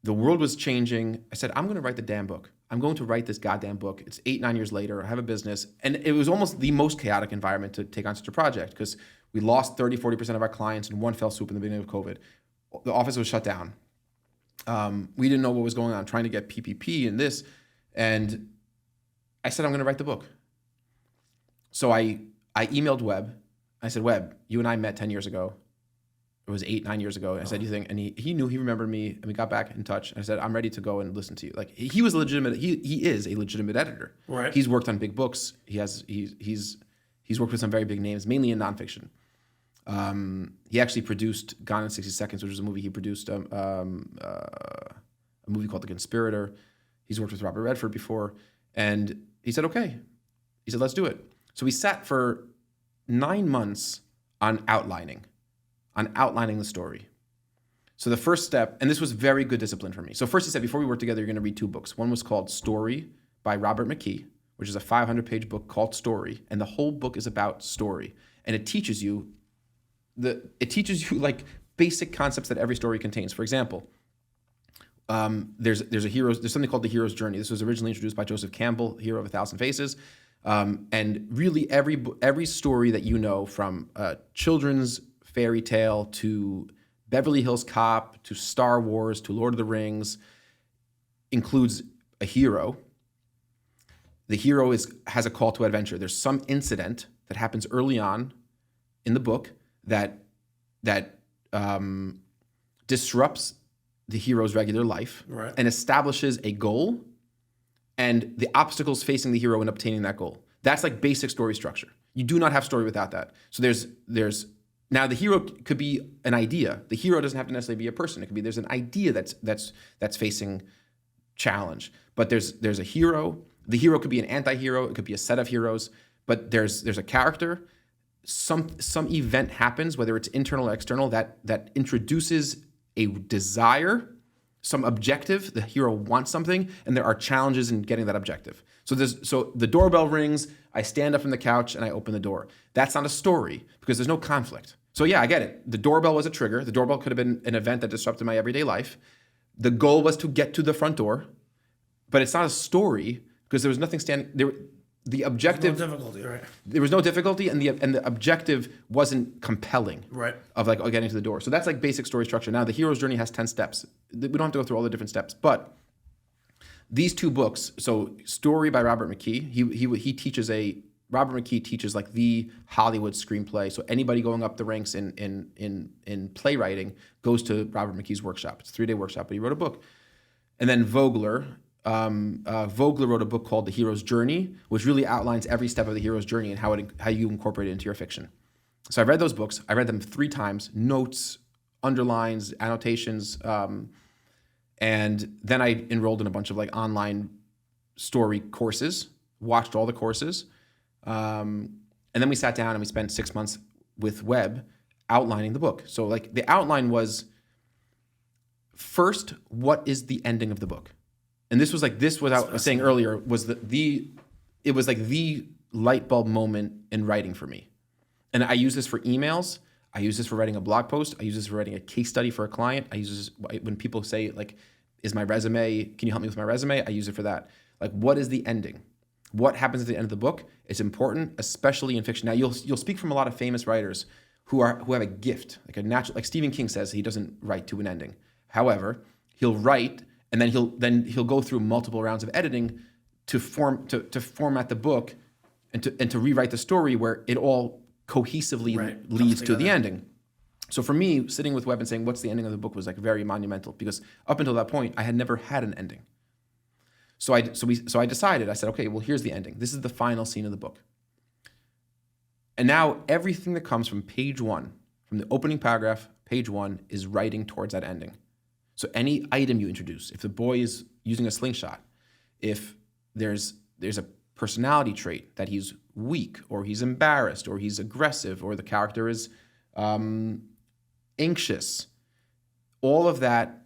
The world was changing. I said, I'm going to write the damn book. I'm going to write this goddamn book. It's 8-9 years later. I have a business. And it was almost the most chaotic environment to take on such a project because we lost 30-40% of our clients in one fell swoop in the beginning of COVID. The office was shut down. We didn't know what was going on, trying to get PPP and this. And I said, I'm going to write the book. So I emailed Webb. I said, Webb, you and I met 10 years ago. It was 8-9 years ago. And I said, you think? And he knew, he remembered me, and we got back in touch. And I said, I'm ready to go and listen to you. Like he was legitimate. He is a legitimate editor. Right. He's worked on big books. He's worked with some very big names, mainly in nonfiction. He actually produced Gone in 60 Seconds, which was a movie he produced, a movie called The Conspirator. He's worked with Robert Redford before. And he said, okay. He said, let's do it. So we sat for 9 months on outlining the story. So the first step, and this was very good discipline for me. So first he said, before we work together, you're going to read 2 books. One was called Story by Robert McKee, which is a 500-page book called Story. And the whole book is about story. And it teaches you like basic concepts that every story contains. For example, there's something called the hero's journey. This was originally introduced by Joseph Campbell, Hero of a Thousand Faces. And really every story that you know, from children's fairy tale to Beverly Hills Cop to Star Wars to Lord of the Rings, includes a hero. The hero has a call to adventure. There's some incident that happens early on in the book that disrupts the hero's regular life and establishes a goal and the obstacles facing the hero in obtaining that goal. That's like basic story structure. You do not have story without that. So there's now the hero could be an idea. The hero doesn't have to necessarily be a person. It could be there's an idea that's facing challenge. But there's a hero. The hero could be an anti-hero. It could be a set of heroes. But there's a character. Some event happens, whether it's internal or external, that introduces a desire, some objective. The hero wants something, and there are challenges in getting that objective. So the doorbell rings. I stand up from the couch and I open the door. That's not a story because there's no conflict. So yeah, I get it. The doorbell was a trigger. The doorbell could have been an event that disrupted my everyday life. The goal was to get to the front door, but it's not a story because there was nothing standing there. The objective. There's no difficulty, right? There was no difficulty, and the objective wasn't compelling. Right. Of like getting to the door. So that's like basic story structure. Now the hero's journey has 10 steps. We don't have to go through all the different steps, but these two books. So Story by Robert McKee. He teaches Robert McKee teaches like the Hollywood screenplay. So anybody going up the ranks in playwriting goes to Robert McKee's workshop. It's a 3-day workshop, but he wrote a book. And then Vogler wrote a book called The Hero's Journey, which really outlines every step of the hero's journey and how you incorporate it into your fiction. So I read those books. I read them 3 times, notes, underlines, annotations, and then I enrolled in a bunch of like online story courses, watched all the courses, and then we sat down and we spent 6 months with Webb outlining the book. So like the outline was, first, what is the ending of the book? And this was what I was saying earlier was it was like the light bulb moment in writing for me. And I use this for emails. I use this for writing a blog post. I use this for writing a case study for a client. I use this when people say like, can you help me with my resume? I use it for that. Like, what is the ending? What happens at the end of the book? It's important, especially in fiction. Now you'll speak from a lot of famous writers who have a gift, like a natural, like Stephen King says he doesn't write to an ending. However, he'll write and then he'll go through multiple rounds of editing to format the book and to rewrite the story where it all cohesively leads to the ending. So for me, sitting with Webb and saying what's the ending of the book was like very monumental because up until that point I had never had an ending. So I decided, I said, okay, well here's the ending. This is the final scene of the book. And now everything that comes from page 1, from the opening paragraph, page 1 is writing towards that ending. So any item you introduce, if the boy is using a slingshot, if there's a personality trait that he's weak or he's embarrassed or he's aggressive or the character is anxious, all of that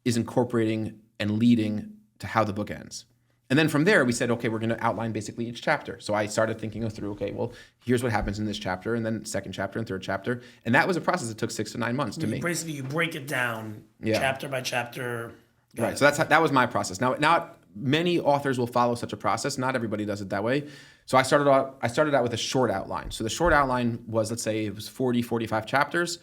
is incorporating and leading to how the book ends. And then from there, we said, okay, we're going to outline basically each chapter. So I started thinking through, okay, well, here's what happens in this chapter, and then second chapter and third chapter. And that was a process that took 6 to 9 months to make. Basically, you break it down chapter by chapter. Right. So that was my process. Now, not many authors will follow such a process. Not everybody does it that way. So I started out with a short outline. So the short outline was, let's say it was 40, 45 chapters.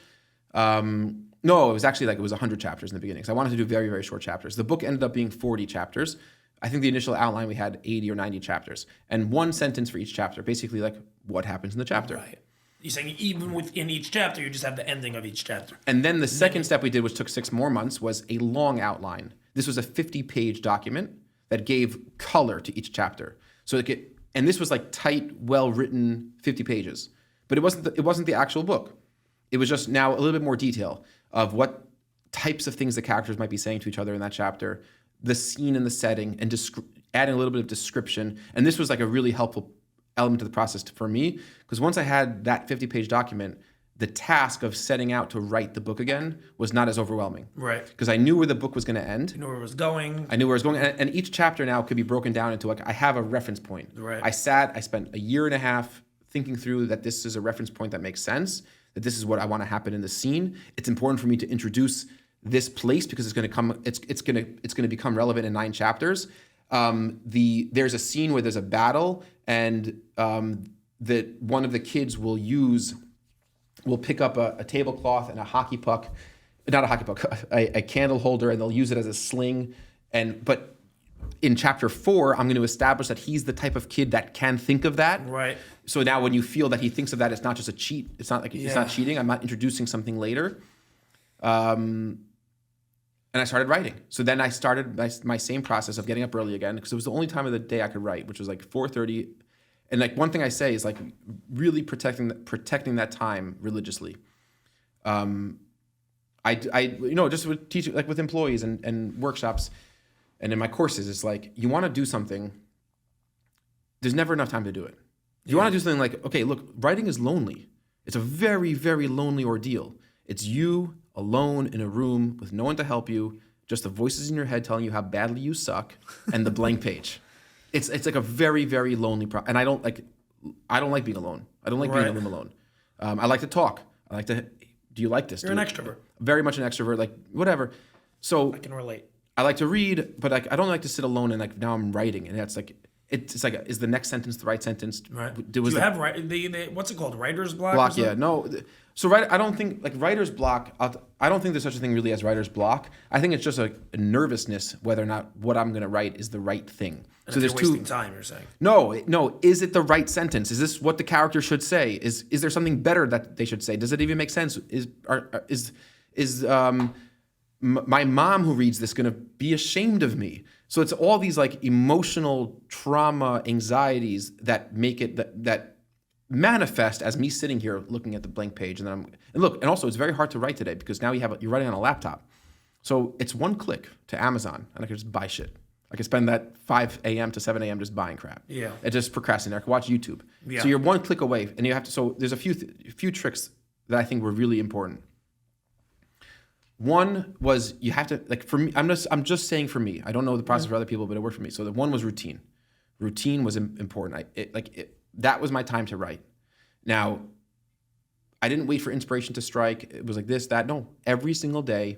No, it was actually it was 100 chapters in the beginning. So I wanted to do very, very short chapters. The book ended up being 40 chapters. I think the initial outline, we had 80 or 90 chapters. And 1 sentence for each chapter, basically like what happens in the chapter. Right. You're saying even within each chapter, you just have the ending of each chapter. And then the second step we did, which took 6 more months, was a long outline. This was a 50-page document that gave color to each chapter. And this was like tight, well-written 50 pages. But it wasn't the actual book. It was just now a little bit more detail of what types of things the characters might be saying to each other in that chapter, the scene and the setting, and adding a little bit of description. And this was like a really helpful element of the process for me, because once I had that 50-page document, the task of setting out to write the book again was not as overwhelming. Right. Because I knew where the book was going to end. You knew where it was going. I knew where it was going. And each chapter now could be broken down into I have a reference point. Right. I spent 1.5 years thinking through that this is a reference point that makes sense, that this is what I want to happen in the scene. It's important for me to introduce this place because it's going to become relevant in 9 chapters. There's a scene where there's a battle, and that one of the kids will pick up a tablecloth and a hockey puck, not a hockey puck, a candle holder, and they'll use it as a sling. But in chapter 4, I'm going to establish that he's the type of kid that can think of that. Right. So now when you feel that he thinks of that, it's not just a cheat. It's not like it's not cheating. I'm not introducing something later. And I started writing. So then I started my same process of getting up early again, because it was the only time of the day I could write, which was like 4:30. And like one thing I say is like really protecting that time religiously. I just would teach like with employees and workshops and in my courses, it's like, you want to do something, there's never enough time to do it. You want to do something like, okay, look, writing is lonely. It's a very, very lonely ordeal. It's you alone in a room with no one to help you, just the voices in your head telling you how badly you suck, and the blank page. It's like a very, very lonely and I don't like being alone. I don't like being in a room alone. I like to talk. I like to. Do you like this? You're an extrovert. Very much an extrovert. Like whatever. So I can relate. I like to read, but I don't like to sit alone and like now I'm writing, and that's like it's like is the next sentence the right sentence? Right. Do you have the what's it called? Writer's block? Block. Yeah. No. So I don't think like writer's block. I don't think there's such a thing really as writer's block. I think it's just a nervousness whether or not what I'm going to write is the right thing. And so there's wasting time. You're saying no. Is it the right sentence? Is this what the character should say? Is there something better that they should say? Does it even make sense? Is my mom who reads this going to be ashamed of me? So it's all these like emotional trauma, anxieties that make it that manifest as me sitting here looking at the blank page, and then and also it's very hard to write today because now you're writing on a laptop, so it's one click to Amazon and I can just buy shit. I can spend that 5 a.m. to 7 a.m. just buying crap. Yeah. And just procrastinating. I can watch YouTube. Yeah. So you're one click away, and you have to. So there's a few tricks that I think were really important. One was you have to, like for me, I'm just saying for me. I don't know the process for other people, but it worked for me. So the one was routine. Routine was important. That was my time to write. Now, I didn't wait for inspiration to strike. It was like this, that. No, every single day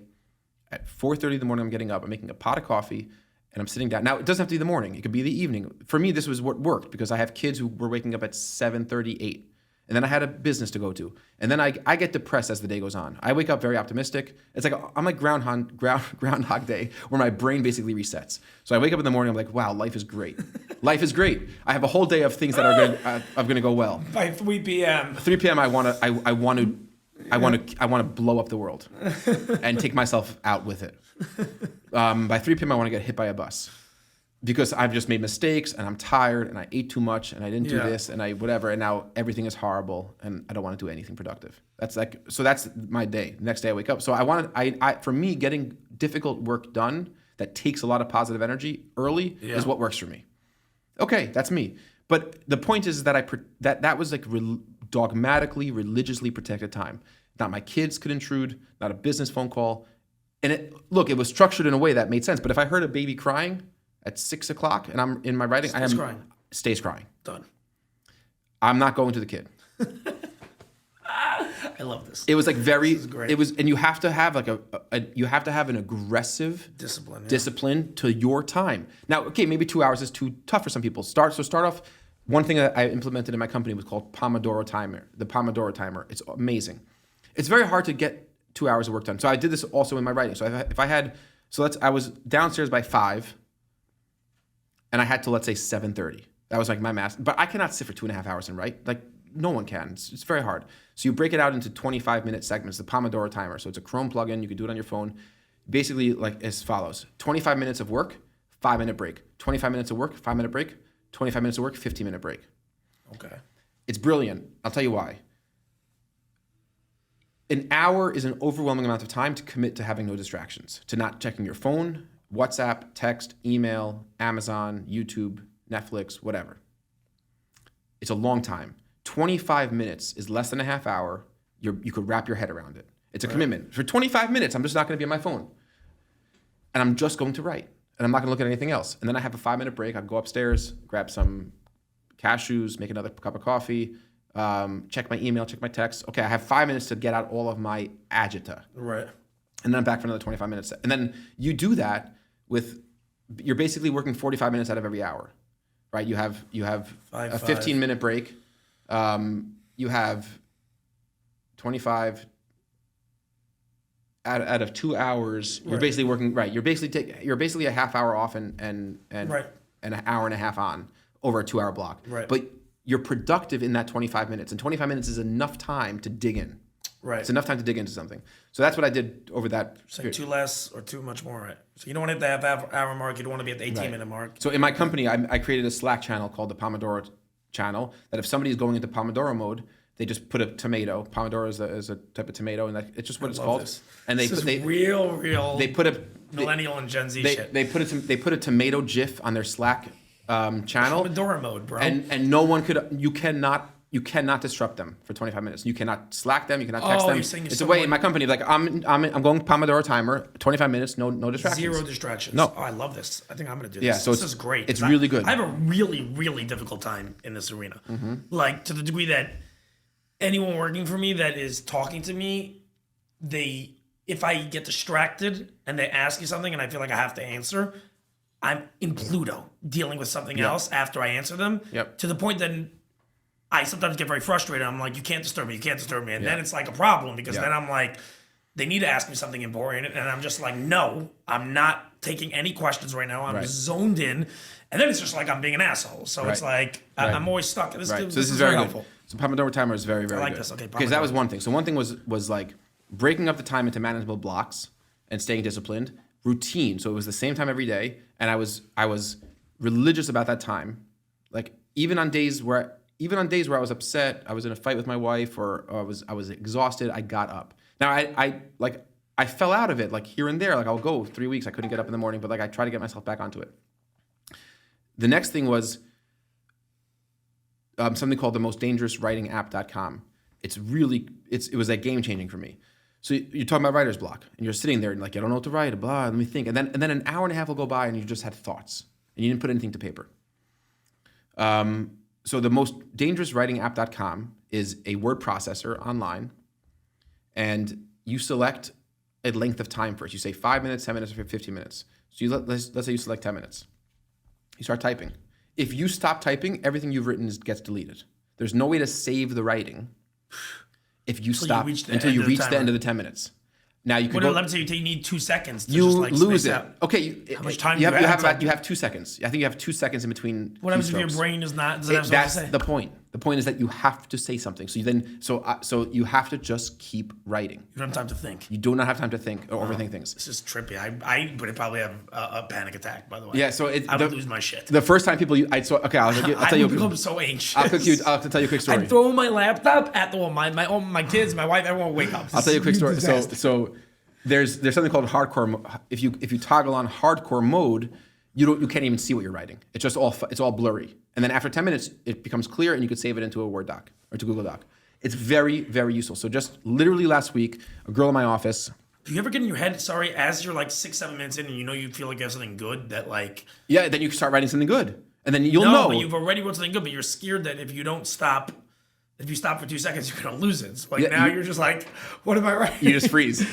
at 4:30 in the morning, I'm getting up. I'm making a pot of coffee. And I'm sitting down. Now, it doesn't have to be the morning. It could be the evening. For me, this was what worked because I have kids who were waking up at 7:30, 8. And then I had a business to go to. And then I get depressed as the day goes on. I wake up very optimistic. It's like I'm like Groundhog Day, where my brain basically resets. So I wake up in the morning. I'm like, wow, life is great. Life is great. I have a whole day of things that are going to go well. By 3 p.m. 3 p.m. I want to blow up the world and take myself out with it. By 3 p.m. I want to get hit by a bus because I've just made mistakes and I'm tired and I ate too much and I didn't do this and I whatever, and now everything is horrible and I don't want to do anything productive. That's my day. Next day I wake up. So for me, getting difficult work done that takes a lot of positive energy early is what works for me. Okay, that's me. But the point is that that was like dogmatically, religiously protected time. Not my kids could intrude, not a business phone call. And it was structured in a way that made sense. But if I heard a baby crying at 6 o'clock and I'm in my writing, stays crying. Done. I'm not going to the kid. I love this. It was like this is great. It was, and you have to have like you have to have an aggressive discipline to your time. Now, okay, maybe 2 hours is too tough for some people. Start off. One thing that I implemented in my company was called Pomodoro timer. The Pomodoro timer. It's amazing. It's very hard to get 2 hours of work done. So I did this also in my writing. So I was downstairs by 5 and I had to, let's say 7:30. That was like my math. But I cannot sit for 2.5 hours and write. Like no one can. It's very hard. So you break it out into 25-minute segments, the Pomodoro timer. So it's a Chrome plugin. You can do it on your phone. Basically like as follows. 25 minutes of work, 5-minute break. 25 minutes of work, 5-minute break. 25 minutes of work, 15-minute break. Okay. It's brilliant. I'll tell you why. An hour is an overwhelming amount of time to commit to having no distractions, to not checking your phone, WhatsApp, text, email, Amazon, YouTube, Netflix, whatever. It's a long time. 25 minutes is less than a half hour. You could wrap your head around it. It's a commitment. For 25 minutes, I'm just not going to be on my phone. And I'm just going to write. And I'm not going to look at anything else. And then I have a 5-minute break. I go upstairs, grab some cashews, make another cup of coffee, check my email, check my text. Okay, I have 5 minutes to get out all of my agita. Right. And then I'm back for another 25 minutes. And then you do that you're basically working 45 minutes out of every hour, right? You have a 15-minute break. You have 25, out of 2 hours, you're basically working right. You're basically a half hour off and Right. and an hour and a half on over a 2 hour block. Right. But you're productive in that 25 minutes, and 25 minutes is enough time to dig in. Right. It's enough time to dig into something. So that's what I did over that. Say too less or too much more. Right. So you don't want to hit the half hour mark. You don't want to be at the 18-minute mark. So in my company, I created a Slack channel called the Pomodoro channel. That if somebody is going into Pomodoro mode, they just put a tomato. Pomodoro is a type of tomato, and it's just what it's called. This. And this is real. They put a millennial and Gen Z shit. They put a tomato GIF on their Slack channel. Pomodoro mode, bro. And no one could. You cannot disrupt them for 25 minutes. You cannot Slack them. You cannot text them. You're saying it's a way in my company. Like I'm going Pomodoro timer. 25 minutes. No distractions. Zero distractions. No. Oh, I love this. I think I'm gonna do this. Yeah. So this is great. It's really good. I have a really, really difficult time in this arena. Mm-hmm. Like to the degree that anyone working for me that is talking to me, if I get distracted and they ask you something and I feel like I have to answer, I'm in Pluto dealing with something else after I answer them. Yep. To the point that I sometimes get very frustrated. I'm like, you can't disturb me. And then it's like a problem because then I'm like, they need to ask me something important. And I'm just like, no, I'm not taking any questions right now. I'm zoned in. And then it's just like I'm being an asshole. So it's like, I'm always stuck. This is very helpful. So Pomodoro timer is very, very good. I like this. Okay, because that was one thing. So one thing was like breaking up the time into manageable blocks and staying disciplined. Routine. So it was the same time every day. And I was religious about that time. Like even on days where I was upset, I was in a fight with my wife, or I was exhausted, I got up. Now I fell out of it like here and there. Like I'll go 3 weeks, I couldn't get up in the morning, but like I try to get myself back onto it. The next thing was something called the most dangerous writing app.com. It was like game changing for me. So you're talking about writer's block, and you're sitting there and like, I don't know what to write, blah, let me think. And then an hour and a half will go by and you just had thoughts and you didn't put anything to paper. So the most dangerous writing app.com is a word processor online, and you select a length of time first. You say 5 minutes, 10 minutes, or 15 minutes. So let's say you select 10 minutes. You start typing. If you stop typing, everything you've written gets deleted. There's no way to save the writing if you stop until you reach the end of the 10 minutes. Now you can go. Let me say you need 2 seconds. To you just like lose it. out. Okay. How much time you do you have? You have 2 seconds. I think you have 2 seconds in between. What happens if your keystrokes. brain is not? Does it have something That's to say? the point. The point is that you have to say something. So you have to just keep writing. You don't have time to think. You do not have time to think or overthink things. This is trippy. I would probably have a panic attack. By the way. Yeah. So I would lose my shit. The first time people, I'll tell you. become so anxious. I'll have to tell you a quick story. I'd throw my laptop at the wall. My kids, my wife, everyone would wake up. I'll tell you a quick story. So there's something called hardcore. If you toggle on hardcore mode, you can't even see what you're writing. It's just all blurry. And then after 10 minutes, it becomes clear, and you could save it into a Word doc or to Google Doc. It's very, very useful. So just literally last week, a girl in my office. Do you ever get in your head, as you're like 6-7 minutes in, and you feel like you have something good that like? Yeah, then you can start writing something good, and then you'll know. No, but you've already wrote something good, but you're scared that if you stop for 2 seconds, you're gonna lose it. So you're just like, what am I writing? You just freeze.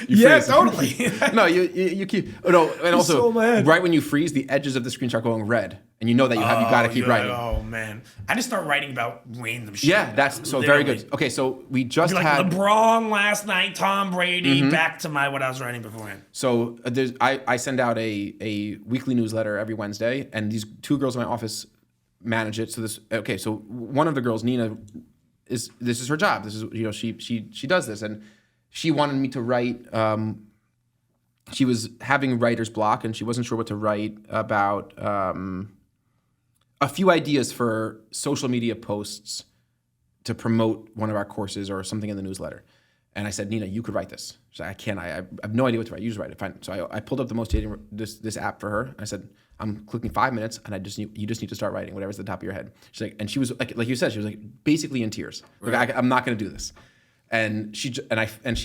Totally. No, you keep. Oh, no, and also right when you freeze, the edges of the screen start going red, and you know that you got to keep writing. Oh man, I just start writing about random shit. Yeah, that's so literally. Very good. Okay, so we just had LeBron last night, Tom Brady. Back to what I was writing beforehand. So I send out a weekly newsletter every Wednesday, and these 2 girls in my office manage it. So one of the girls, Nina. This is her job. This is she does this, and she wanted me to write. She was having writer's block, and she wasn't sure what to write about. A few ideas for social media posts to promote one of our courses or something in the newsletter. And I said, Nina, you could write this. She's like, I can't. I have no idea what to write. You just write it. Fine. So I pulled up the most dating this app for her. I said, I'm clicking 5 minutes, and you just need to start writing whatever's at the top of your head. She's like, and she was like you said, she was like basically in tears. Like I'm not going to do this. And she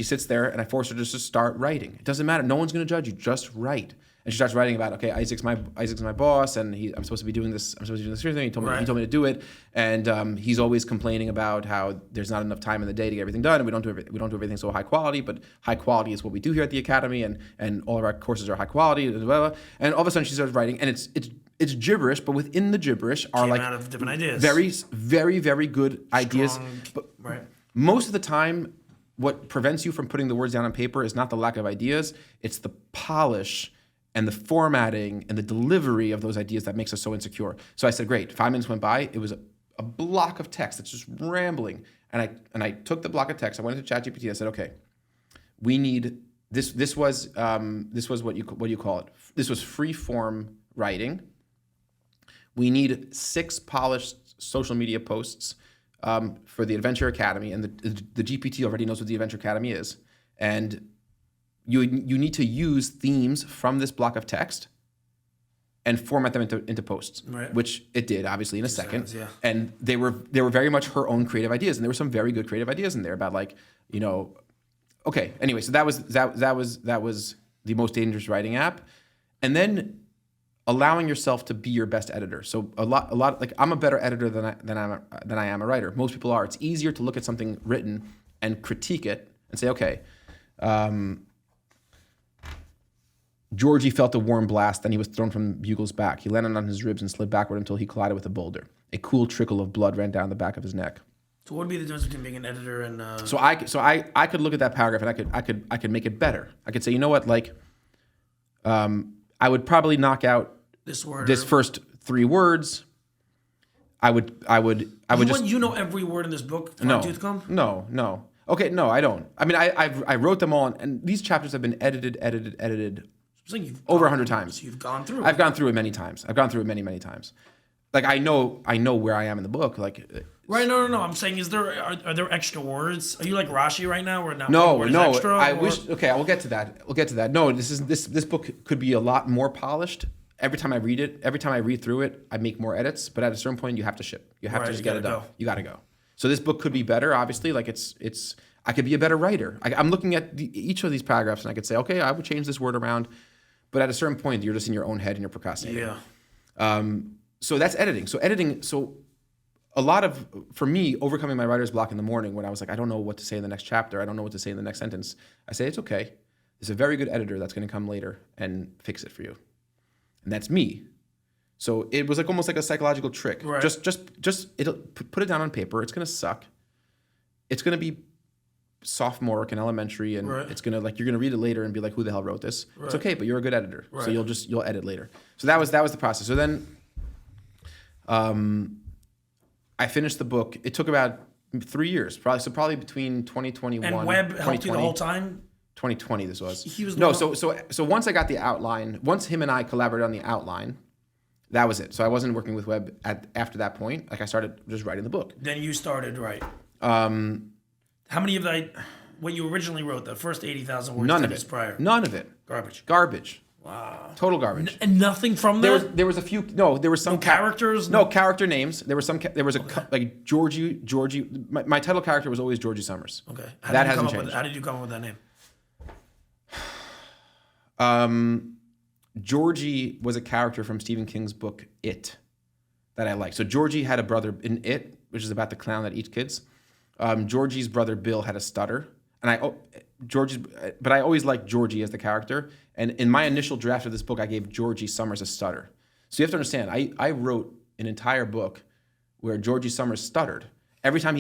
sits there, and I force her just to start writing. It doesn't matter. No one's going to judge you. Just write. And she starts writing about, okay, Isaac's my boss, and I'm supposed to be doing this. I'm supposed to do this thing. He told me to do it, and he's always complaining about how there's not enough time in the day to get everything done, and we don't do everything so high quality. But high quality is what we do here at the academy, and all of our courses are high quality. Blah, blah, blah. And all of a sudden, she starts writing, and it's gibberish, but within the gibberish are out of different ideas. Very, very, very good ideas. But most of the time, what prevents you from putting the words down on paper is not the lack of ideas, it's the polish and the formatting and the delivery of those ideas that makes us so insecure. So I said, great. 5 minutes went by. It was a block of text that's just rambling. And I took the block of text. I went into ChatGPT. I said, okay, we need this. This was what you call it. This was free form writing. We need 6 polished social media posts for the Adventure Academy, and the GPT already knows what the Adventure Academy is, and you need to use themes from this block of text and format them into posts, right. Which it did, obviously, in a second. Yeah. And they were very much her own creative ideas, and there were some very good creative ideas in there about okay. Anyway, so that was the most dangerous writing app, and then allowing yourself to be your best editor. So a lot like I'm a better editor than I am a writer. Most people are. It's easier to look at something written and critique it and say, okay. Georgie felt a warm blast, then he was thrown from Bugle's back. He landed on his ribs and slid backward until he collided with a boulder. A cool trickle of blood ran down the back of his neck. So what would be the difference between being an editor and? So I could look at that paragraph and I could make it better. I could say, you know what, I would probably knock out this first 3 words. I would just. You know every word in this book. Tooth comb? No. Okay, no, I don't. I mean, I wrote them all, and these chapters have been edited over 100 times. So you've gone through it. I've gone through it many times. I've gone through it many times. Like I know where I am in the book. Like right, no. I'm saying, are there extra words? Are you like Rashi right now, or not? No. Extra, I wish. Okay, I will get to that. No, this book could be a lot more polished. Every time I read it, every time I read through it, I make more edits. But at a certain point, you have to ship. You have to just get it done. You got to go. So this book could be better. Obviously, like it's. I could be a better writer. I'm looking at each of these paragraphs, and I could say, okay, I would change this word around. But at a certain point, you're just in your own head and you're procrastinating. Yeah. So that's editing. So a lot of, for me, overcoming my writer's block in the morning when I was like, I don't know what to say in the next chapter. I don't know what to say in the next sentence. I say, it's okay. There's a very good editor that's going to come later and fix it for you. And that's me. So it was like almost like a psychological trick. Right. Just it'll put it down on paper. It's going to suck. It's going to be sophomoric and elementary, and it's gonna you're gonna read it later and be like, who the hell wrote this? Right. It's okay, but you're a good editor, so you'll edit later. So that was the process. So then, I finished the book. It took about 3 years, probably between 2021 and Webb helped you the whole time. 2020, this was. He was so once I got the outline, once him and I collaborated on the outline, that was it. So I wasn't working with Webb after that point. Like I started just writing the book. Then you started How many of what you originally wrote, the first 80,000 words? None of it. Prior? None of it. Garbage. Wow. Total garbage. And nothing from that? There was a few. No, there were some characters. No character names. There was some. There was like Georgie. My title character was always Georgie Summers. Okay. That hasn't changed. How did you come up with that name? Georgie was a character from Stephen King's book It that I liked. So Georgie had a brother in It, which is about the clown that eats kids. Georgie's brother Bill had a stutter, and I always liked Georgie as the character. And in my initial draft of this book, I gave Georgie Summers a stutter. So you have to understand, I wrote an entire book where Georgie Summers stuttered. Every time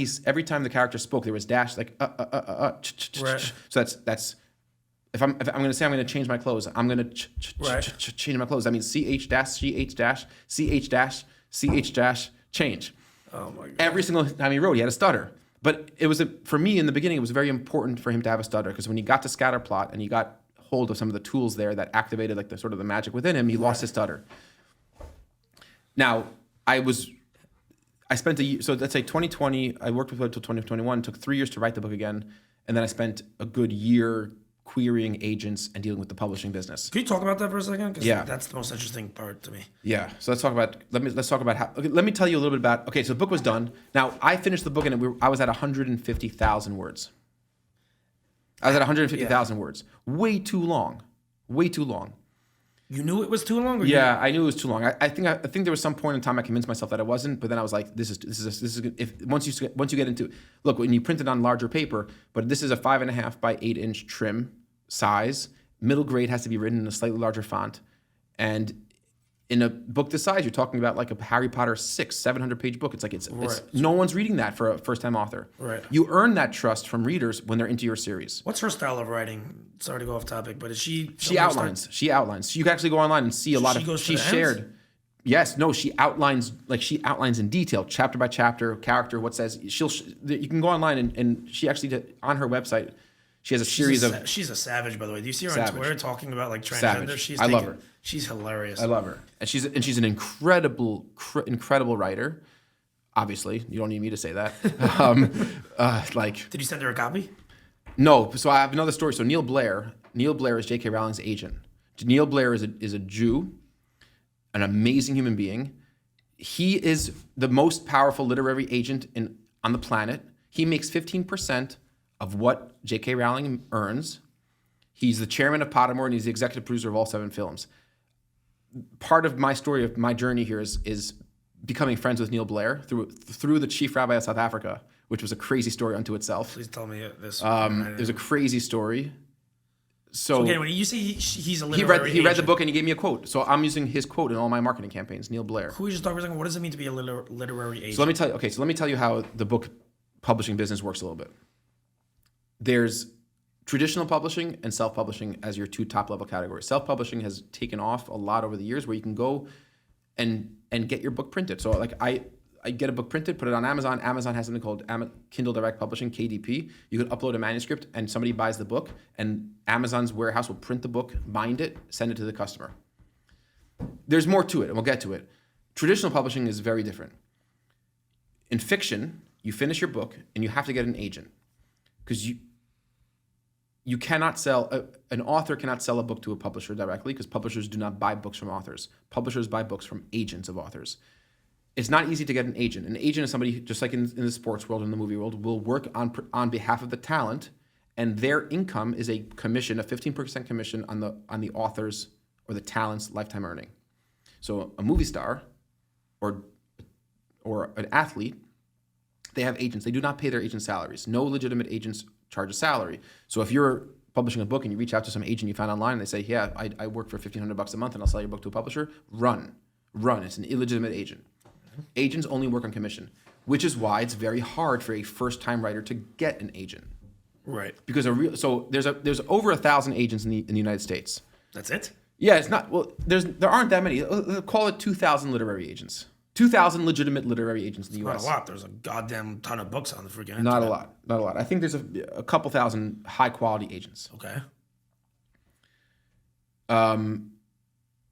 the character spoke, there was dash like Right. So that's if I'm going to say I'm going to change my clothes, I'm going to change my clothes. That means CH dash CH dash CH dash CH dash change. Oh my God. Every single time he wrote, he had a stutter. But it was for me in the beginning, it was very important for him to have a stutter, because when he got to Scatterplot and he got hold of some of the tools there that activated like the sort of the magic within him, he lost his stutter. Now, I spent a year, so let's say 2020, I worked with him until 2021, took 3 years to write the book again, and then I spent a good year querying agents and dealing with the publishing business. Can you talk about that for a second? Because yeah, that's the most interesting part to me. Yeah. So let's talk about how. Okay, let me tell you a little bit about. Okay, so the book was done. Now I finished the book and I was at 150,000 words. I was at 150,000 words. Way too long. You knew it was too long? Or yeah, I knew it was too long. I think there was some point in time I convinced myself that it wasn't, but then I was like, this is if once you get into, look, when you print it on larger paper, but this is a 5.5 by 8 inch trim size. Middle grade has to be written in a slightly larger font, and in a book this size, you're talking about like a Harry Potter 700-page book. It's like it's no one's reading that for a first-time author. Right. You earn that trust from readers when they're into your series. What's her style of writing? Sorry to go off topic, but is she? She outlines. She outlines. So you can actually go online and see a lot of. She shared. Yes. No. She outlines in detail, chapter by chapter, character. What says you can go online and she actually on her website. She has a series of. She's a savage, by the way. Do you see her on Twitter talking about like transgender? Savage. I love her. She's hilarious. I love her, and she's an incredible writer. Obviously, you don't need me to say that. Did you send her a copy? No. So I have another story. So Neil Blair is J.K. Rowling's agent. Neil Blair is a Jew, an amazing human being. He is the most powerful literary agent on the planet. He makes 15% of what J.K. Rowling earns. He's the chairman of Pottermore, and he's the executive producer of all 7 films. Part of my story of my journey here is becoming friends with Neil Blair through the chief rabbi of South Africa, which was a crazy story unto itself. Please tell me this. It was a crazy story. So again, when you say he's a literary he read the book and he gave me a quote. So I'm using his quote in all my marketing campaigns. Neil Blair. Can we just talk for a second? What does it mean to be a literary agent? So let me tell you how the book publishing business works a little bit. There's traditional publishing and self-publishing as your 2 top-level categories. Self-publishing has taken off a lot over the years, where you can go and get your book printed. So like I get a book printed, put it on Amazon. Amazon has something called Kindle Direct Publishing, KDP. You can upload a manuscript and somebody buys the book, and Amazon's warehouse will print the book, bind it, send it to the customer. There's more to it, and we'll get to it. Traditional publishing is very different. In fiction, you finish your book and you have to get an agent, because you cannot sell, an author cannot sell a book to a publisher directly, because publishers do not buy books from authors. Publishers buy books from agents of authors. It's not easy to get an agent. An agent is somebody, just like in the sports world and the movie world, will work on behalf of the talent, and their income is a commission, a 15% commission on the author's or the talent's lifetime earning. So a movie star or an athlete, they have agents. They do not pay their agents salaries. No legitimate agents charge a salary. So if you're publishing a book and you reach out to some agent you found online and they say, yeah, I work for $1,500 a month and I'll sell your book to a publisher, run. It's an illegitimate agent. Agents only work on commission, which is why it's very hard for a first-time writer to get an agent. Right. Because there's over 1,000 agents in the United States. That's it? Yeah, it's not. Well, there aren't that many. Call it 2,000 literary agents. 2,000 legitimate literary agents in the U.S. Not a lot. There's a goddamn ton of books on the freaking internet. Not a lot. I think there's a couple thousand high-quality agents. Okay. An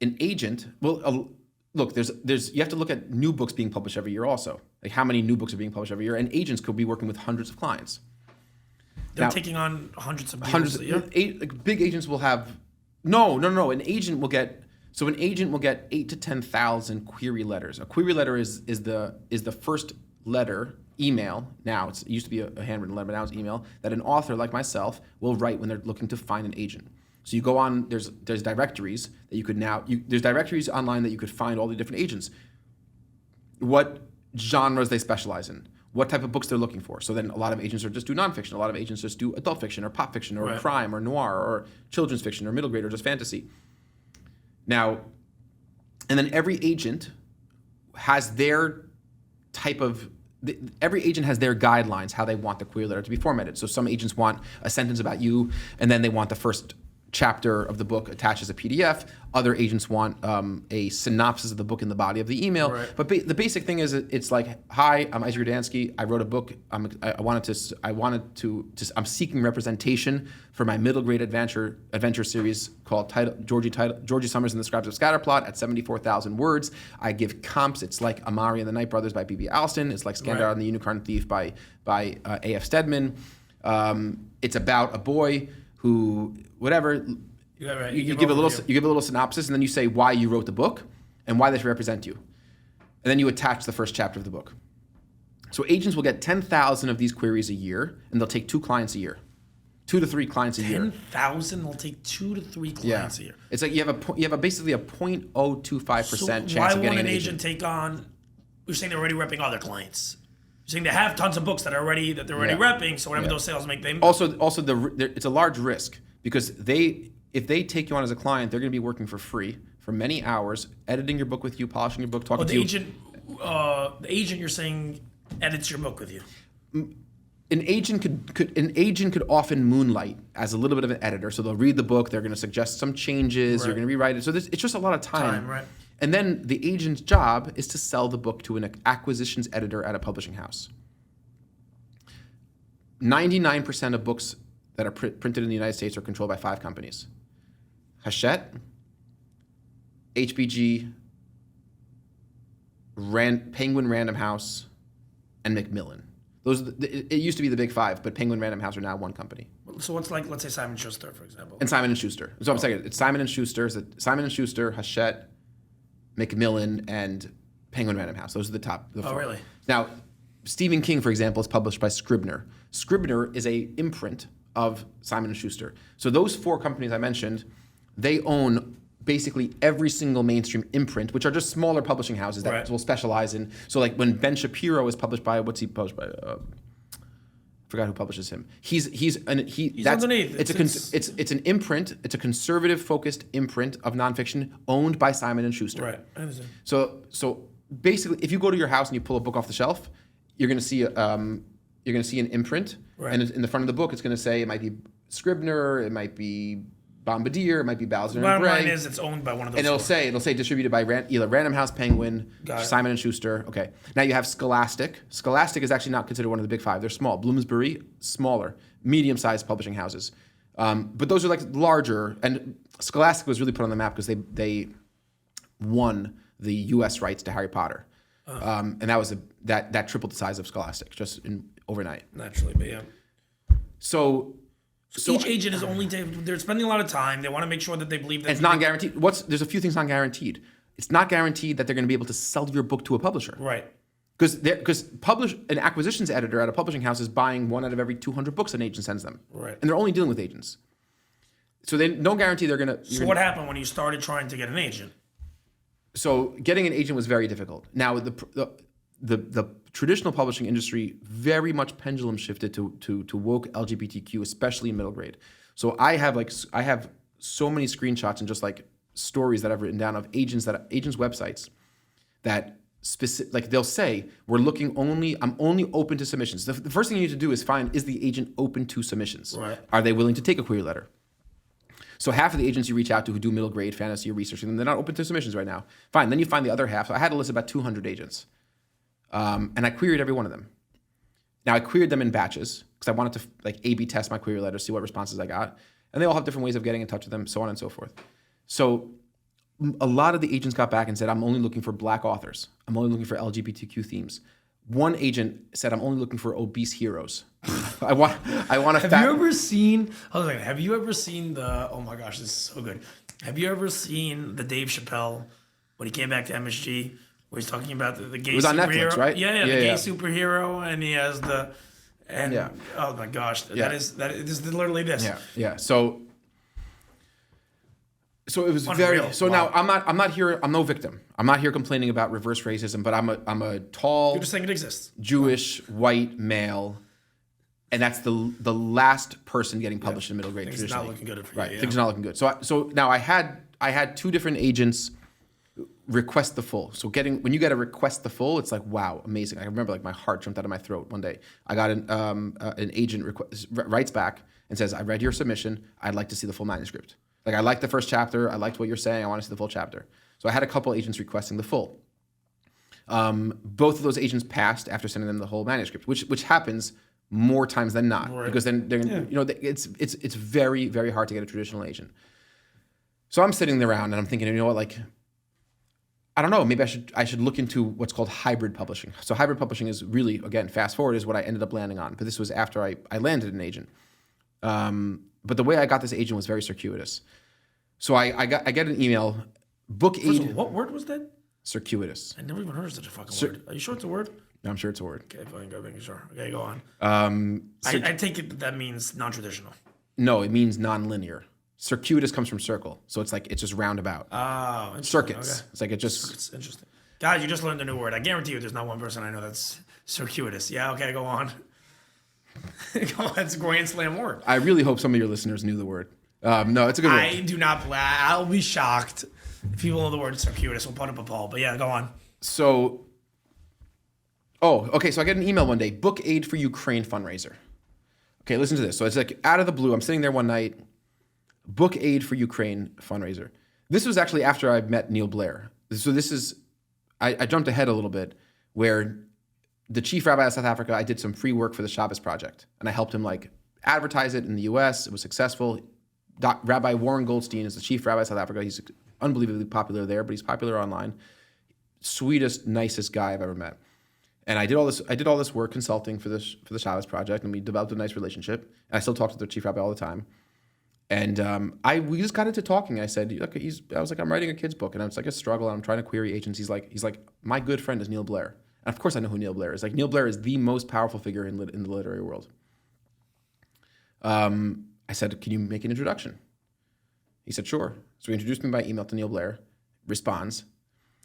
agent. Well, look. There's. You have to look at new books being published every year. Also, like how many new books are being published every year, and agents could be working with hundreds of clients. They're taking on hundreds of deals a year? Big agents will have. No. An agent will get. So an agent will get 8,000 to 10,000 query letters. A query letter is the first letter, email. Now it used to be a handwritten letter, but now it's email that an author like myself will write when they're looking to find an agent. So you go on. There's directories that you could there's directories online that you could find all the different agents. What genres they specialize in. What type of books they're looking for. So then a lot of agents just do nonfiction. A lot of agents just do adult fiction or pop fiction or crime or noir or children's fiction or middle grade or just fantasy. Now, and then every agent has their every agent has their guidelines, how they want the query letter to be formatted. So some agents want a sentence about you, and then they want the first chapter of the book attached as a PDF. Other agents want a synopsis of the book in the body of the email. Right. But the basic thing is, it's like, hi, I'm Isaac Rudansky. I wrote a book. I'm seeking representation for my middle grade adventure series called Georgie Summers and the Scribes of Scatterplot at 74,000 words. I give comps. It's like Amari and the Night Brothers by B.B. Alston. It's like Skandar and the Unicorn Thief by A.F. Stedman. It's about a boy who, whatever, you give a little synopsis, and then you say why you wrote the book and why they should represent you. And then you attach the first chapter of the book. So agents will get 10,000 of these queries a year, and they'll take 2 clients a year. 2 to 3 clients a year. 10,000 will take 2 to 3 clients a year. It's like you have basically a 0.025% chance of getting an agent. Why won't an agent take on, you're saying they're already repping other clients. You're saying they have tons of books that they're already repping, so whatever those sales make, they also it's a large risk, because if they take you on as a client, they're going to be working for free for many hours, editing your book with you, polishing your book, talking the to you. The agent you're saying edits your book with you. An agent could often moonlight as a little bit of an editor. So they'll read the book, they're going to suggest some changes, Right. you're going to rewrite it. So it's just a lot of time. Right. And then the agent's job is to sell the book to an acquisitions editor at a publishing house. 99% of books that are printed in the United States are controlled by 5 companies. Hachette, HBG, Penguin Random House, and Macmillan. It used to be the big 5, but Penguin Random House are now one company. So what's like, let's say Simon Schuster, for example. And Simon & Schuster. So I'm saying it's Simon & Schuster, Hachette, Macmillan, and Penguin Random House. Those are the top. The 4. Really? Now, Stephen King, for example, is published by Scribner. Scribner is a imprint of Simon & Schuster. So those 4 companies I mentioned, they own basically every single mainstream imprint, which are just smaller publishing houses that Right. will specialize in. So like when Ben Shapiro is published by, what's he published by? I forgot who publishes him. He's underneath. It's an imprint. It's a conservative focused imprint of nonfiction owned by Simon & Schuster. Right. I understand. So basically, if you go to your house and you pull a book off the shelf, you're going to see an imprint, Right. and in the front of the book, it's going to say it might be Scribner, it might be Bombardier, it might be Bowser and Bottom line Gray, is it's owned by one of those. and it'll 4. say distributed by either Random House, Penguin, Got it. Simon & Schuster. Okay, now you have Scholastic. Scholastic is actually not considered one of the big 5. They're small. Bloomsbury, smaller, medium-sized publishing houses, but those are like larger. And Scholastic was really put on the map because they won the U.S. rights to Harry Potter. And that was that tripled the size of Scholastic just overnight. Naturally, but yeah. So Each agent is only they're spending a lot of time. They want to make sure that they believe that it's non-guaranteed. There's a few things non-guaranteed. It's not guaranteed that they're going to be able to sell your book to a publisher. Right. Because an acquisitions editor at a publishing house is buying 1 out of every 200 books an agent sends them. Right. And they're only dealing with agents. So they don't guarantee they're going to. So what happened when you started trying to get an agent? So getting an agent was very difficult. Now the traditional publishing industry very much pendulum shifted to woke LGBTQ, especially in middle grade. So I have so many screenshots and just like stories that I've written down of agents websites that like they'll say I'm only open to submissions. The first thing you need to do is find, is the agent open to submissions? Right. Are they willing to take a query letter? So half of the agents you reach out to who do middle grade fantasy or research, and they're not open to submissions right now. Fine, then you find the other half. So I had a list of about 200 agents. And I queried every one of them. Now I queried them in batches because I wanted to like A/B test my query letters, see what responses I got. And they all have different ways of getting in touch with them, so on and so forth. So a lot of the agents got back and said, I'm only looking for Black authors. I'm only looking for LGBTQ themes. One agent said, I'm only looking for obese heroes. I want to. Have you ever seen the? Oh my gosh, this is so good. Have you ever seen the Dave Chappelle when he came back to MSG, where he's talking about the gay superhero? It was on Netflix, right? Yeah, the gay superhero, and he has Yeah. Oh my gosh, Yeah. this is literally this. Yeah. So it was Unreal. very. So Wow. now I'm not here. I'm no victim. I'm not here complaining about reverse racism. But I'm a tall, You're just saying it exists. Jewish white male, and that's the last person getting published in middle grade. Things not looking good for you. Right. Yeah. Things are not looking good. So now I had 2 different agents request the full. So when you get a request the full, it's like, wow, amazing. I remember like my heart jumped out of my throat one day. I got an agent writes back and says, I read your submission. I'd like to see the full manuscript. Like I liked the first chapter. I liked what you're saying. I want to see the full chapter. So I had a couple agents requesting the full. Both of those agents passed after sending them the whole manuscript, which happens more times than not, Right. because then it's very, very hard to get a traditional agent. So I'm sitting there around and I'm thinking, you know what, like, I don't know, maybe I should look into what's called hybrid publishing. So hybrid publishing is really, again, fast forward, is what I ended up landing on. But this was after I landed an agent. But the way I got this agent was very circuitous. So I get an email, book First of all, aid. what word was that? Circuitous. I never even heard of such a fucking word. Are you sure it's a word? I'm sure it's a word. Okay, fine, go making sure. Okay, go on. Cir- I take it that means non-traditional. no, it means non-linear. Circuitous comes from circle, so it's like it's just roundabout. Oh, interesting. Circuits. Okay. It's like it just. It's interesting. Guys, you just learned a new word. I guarantee you there's not one person I know that's circuitous. Yeah, okay, go on. Go on, it's a grand slam word. I really hope some of your listeners knew the word. No, it's a good word. I do not. I'll be shocked. If people know the word circuitous, we'll put up a poll. But yeah, go on. So, okay. So I get an email one day, book aid for Ukraine fundraiser. Okay, listen to this. So it's like out of the blue. I'm sitting there one night, book aid for Ukraine fundraiser. This was actually after I met Neil Blair. So this is, I jumped ahead a little bit, where the chief rabbi of South Africa, I did some free work for the Shabbos Project, and I helped him like advertise it in the U.S. It was successful. Rabbi Warren Goldstein is the chief rabbi of South Africa. He's unbelievably popular there, but he's popular online. Sweetest, nicest guy I've ever met. And I did all this work consulting for the Shabbos Project, and we developed a nice relationship. And I still talk to the chief rabbi all the time. And we just got into talking. I said, look, I was like, I'm writing a kid's book, and it's like a struggle, and I'm trying to query agents. He's like, my good friend is Neil Blair. And of course I know who Neil Blair is. Like, Neil Blair is the most powerful figure in the literary world. I said, can you make an introduction? He said, sure. So he introduced me by email to Neil Blair. Responds.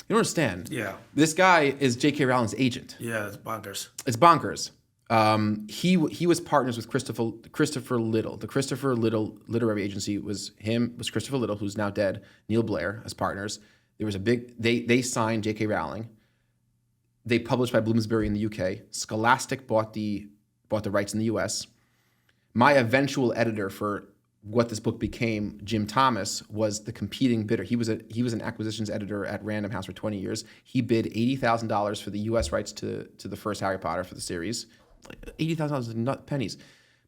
You don't understand. Yeah. This guy is J.K. Rowling's agent. Yeah, it's bonkers. It's bonkers. He was partners with Christopher Little. The Christopher Little literary agency was Christopher Little, who's now dead, Neil Blair as partners. There was they signed J.K. Rowling. They published by Bloomsbury in the UK. Scholastic bought the rights in the US. My eventual editor for what this book became, Jim Thomas, was the competing bidder. He was an acquisitions editor at Random House for 20 years. He bid $80,000 for the US rights to the first Harry Potter for the series. $80,000 is not pennies.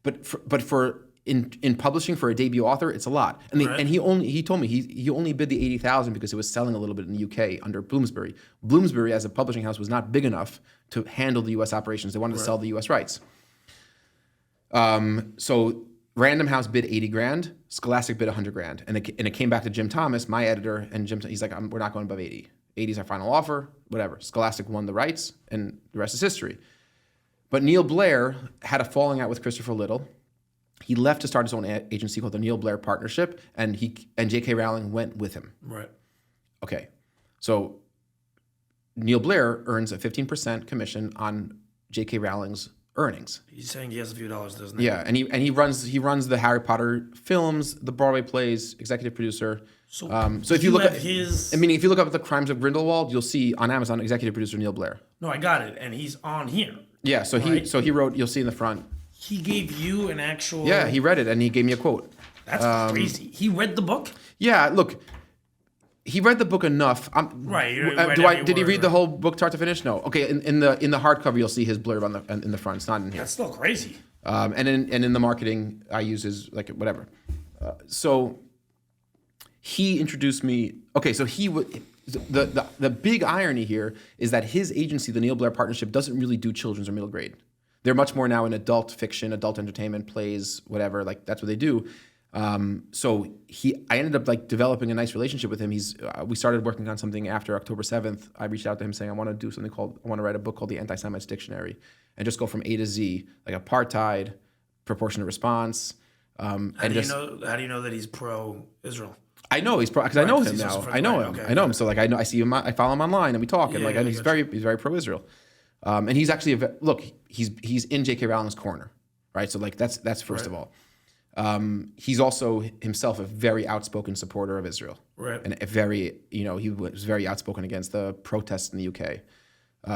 But for in publishing for a debut author, it's a lot. And he told me he only bid the $80,000 because it was selling a little bit in the UK under Bloomsbury. Bloomsbury as a publishing house was not big enough to handle the US operations. They wanted to sell the US rights. So Random House bid $80,000, Scholastic bid $100,000, and it came back to Jim Thomas, my editor, and he's like, we're not going above 80. 80 is our final offer, whatever. Scholastic won the rights, and the rest is history. But Neil Blair had a falling out with Christopher Little. He left to start his own agency called the Neil Blair Partnership, and J.K. Rowling went with him. Right. Okay, so Neil Blair earns a 15% commission on J.K. Rowling's earnings. He's saying he has a few dollars, doesn't he? Yeah, and he runs the Harry Potter films, the Broadway plays, executive producer. So if you look at his, if you look up The Crimes of Grindelwald, you'll see on Amazon executive producer Neil Blair. No, I got it, and he's on here. Yeah, so he wrote. You'll see in the front. He gave you an actual. Yeah, he read it and he gave me a quote. That's crazy. He read the book. Yeah, look, he read the book enough. Right. Did he read the whole book start to finish? No. Okay. In the hardcover, you'll see his blurb in the front. It's not in here. That's still crazy. And in the marketing, I use his whatever. So he introduced me. Okay. So the big irony here is that his agency, the Neil Blair Partnership, doesn't really do children's or middle grade. They're much more now in adult fiction, adult entertainment, plays, whatever. Like that's what they do. So I ended up developing a nice relationship with him. We started working on something after October 7th. I reached out to him saying, I want to write a book called The Anti-Semites Dictionary and just go from A to Z, like apartheid, proportionate response. How do you know that he's pro-Israel? I know he's because I know him now. I know him. I know him. So I see him. I follow him online and we talk. And he's very pro-Israel. And he's actually he's in J.K. Rowling's corner, right? So that's first of all. He's also himself a very outspoken supporter of Israel, right? And he was very outspoken against the protests in the UK,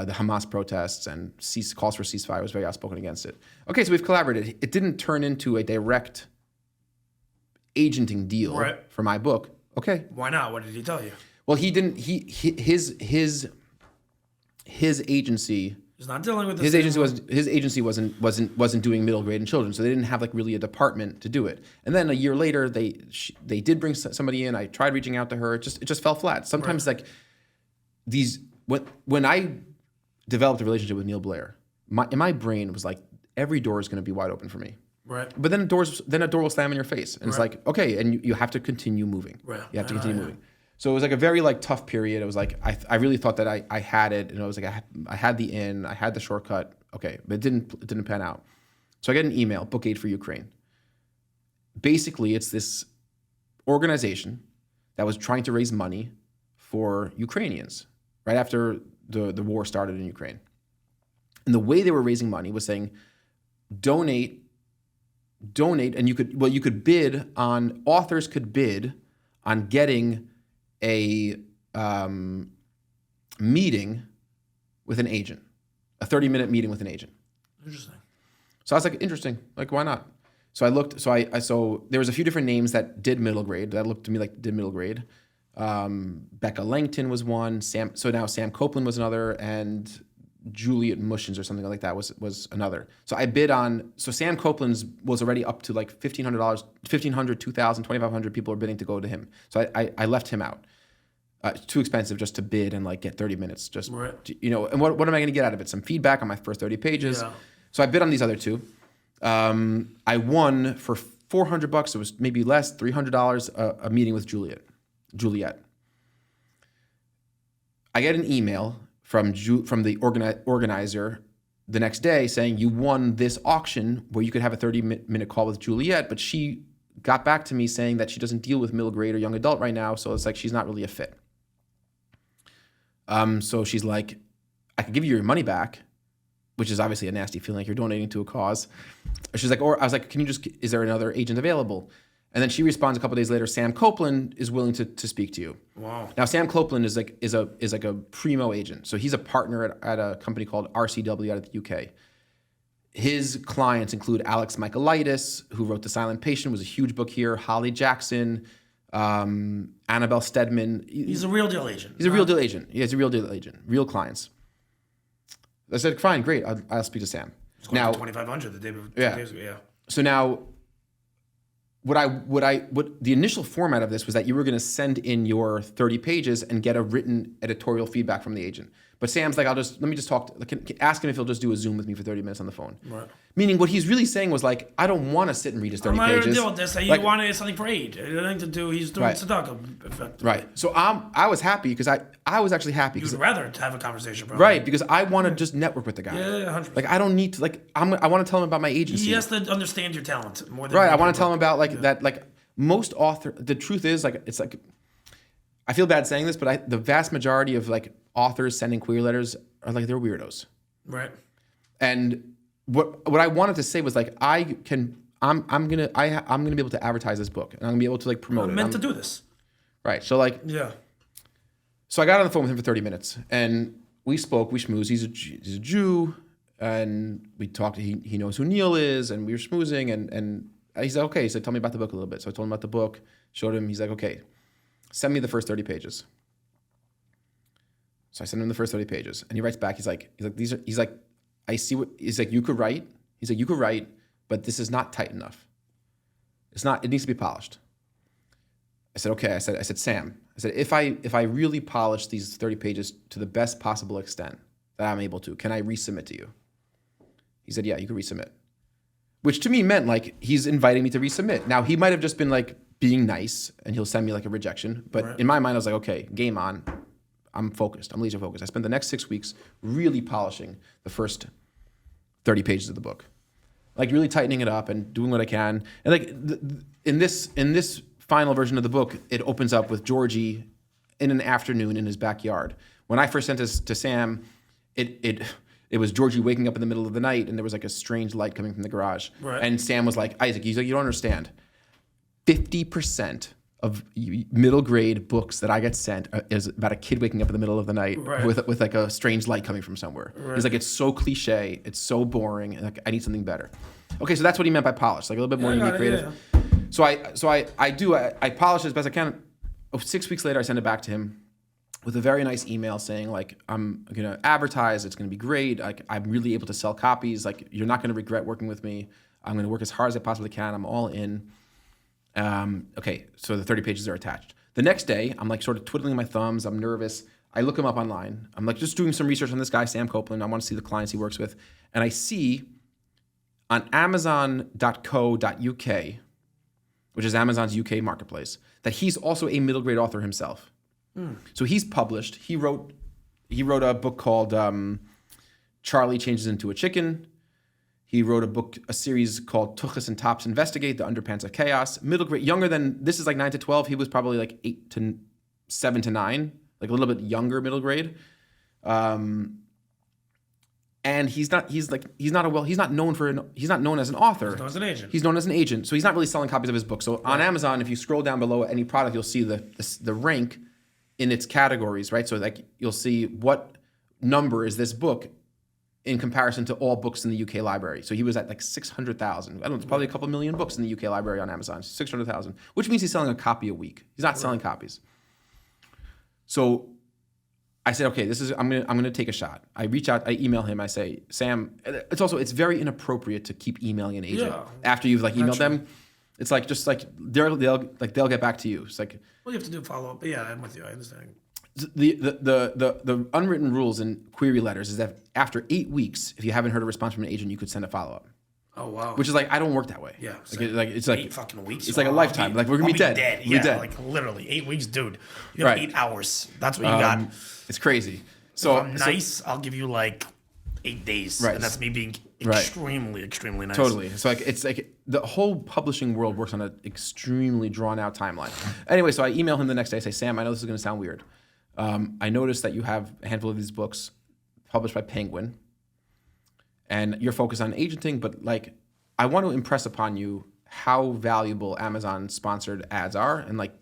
the Hamas protests and calls for ceasefire. Was very outspoken against it. Okay, so we've collaborated. It didn't turn into a direct agenting deal for my book. Okay, why not? What did he tell you? Well, he didn't. His agency. He's not dealing with his agency wasn't doing middle grade and children, so they didn't have really a department to do it. And then a year later, they did bring somebody in. I tried reaching out to her. It just fell flat. Sometimes when I developed a relationship with Neil Blair, in my brain was like every door is going to be wide open for me. Right. But then a door will slam in your face, and it's like okay, and you have to continue moving. Right. You have to continue moving. So it was a very tough period. It was I really thought that I had it, and it was I had the in, I had the shortcut. Okay, but it didn't pan out. So I get an email, book aid for Ukraine. Basically, it's this organization that was trying to raise money for Ukrainians right after the war started in Ukraine. And the way they were raising money was saying, donate, and you could bid on, authors could bid on getting a meeting with an agent, a 30-minute meeting with an agent. Interesting. So I was like, interesting. Like, why not? So I looked. So there was a few different names that did middle grade. That looked to me like did middle grade. Becca Langton was one. Sam Copeland was another, and Juliet Mushins or something like that was another. So I bid on. So Sam Copeland's was already up to like $1,500, $1,500, $2,000, $2,500 people are bidding to go to him. So I left him out. Too expensive just to bid and like get 30 minutes. Just right. And what am I going to get out of it? Some feedback on my first 30 pages. Yeah. So I bid on these other two. I won for $400. It was maybe less, $300. A meeting with Juliet. I get an email from the organizer the next day saying you won this auction where you could have a 30-minute call with Juliet, but she got back to me saying that she doesn't deal with middle grade or young adult right now, so it's like she's not really a fit. So she's like, I could give you your money back, which is obviously a nasty feeling, like you're donating to a cause. She's like, or I was like, is there another agent available? And then she responds a couple of days later, Sam Copeland is willing to speak to you. Wow. Now Sam Copeland is like a primo agent. So he's a partner at a company called RCW out of the UK. His clients include Alex Michaelitis, who wrote The Silent Patient, was a huge book here, Holly Jackson, Annabelle Stedman. He's a real deal agent. He's a real deal agent. He has a real deal agent, real clients. I said, fine, great, I'll speak to Sam. It's going to $2,500 the day before. Yeah. 2 days ago, yeah. So now, what the initial format of this was that you were going to send in your 30 pages and get a written editorial feedback from the agent. But Sam's like, let me just talk, ask him if he'll just do a Zoom with me for 30 minutes on the phone. Right. Meaning what he's really saying was like, I don't want to sit and read his 30 I'm not pages. going to deal with this. He like, wanted something for aid. It had nothing to do, he's doing right. tzedakah, effectively. Right. So I was happy because I was actually happy. You'd rather have a conversation, probably. Right, because I want to just network with the guy. Yeah, 100%. Like I don't need to, like, I want to tell him about my agency. He has to understand your talent more than right. I want to tell him about like that, like most the truth is like, it's like, I feel bad saying this, but the vast majority of like authors sending queer letters are like, they're weirdos. Right. And what I wanted to say was like, I'm gonna be able to advertise this book and I'm gonna be able to like promote it. I'm meant to do this. Right. So like, yeah. So I got on the phone with him for 30 minutes and we spoke, we schmoozed. He's a Jew and we talked. He knows who Neil is and we were schmoozing and he said, okay. He said, tell me about the book a little bit. So I told him about the book, showed him. He's like, okay, send me the first 30 pages. So I sent him the first 30 pages and he writes back. He's like, I see what, he's like, you could write. He's like, you could write, but this is not tight enough. It needs to be polished. I said, okay. I said, Sam, I said, if I really polish these 30 pages to the best possible extent that I'm able to, can I resubmit to you? He said, yeah, you can resubmit. Which to me meant like, he's inviting me to resubmit. Now he might've just been like being nice and he'll send me like a rejection. But right. In my mind, I was like, okay, game on. I'm focused. I'm laser focused. I spent the next 6 weeks really polishing the first 30 pages of the book, like really tightening it up and doing what I can. And like in this final version of the book, it opens up with Georgie in an afternoon in his backyard. When I first sent this to Sam, it was Georgie waking up in the middle of the night and there was like a strange light coming from the garage. Right. And Sam was like, Isaac, he's like, you don't understand. 50% of middle grade books that I get sent is about a kid waking up in the middle of the night right. with like a strange light coming from somewhere. Right. He's like, it's so cliche, it's so boring, and like I need something better. Okay, so that's what he meant by polish, like a little bit more unique, creative. Yeah. So I polish it as best I can. 6 weeks later, I send it back to him with a very nice email saying like, I'm gonna advertise, it's gonna be great. Like I'm really able to sell copies. Like you're not gonna regret working with me. I'm gonna work as hard as I possibly can. I'm all in. Okay, so the 30 pages are attached. The next day, I'm like sort of twiddling my thumbs. I'm nervous. I look him up online. I'm like just doing some research on this guy, Sam Copeland. I want to see the clients he works with. And I see on Amazon.co.uk, which is Amazon's UK marketplace, that he's also a middle grade author himself. So he's published. He wrote a book called Charlie Changes into a Chicken. He wrote a series called Tuchus and Tops Investigate, The Underpants of Chaos. Middle grade, younger than, this is like 9 to 12. He was probably like 7 to 9, like a little bit younger middle grade. And he's not known as an author. He's known as an agent. He's known as an agent. So he's not really selling copies of his book. So on Amazon, if you scroll down below any product, you'll see the rank in its categories, right? So like you'll see what number is this book in comparison to all books in the UK library. So he was at like 600,000. I don't know, it's probably a couple million books in the UK library on Amazon, 600,000, which means he's selling a copy a week. He's not selling copies. So I said, okay, I'm gonna take a shot. I reach out, I email him, I say, Sam, it's very inappropriate to keep emailing an agent after you've like emailed them. It's like just like they'll get back to you. It's like, well, you have to do follow up. But yeah, I'm with you. I understand. The unwritten rules in query letters is that after 8 weeks, if you haven't heard a response from an agent, you could send a follow up. Oh wow! Which is like I don't work that way. Yeah, it's like 8 fucking weeks. It's like a lifetime. Like we're gonna be dead. Yeah, dead. like literally 8 weeks, dude. You have 8 hours. That's what you got. It's crazy. So if I'm nice, I'll give you like 8 days, and that's me being extremely nice. Totally. So like it's like the whole publishing world works on an extremely drawn out timeline. Anyway, so I email him the next day. I say, Sam, I know this is gonna sound weird. I noticed that you have a handful of these books published by Penguin, and you're focused on agenting, but like I want to impress upon you how valuable Amazon sponsored ads are, and like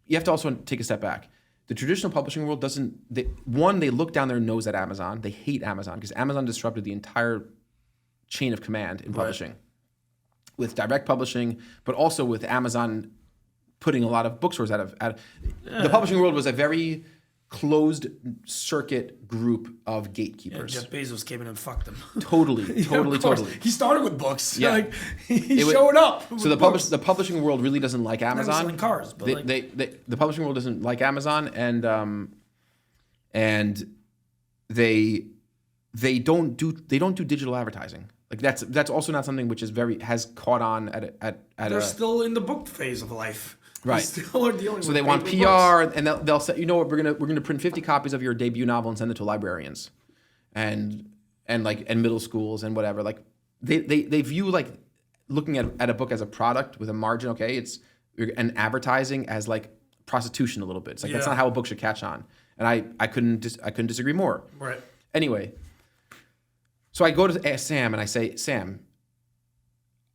you have to also take a step back. The traditional publishing world they look down their nose at Amazon. They hate Amazon because Amazon disrupted the entire chain of command in publishing with direct publishing, but also with Amazon putting a lot of bookstores out of the publishing world was a very closed circuit group of gatekeepers. Jeff Bezos came in and fucked them. Totally. He started with books. Yeah. Like, he showed up. So the publishing world really doesn't like Amazon. Selling cars, but the publishing world doesn't like Amazon, and they don't do digital advertising. Like that's also not something which has caught on at they're still in the book phase of life. Right. Still are dealing so they want PR, books. And they'll say, you know what, we're gonna print 50 copies of your debut novel and send it to librarians, and middle schools and whatever. Like they view like looking at a book as a product with a margin. Okay, and advertising as like prostitution a little bit. It's like that's not how a book should catch on. And I couldn't disagree more. Right. Anyway, so I go to Sam and I say, Sam,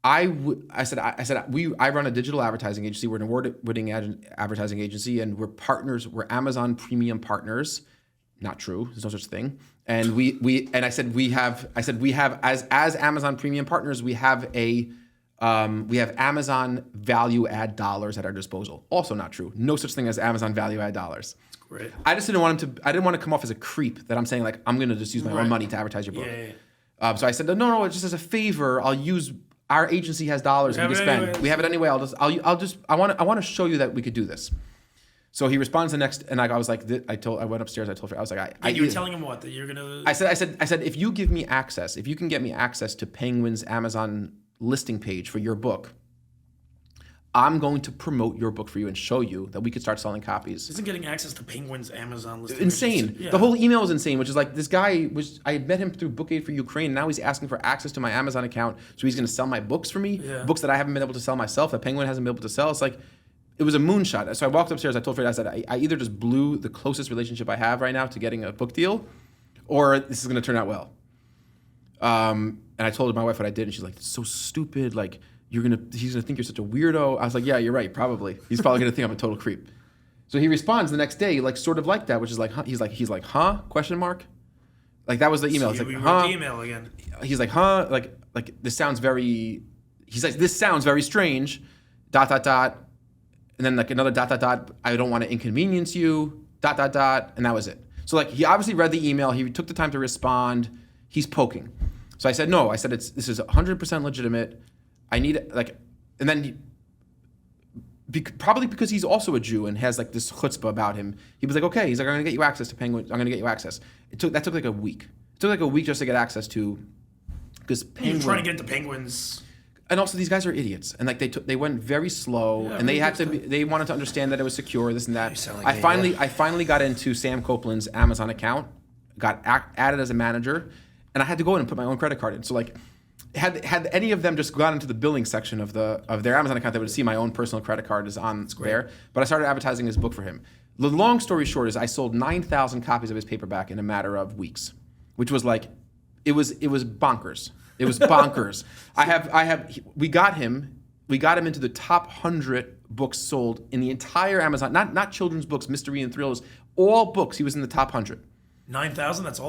I run a digital advertising agency. We're an award-winning advertising agency, and we're partners. We're Amazon premium partners. Not true. There's no such thing. And I said we have as Amazon premium partners, we have Amazon value add dollars at our disposal. Also not true. No such thing as Amazon value add dollars. That's great. I didn't want to come off as a creep that I'm saying like I'm going to just use my own money to advertise your book. Yeah. So I said no, just as a favor, I'll use. Our agency has dollars we can spend. Anyway. We have it anyway. I want to show you that we could do this. So he responds the next, and I was like, I went upstairs. I told her, I was like, you were telling him what, that you're gonna. I said, if you give me access, if you can get me access to Penguin's Amazon listing page for your book, I'm going to promote your book for you and show you that we could start selling copies. Isn't getting access to Penguin's Amazon listing insane? Yeah. The whole email was insane, which is like this guy I had met him through Book Aid for Ukraine. Now he's asking for access to my Amazon account, so he's going to sell my books for me, books that I haven't been able to sell myself, that Penguin hasn't been able to sell. It's like, it was a moonshot. So I walked upstairs. I told Fred, I said, I either just blew the closest relationship I have right now to getting a book deal, or this is going to turn out well. And I told my wife what I did, and she's like, "It's so stupid. Like, he's gonna think you're such a weirdo." I was like, "Yeah, you're right. Probably. He's probably gonna think I'm a total creep." So he responds the next day, like sort of like that, which is like, huh? He's like, huh? Question mark. Like that was the email. It's like, huh? The email again. He's like, huh? Like this sounds very. He's like, this sounds very strange. ... And then like another ... I don't want to inconvenience you. ... And that was it. So like he obviously read the email. He took the time to respond. He's poking. So I said no. I said this is 100% legitimate. I need like, and then probably because he's also a Jew and has like this chutzpah about him, he was like, okay. He's like, I'm gonna get you access to Penguin. I'm gonna get you access. That took like a week. It took like a week just to get access to, because Penguin. You're trying to get into Penguins. And also these guys are idiots, and like they went very slow, and they wanted to understand that it was secure, this and that. Like I finally got into Sam Copeland's Amazon account, got added as a manager, and I had to go in and put my own credit card in. So like, had any of them just gone into the billing section of their Amazon account, they would see my own personal credit card is on there. But I started advertising his book for him. The long story short is I sold 9,000 copies of his paperback in a matter of weeks, which was like, it was bonkers. It was bonkers. We got him we got him into the top 100 books sold in the entire Amazon, not children's books, mystery and thrillers, all books. He was in the top 100. 9,000. That's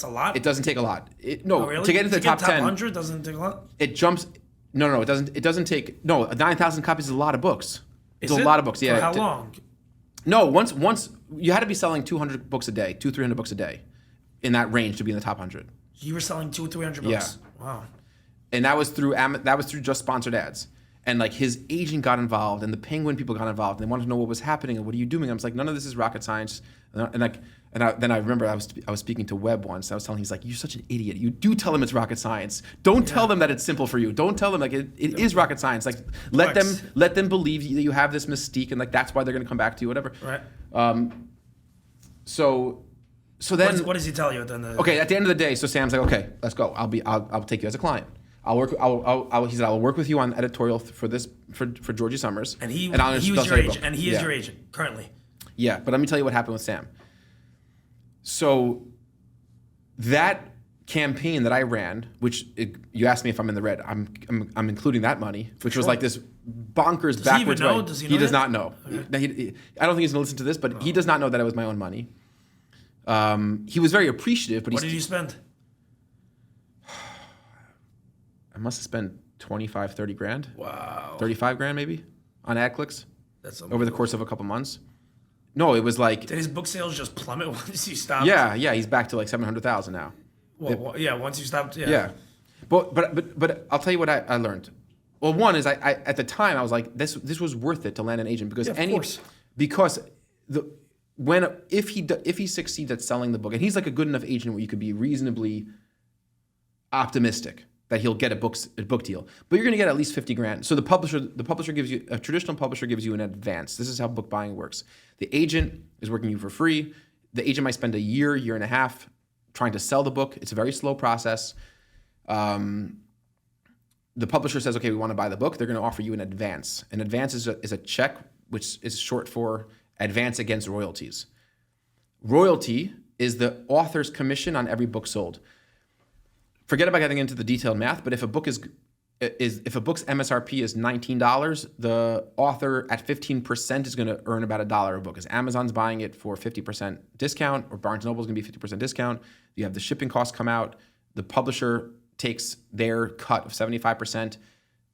a lot. It doesn't take a lot. Really? To get into the top 10, 100 doesn't take a lot. It jumps. No, it doesn't. It doesn't take. No, 9,000 copies is a lot of books. It's a lot of books. Yeah. For how long? No, once you had to be selling 200 books a day, 300 books a day, in that range to be in the top 100. You were selling 200-300 books. Yeah. Wow. And that was through just sponsored ads. And like his agent got involved, and the Penguin people got involved, and they wanted to know what was happening and what are you doing. I was like, none of this is rocket science. Then I remember I was speaking to Webb once. I was telling him, he's like, you're such an idiot. You do tell them it's rocket science. Don't tell them that it's simple for you. Don't tell them like it is rocket science. Like let them believe that you have this mystique, and like that's why they're gonna come back to you, whatever. Right. So then what does he tell you at the end of the day? Okay, at the end of the day, so Sam's like, okay, let's go. I'll take you as a client. He said, I'll work with you on editorial for Georgie Summers. And he was your agent, and he is your agent currently. Yeah, but let me tell you what happened with Sam. So that campaign that I ran, you asked me if I'm in the red, I'm including that money, which was like this bonkers backwards way. Does he know? He does not know. Okay. I don't think he's gonna listen to this, but he does not know that it was my own money. He was very appreciative, but what did you spend? I must have spent 25, 30 grand. Wow. 35 grand maybe on ad clicks. That's over the course of a couple months. No, it was like. Did his book sales just plummet once you stopped? Yeah, he's back to like 700,000 now. Well, yeah, once you stopped. Yeah. Yeah, but I'll tell you what I learned. Well, one is I at the time I was like this was worth it to land an agent because if he succeeds at selling the book, and he's like a good enough agent where you could be reasonably optimistic that he'll get a book deal, but you're going to get at least 50 grand. So the publisher gives you, a traditional publisher gives you an advance. This is how book buying works. The agent is working you for free. The agent might spend a year and a half trying to sell the book. It's a very slow process. The publisher says, okay, we want to buy the book. They're going to offer you an advance. An advance is a check, which is short for advance against royalties. Royalty is the author's commission on every book sold. Forget about getting into the detailed math, but if a book's MSRP is $19, the author at 15% is going to earn about $1 a book. Because Amazon's buying it for 50% discount, or Barnes & Noble's going to be 50% discount. You have the shipping costs come out. The publisher takes their cut of 75%,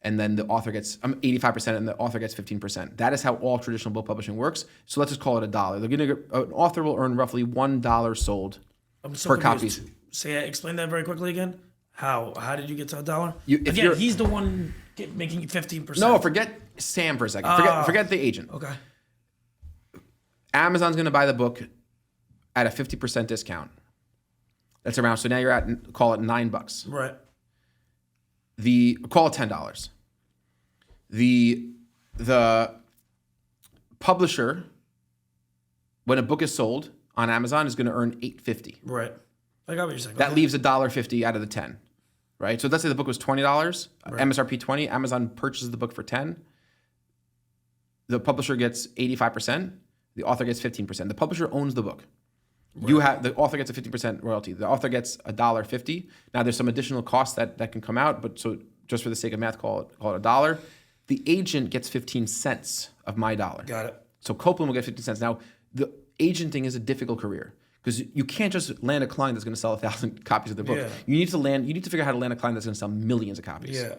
and then the author gets 85%, and the author gets 15%. That is how all traditional book publishing works. So let's just call it $1. An author will earn roughly $1 sold per copy. Explain that very quickly again. How did you get to $1? He's the one making 15%. No, forget Sam for a second. Forget the agent. Okay. Amazon's going to buy the book at a 50% discount. That's around. So now you're at, call it $9. Right. Call it $10. The publisher, when a book is sold on Amazon, is going to earn $8.50. Right. I got what you're saying. That leaves $1.50 out of the 10, right? So let's say the book was $20, right. MSRP 20. Amazon purchases the book for 10. The publisher gets 85%. The author gets 15%. The publisher owns the book. Right. The author gets a 50% royalty. The author gets $1.50. Now there's some additional costs that can come out, but so just for the sake of math, call it $1. The agent gets 15 cents of my dollar. Got it. So Copeland will get 15 cents. Now the agenting is a difficult career, because you can't just land a client that's going to sell 1,000 copies of the book. Yeah. You need to figure out how to land a client that's going to sell millions of copies. Yeah.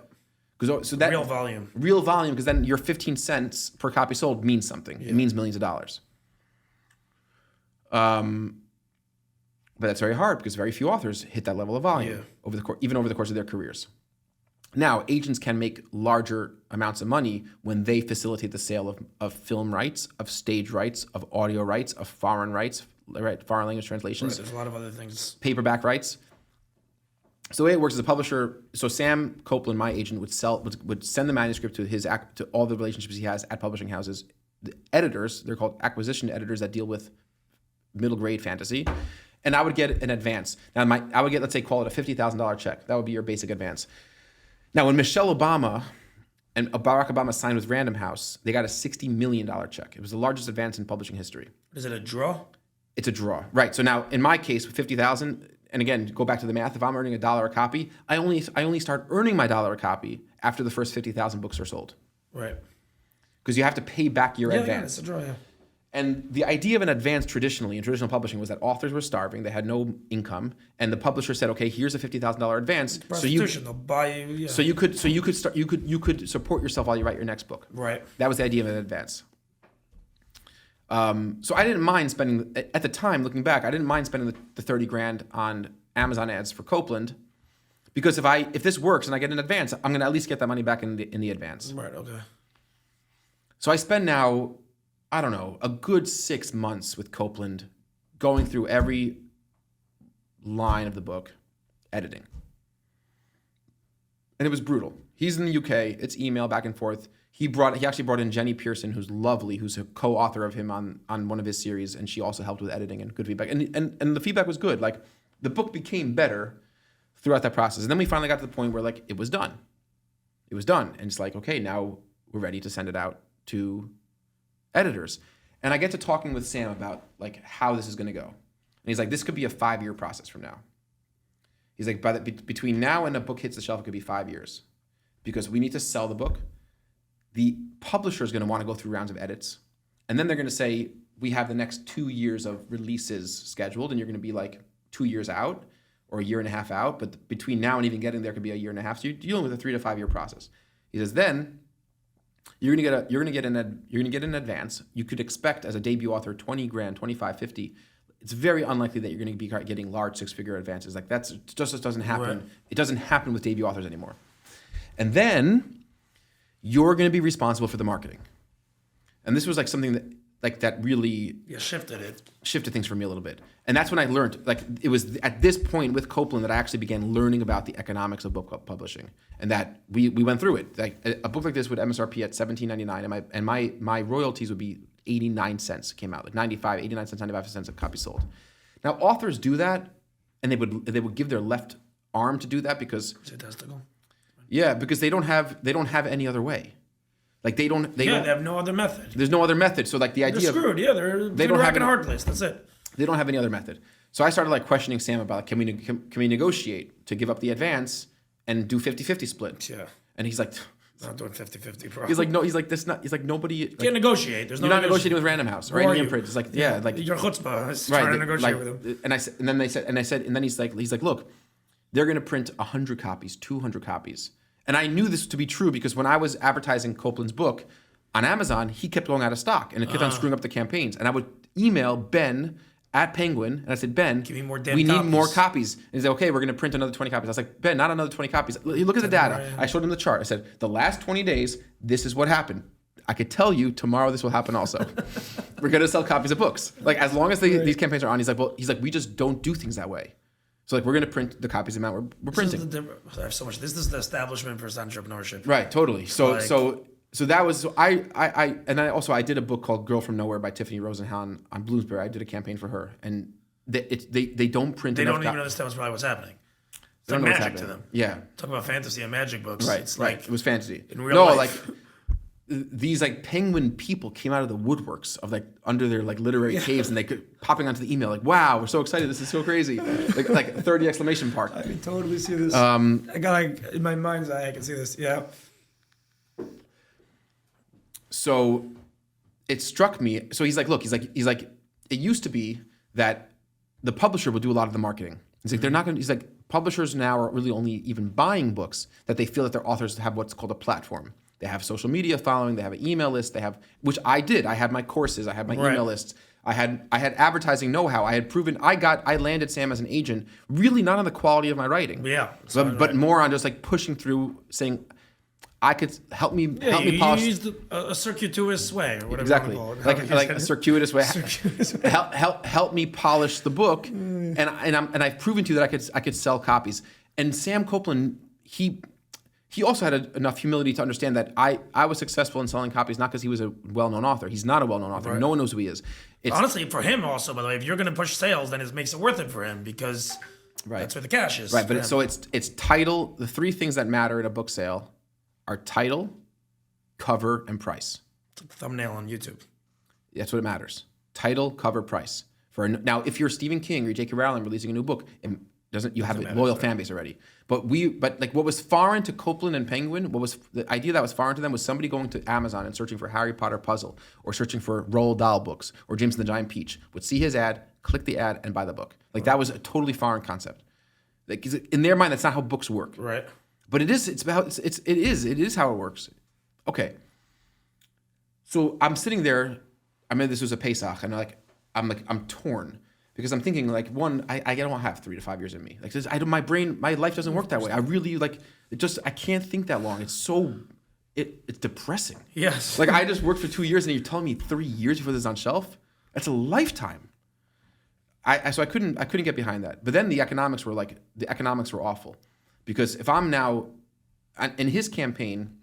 So that real volume, because then your 15 cents per copy sold means something. Yeah. It means millions of dollars. But that's very hard because very few authors hit that level of volume over the course of their careers. Now, agents can make larger amounts of money when they facilitate the sale of film rights, of stage rights, of audio rights, of foreign rights, right? Foreign language translations. Right, there's a lot of other things. Paperback rights. So the way it works is a publisher. So Sam Copeland, my agent, would send the manuscript to all the relationships he has at publishing houses. The editors, they're called acquisition editors that deal with middle grade fantasy, and I would get an advance. Now I would get, let's say, call it a $50,000 check. That would be your basic advance. Now when Michelle Obama and Barack Obama signed with Random House, they got a $60 million check. It was the largest advance in publishing history. Is it a draw? It's a draw, right? So now in my case with 50,000. And again, go back to the math. If I'm earning $1 a copy, I only start earning my $1 a copy after the first 50,000 books are sold. Right. Because you have to pay back your advance. Yeah, it's a draw, yeah. And the idea of an advance traditionally in traditional publishing was that authors were starving, they had no income, and the publisher said, "Okay, here's a $50,000 advance, they'll buy you. Yeah. So you could support yourself while you write your next book." Right. That was the idea of an advance. So I didn't mind spending at the time. Looking back, I didn't mind spending the $30,000 on Amazon ads for Copeland, because if this works and I get an advance, I'm going to at least get that money back in the advance. Right. Okay. So I spend now, I don't know, a good 6 months with Copeland, going through every line of the book, editing. And it was brutal. He's in the UK. It's email back and forth. He actually brought in Jenny Pearson, who's lovely, who's a co-author of him on one of his series, and she also helped with editing and good feedback. And the feedback was good. Like, the book became better throughout that process. And then we finally got to the point where, like, it was done. It was done. And it's like, okay, now we're ready to send it out to editors. And I get to talking with Sam about, like, how this is going to go. And he's like, this could be a 5-year process from now. He's like, between now and the book hits the shelf, it could be 5 years, because we need to sell the book. The publisher is going to want to go through rounds of edits. And then they're going to say, we have the next 2 years of releases scheduled, and you're going to be like 2 years out or a year and a half out. But between now and even getting there could be a year and a half. So you're dealing with a 3 to 5 year process. He says, then you're going to get an advance. You could expect, as a debut author, 20 grand, 25, 50. It's very unlikely that you're going to be getting large 6-figure advances. Like, that's just doesn't happen. Right. It doesn't happen with debut authors anymore. And then you're going to be responsible for the marketing. And this was like something that really shifted things for me a little bit. And that's when I learned, like, it was at this point with Copeland that I actually began learning about the economics of book publishing, and that we went through it. Like, a book like this would MSRP at $17.99, and my royalties would be 89 cents. It came out like 89 cents, 95 cents a copy sold. Now, authors do that, and they would give their left arm to do that because because they don't have any other way. Like, they have no other method. There's no other method. So, like, the idea they're screwed. They don't have a hard place. That's it. They don't have any other method. So I started, like, questioning Sam about, like, can we negotiate to give up the advance and do 50-50 split? Yeah. And he's like, not doing 50-50, bro. He's like, no. He's like, this not. He's like, nobody. Like, can't negotiate. There's no. You're not negotiating with Random House or any imprint. It's like, yeah, like your chutzpah is trying to negotiate with him. And then he's like, look, they're going to print 100 copies, 200 copies. And I knew this to be true because when I was advertising Copeland's book on Amazon, he kept going out of stock and it kept on screwing up the campaigns. And I would email Ben at Penguin, and I said, Ben, give me more we need more copies. And he said, okay, we're going to print another 20 copies. I was like, Ben, not another 20 copies. Look at the data. I showed him the chart. I said, the last 20 days, this is what happened. I could tell you tomorrow this will happen also. We're going to sell copies of books. Like, as long as these campaigns are on, he's like, we just don't do things that way. So, like, we're going to print the copies amount we're printing. I have so much. This is the establishment versus entrepreneurship. Right, totally. So that was I did a book called Girl from Nowhere by Tiffany Rosenhan on Bloomsbury. I did a campaign for her, and they don't print. They don't even understand what's probably what's happening. It's like magic to them. Yeah, talk about fantasy and magic books. Right, it's right. Like, it was fantasy. In real life. Like these like Penguin people came out of the woodworks of like under their like literary caves, and they could popping onto the email like, wow, we're so excited, this is so crazy, like 30 exclamation mark. I can totally see this. I got like in my mind's eye, I can see this. Yeah. So it struck me. So he's like, look, he's like, it used to be that the publisher would do a lot of the marketing. He's like, they're not going to. He's like, publishers now are really only even buying books that they feel that their authors have what's called a platform. They have social media following. They have an email list. They have, which I did. I had my courses. I had my email lists. I had advertising know-how. I had proven. I landed Sam as an agent, really not on the quality of my writing. Yeah, but more on just like pushing through, saying, I could help me polish. You used a circuitous way, or whatever. Exactly, you call it. like a circuitous way. help me polish the book, and I've proven to you that I could sell copies. And Sam Copeland, he also had enough humility to understand that I was successful in selling copies not because he was a well-known author. He's not a well-known author. Right. No one knows who he is. Honestly, for him also, by the way, if you're going to push sales, then it makes it worth it for him because that's where the cash is. Right, but it's title. The three things that matter in a book sale are title, cover, and price. It's like the thumbnail on YouTube. That's what it matters. Title, cover, price. Now, if you're Stephen King or J.K. Rowling releasing a new book, You have a loyal fan base already. But like what was foreign to Copeland and Penguin, what was the idea that was foreign to them was somebody going to Amazon and searching for Harry Potter puzzle or searching for Roald Dahl books or James and the Giant Peach, would see his ad, click the ad, and buy the book. Like that was a totally foreign concept. Like in their mind, that's not how books work. Right. But it is how it works. Okay. So I'm sitting there. I mean, this was a Pesach, and I'm torn because I'm thinking like, one, I don't have 3 to 5 years in me. Like this, my life doesn't work that way. I really I can't think that long. It's so, it's depressing. Yes. Like I just worked for 2 years, and you're telling me 3 years before this is on shelf? That's a lifetime. So I couldn't get behind that. But then the economics were awful, because if I'm now, in his campaign,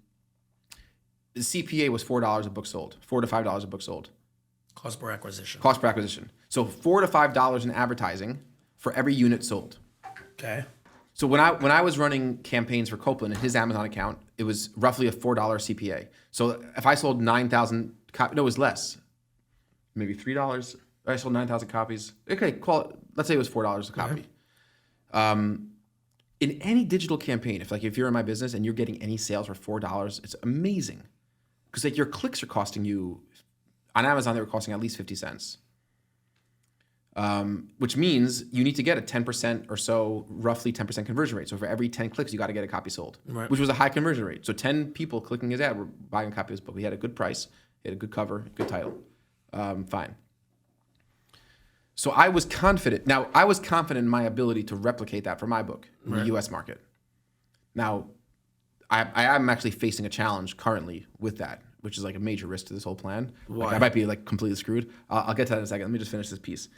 the CPA was $4 a book sold, $4 to $5 a book sold. Cost per acquisition. So $4 to $5 in advertising for every unit sold. Okay. So when I was running campaigns for Copeland in his Amazon account, it was roughly a $4 CPA. So if I sold 9,000 copies, no, it was less, maybe $3. I sold 9,000 copies. Okay, let's say it was $4 a copy. In any digital campaign, if you're in my business and you're getting any sales for $4, it's amazing, because like your clicks are costing you. On Amazon, they were costing at least 50 cents, which means you need to get a 10% or so, roughly 10% conversion rate. So for every 10 clicks, you got to get a copy sold, right, which was a high conversion rate. So 10 people clicking his ad were buying a copy of his book. He had a good price, he had a good cover, good title, fine. So I was confident. Now, I was confident in my ability to replicate that for my book in the U.S. market. Now, I am actually facing a challenge currently with that, which is like a major risk to this whole plan. Why? Like I might be like completely screwed. I'll get to that in a second. Let me just finish this piece.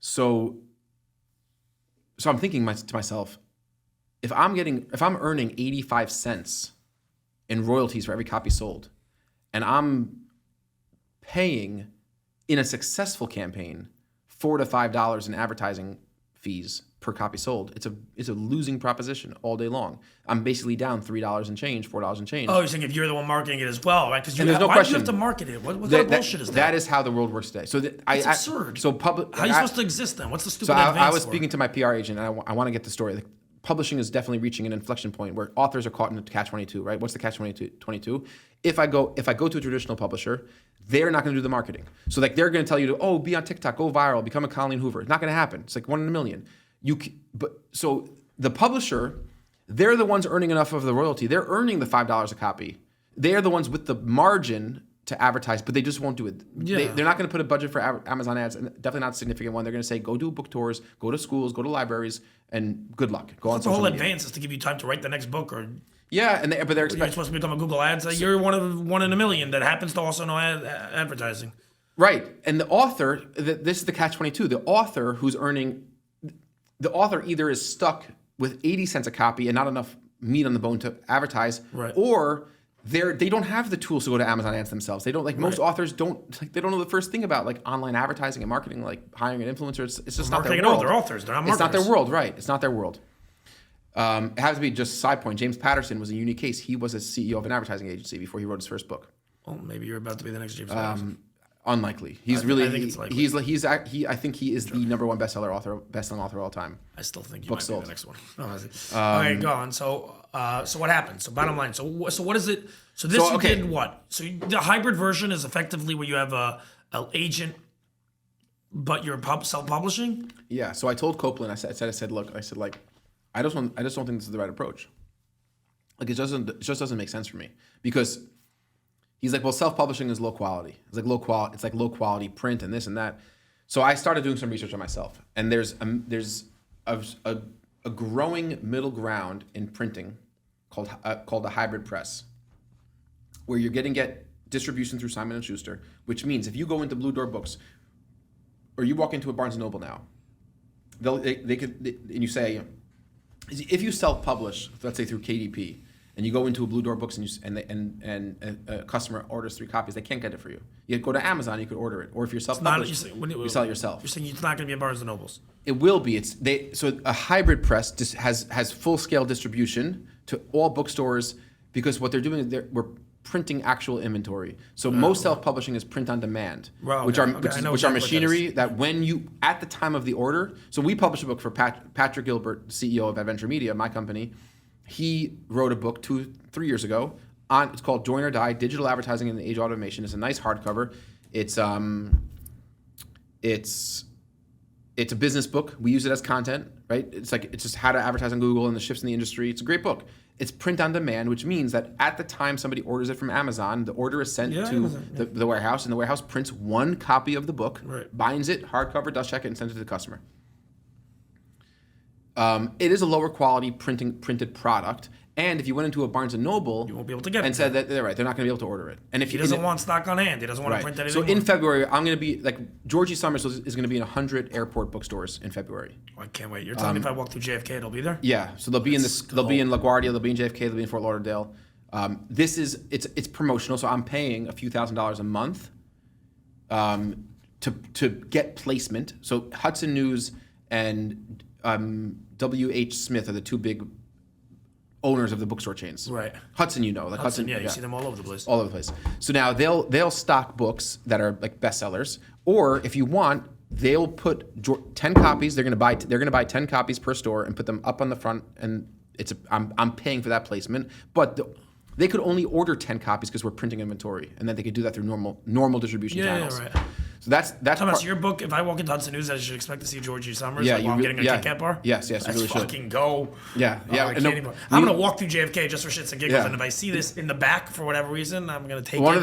So I'm thinking to myself, if I'm earning 85 cents in royalties for every copy sold, and I'm paying in a successful campaign $4 to $5 in advertising fees per copy sold, it's a losing proposition all day long. I'm basically down $3 and change, $4 and change. Oh, you're saying if you're the one marketing it as well, right? Because there's no why question. do you have to market it? What kind of bullshit is that? That is how the world works today. So it's absurd. So how are you supposed to exist then? What's the stupid advance I was for? speaking to my PR agent, and I want to get the story. Like, publishing is definitely reaching an inflection point where authors are caught in the catch-22, right? What's the catch-22? If I go to a traditional publisher, they're not going to do the marketing. So like they're going to tell you to be on TikTok, go viral, become a Colleen Hoover. It's not going to happen. It's like 1 in a million. So the publisher, they're the ones earning enough of the royalty. They're earning the $5 a copy. They're the ones with the margin to advertise, but they just won't do it. Yeah. They're not going to put a budget for Amazon ads, and definitely not a significant one. They're going to say, go do book tours, go to schools, go to libraries, and good luck. Go on That's social the whole media. advance is to give you time to write the next book, or Yeah, but they're you're expecting. supposed to become a Google Ads. You're one in a million that happens to also know advertising. Right, and the author, this is the catch-22. The author either is stuck with 80 cents a copy and not enough meat on the bone to advertise, right, or they don't have the tools to go to Amazon ads themselves. They don't most authors don't they don't know the first thing about like online advertising and marketing, like hiring an influencer. It's just not their world. They're authors. They're not marketers. It's not their world, right? It's not their world. It has to be just a side point. James Patterson was a unique case. He was a CEO of an advertising agency before he wrote his first book. Well, maybe you're about to be the next James Patterson. Unlikely. I think he is the number one best-selling author of all time. I still think you Book might sold. be the next one. Okay, go on. So what happened? So bottom line. So what is it? So this did what? So the hybrid version is effectively where you have a agent, but you're self-publishing. Yeah. So I told Copeland. I said, look, I just don't think this is the right approach. Like it just doesn't make sense for me, because he's like, well, self-publishing is low quality. It's like low quality print and this and that. So I started doing some research on myself, and there's a growing middle ground in printing called the hybrid press, where you're get distribution through Simon & Schuster, which means if you go into Blue Door Books, or you walk into a Barnes & Noble now, and you say, if you self-publish, let's say through KDP, and you go into a Blue Door Books and a customer orders 3 copies, they can't get it for you. You go to Amazon, you could order it, or if you're self-published, you sell it yourself. You're saying it's not going to be in Barnes & Nobles. It will be. So a hybrid press has full-scale distribution to all bookstores, because what they're doing is we're printing actual inventory. So most self-publishing is print on demand, Wow, which okay, are okay, I know which are exactly what that machinery is. that when you at the time of the order. So we published a book for Patrick Gilbert, CEO of Adventure Media, my company. He wrote a book 2-3 years ago it's called Join or Die: Digital Advertising in the Age of Automation. It's a nice hardcover. It's a business book. We use it as content, right? It's just how to advertise on Google and the shifts in the industry. It's a great book. It's print on demand, which means that at the time somebody orders it from Amazon, the order is sent to the warehouse, and the warehouse prints one copy of the book, binds it, hardcover, dust check it, and sends it to the customer. It is a lower quality printed product. And if you went into a Barnes & Noble, you won't be able to get it. And said that they're not going to be able to order it. And if he doesn't want stock on hand, he doesn't want to print anything. So in February, I'm going to be Georgie Summers is going to be in 100 airport bookstores in February. Oh, I can't wait. You're telling me if I walk through JFK, it'll be there? Yeah. So they'll be they'll be in LaGuardia, they'll be in JFK, they'll be in Fort Lauderdale. It's promotional, so I'm paying a few $1,000s a month to get placement. So Hudson News and W.H. Smith are the two big owners of the bookstore chains. Right. Hudson, Hudson, yeah, you see them all over the place. All over the place. So now they'll stock books that are like bestsellers, or if you want, they'll put 10 copies. They're going to buy 10 copies per store and put them up on the front, and I'm paying for that placement. But they could only order 10 copies because we're printing inventory, and then they could do that through normal distribution channels. Yeah, right. So that's Thomas, your book, if I walk into Hudson News, I should expect to see Georgie Summers Yeah, while I'm getting a Kit Kat bar? Yes, you really should. Fucking go. Yeah. I can't even. I'm going to walk through JFK just for shits and giggles, and if I see this in the back for whatever reason, I'm going to take it. One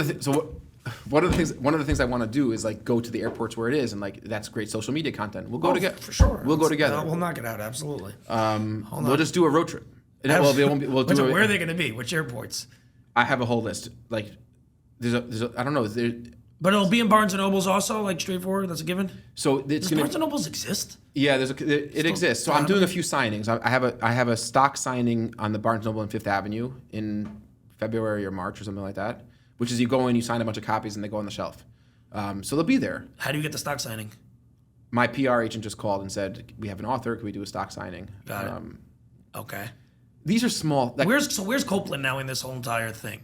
of the things I want to do is go to the airports where it is, and that's great social media content. We'll go together. For sure. We'll go together. We'll knock it out, absolutely. We'll just do a road trip. Where are they going to be? Which airports? I have a whole list. There's a I don't know. But it'll be in Barnes and Nobles also, straightforward. That's a given. So Does Barnes and Nobles exist? Yeah, it exists. So I'm doing a few signings. I have a stock signing on the Barnes and Noble on Fifth Avenue in February or March or something like that. Which is you go in, you sign a bunch of copies, and they go on the shelf. So they'll be there. How do you get the stock signing? My PR agent just called and said, "We have an author. Can we do a stock signing?" Got it. Okay. These are small. Where's Copeland now in this whole entire thing?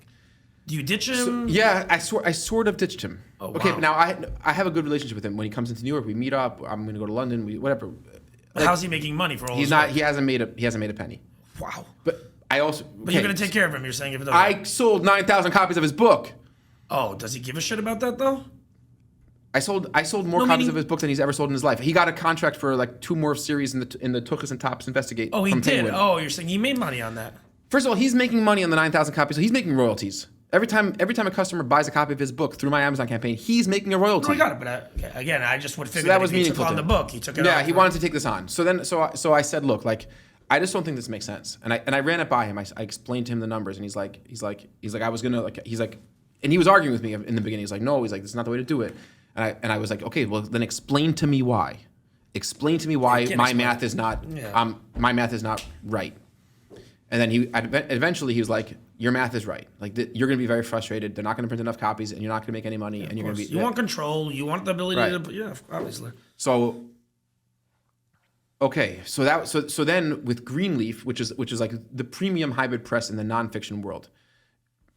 Do you ditch him? I sort of ditched him. Oh, wow. Okay, now I have a good relationship with him. When he comes into New York, we meet up. I'm going to go to London. Whatever. But how's he making money for all he's this not. work? He hasn't made a penny. Wow. But I also. But you're going to take care of him. You're saying if it doesn't. I sold 9,000 copies of his book. Oh, does he give a shit about that though? I sold more copies of his book than he's ever sold in his life. He got a contract for 2 more series in the Tookus and Tops Investigate. Oh, he from did. Penguin. Oh, you're saying he made money on that? First of all, he's making money on the 9,000 copies, so he's making royalties. Every time a customer buys a copy of his book through my Amazon campaign, he's making a royalty. No, I got it, but again, I just would figure that was if he took meaningful on to the him. book, he took it. Yeah, he wanted to take this on. So I said, look, I just don't think this makes sense. And I ran it by him. I explained to him the numbers, and he's like, I was gonna and he was arguing with me in the beginning. He's like, no, this is not the way to do it. And I was like, okay, well then explain to me why. Explain to me why my math is not right. And then eventually he was like, your math is right. You're going to be very frustrated. They're not going to print enough copies, and you're not going to make any money. And you're going to be. You want control. You want the ability to. Yeah, obviously. So. Okay, so then with Greenleaf, which is the premium hybrid press in the nonfiction world,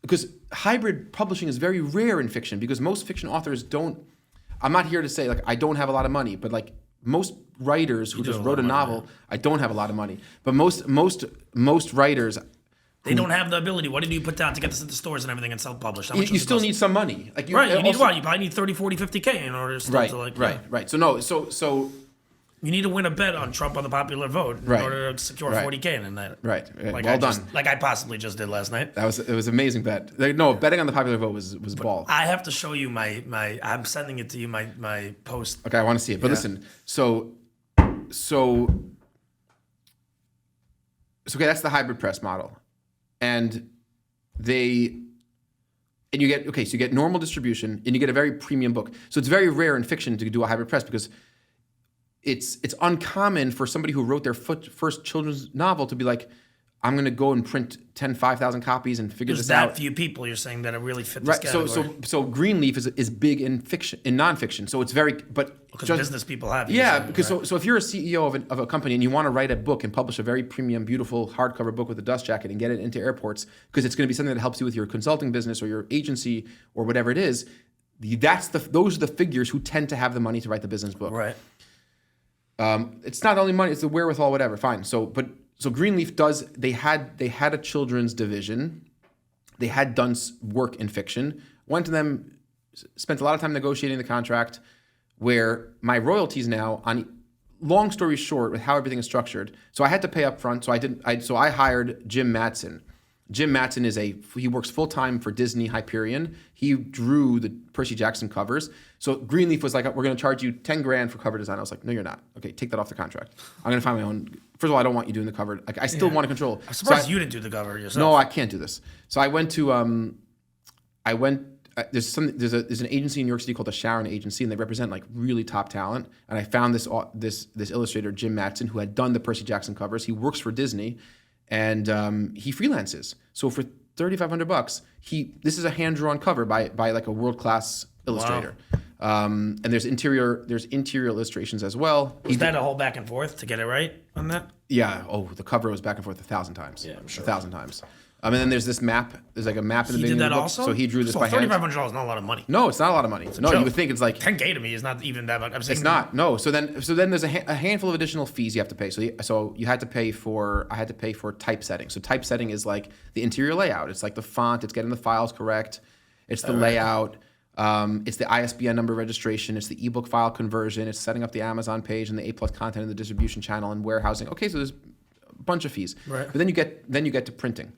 because hybrid publishing is very rare in fiction, because most fiction authors don't. I'm not here to say I don't have a lot of money, but most writers who just wrote a novel, I don't have a lot of money, but most writers. They don't have the ability. What did you put down to get this into stores and everything and self-published? You still need some money. You need what? You probably need 30, 40, 50K in order to Right. So you need to win a bet on Trump on the popular vote in order to secure 40K in that. Right. Done. Like I possibly just did last night. It was an amazing bet. No, betting on the popular vote was ball. I have to show you my I'm sending it to you, my post. Okay, I want to see it. But listen, so okay, that's the hybrid press model. And you get normal distribution, and you get a very premium book. So it's very rare in fiction to do a hybrid press, because it's uncommon for somebody who wrote their first children's novel to be like, I'm going to go and print 5,000 copies and figure There's this out. that few people you're saying that really fit this Right. category. So Greenleaf is big in fiction, in nonfiction. So it's very, but because business people have. Yeah, saying, because right? so if you're a CEO of a company and you want to write a book and publish a very premium, beautiful hardcover book with a dust jacket and get it into airports because it's going to be something that helps you with your consulting business or your agency or whatever it is, those are the figures who tend to have the money to write the business book. Right. It's not only money; it's the wherewithal, whatever. Fine. So Greenleaf does. They had a children's division. They had done work in fiction. Went to them, spent a lot of time negotiating the contract. Where my royalties now on, long story short, with how everything is structured. So I had to pay up front. So I hired Jim Mattson. Jim Mattson he works full time for Disney Hyperion. He drew the Percy Jackson covers. So Greenleaf was like, we're going to charge you $10,000 for cover design. I was like, no, you're not. Okay, take that off the contract. I'm going to find my own. First of all, I don't want you doing the cover. Like, I still want to control. I'm surprised you didn't do the cover yourself. No, I can't do this. So I went to there's an agency in New York City called the Sharon Agency, and they represent like really top talent. And I found this illustrator, Jim Mattson, who had done the Percy Jackson covers. He works for Disney, and he freelances. So for $3,500, this is a hand drawn cover by like a world class illustrator. Wow. And there's interior illustrations as well. Was that a whole back and forth to get it right on that? Yeah. Oh, the cover was back and forth 1,000 times. Yeah, I'm sure. 1,000 times. And then there's this map. There's like a map in the beginning of the book. Also? So he drew this by hand. $3,500 is not a lot of money. No, it's not a lot of money. No, you would think it's like $10K to me is not even that much. It's not. No. So then there's a handful of additional fees you have to pay. So you had to pay for. I had to pay for typesetting. So typesetting is like the interior layout. It's like the font. It's getting the files correct. It's the layout. It's the ISBN number registration. It's the ebook file conversion. It's setting up the Amazon page and the A+ content in the distribution channel and warehousing. Okay, so there's a bunch of fees. Right. But then you get to printing.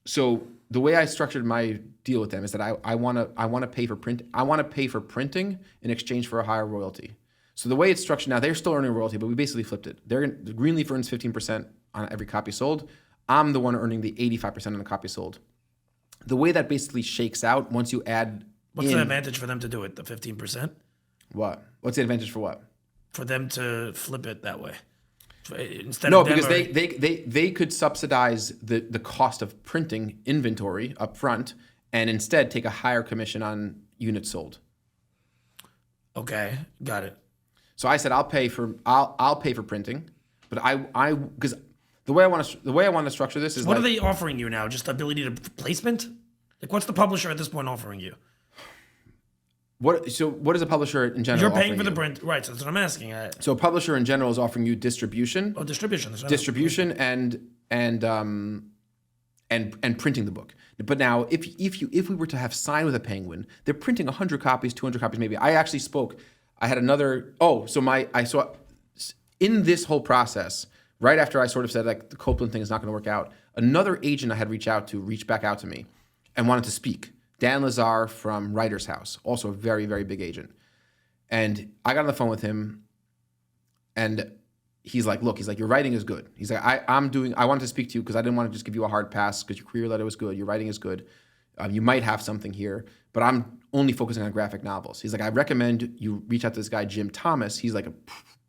So the way I structured my deal with them is that I want to pay for print. I want to pay for printing in exchange for a higher royalty. So the way it's structured now, they're still earning royalty, but we basically flipped it. Greenleaf earns 15% on every copy sold. I'm the one earning the 85% on the copy sold. The way that basically shakes out once you add. What's the advantage for them to do it? The 15%? What? What's the advantage for what? For them to flip it that way. Instead No, of because they could subsidize the cost of printing inventory up front and instead take a higher commission on units sold. Okay, got it. So I said I'll pay for printing, but I because the way I want to structure this is what are they offering you now? Just ability to placement? Like, what's the publisher at this point offering you? What is a publisher in general? You're paying for the print, right? So that's what I'm asking. So a publisher in general is offering you distribution. Oh, distribution. Distribution and printing the book. But now, if we were to have signed with a Penguin, they're printing 100 copies, 200 copies, maybe. I actually spoke. I had another. I saw in this whole process. Right after I sort of said like the Copeland thing is not going to work out, another agent I had reached back out to me, and wanted to speak. Dan Lazar from Writer's House, also a very, very big agent. And I got on the phone with him, and he's like, your writing is good. He's like, I wanted to speak to you because I didn't want to just give you a hard pass because your career letter was good, your writing is good. You might have something here, but I'm only focusing on graphic novels. He's like, I recommend you reach out to this guy, Jim Thomas. He's like a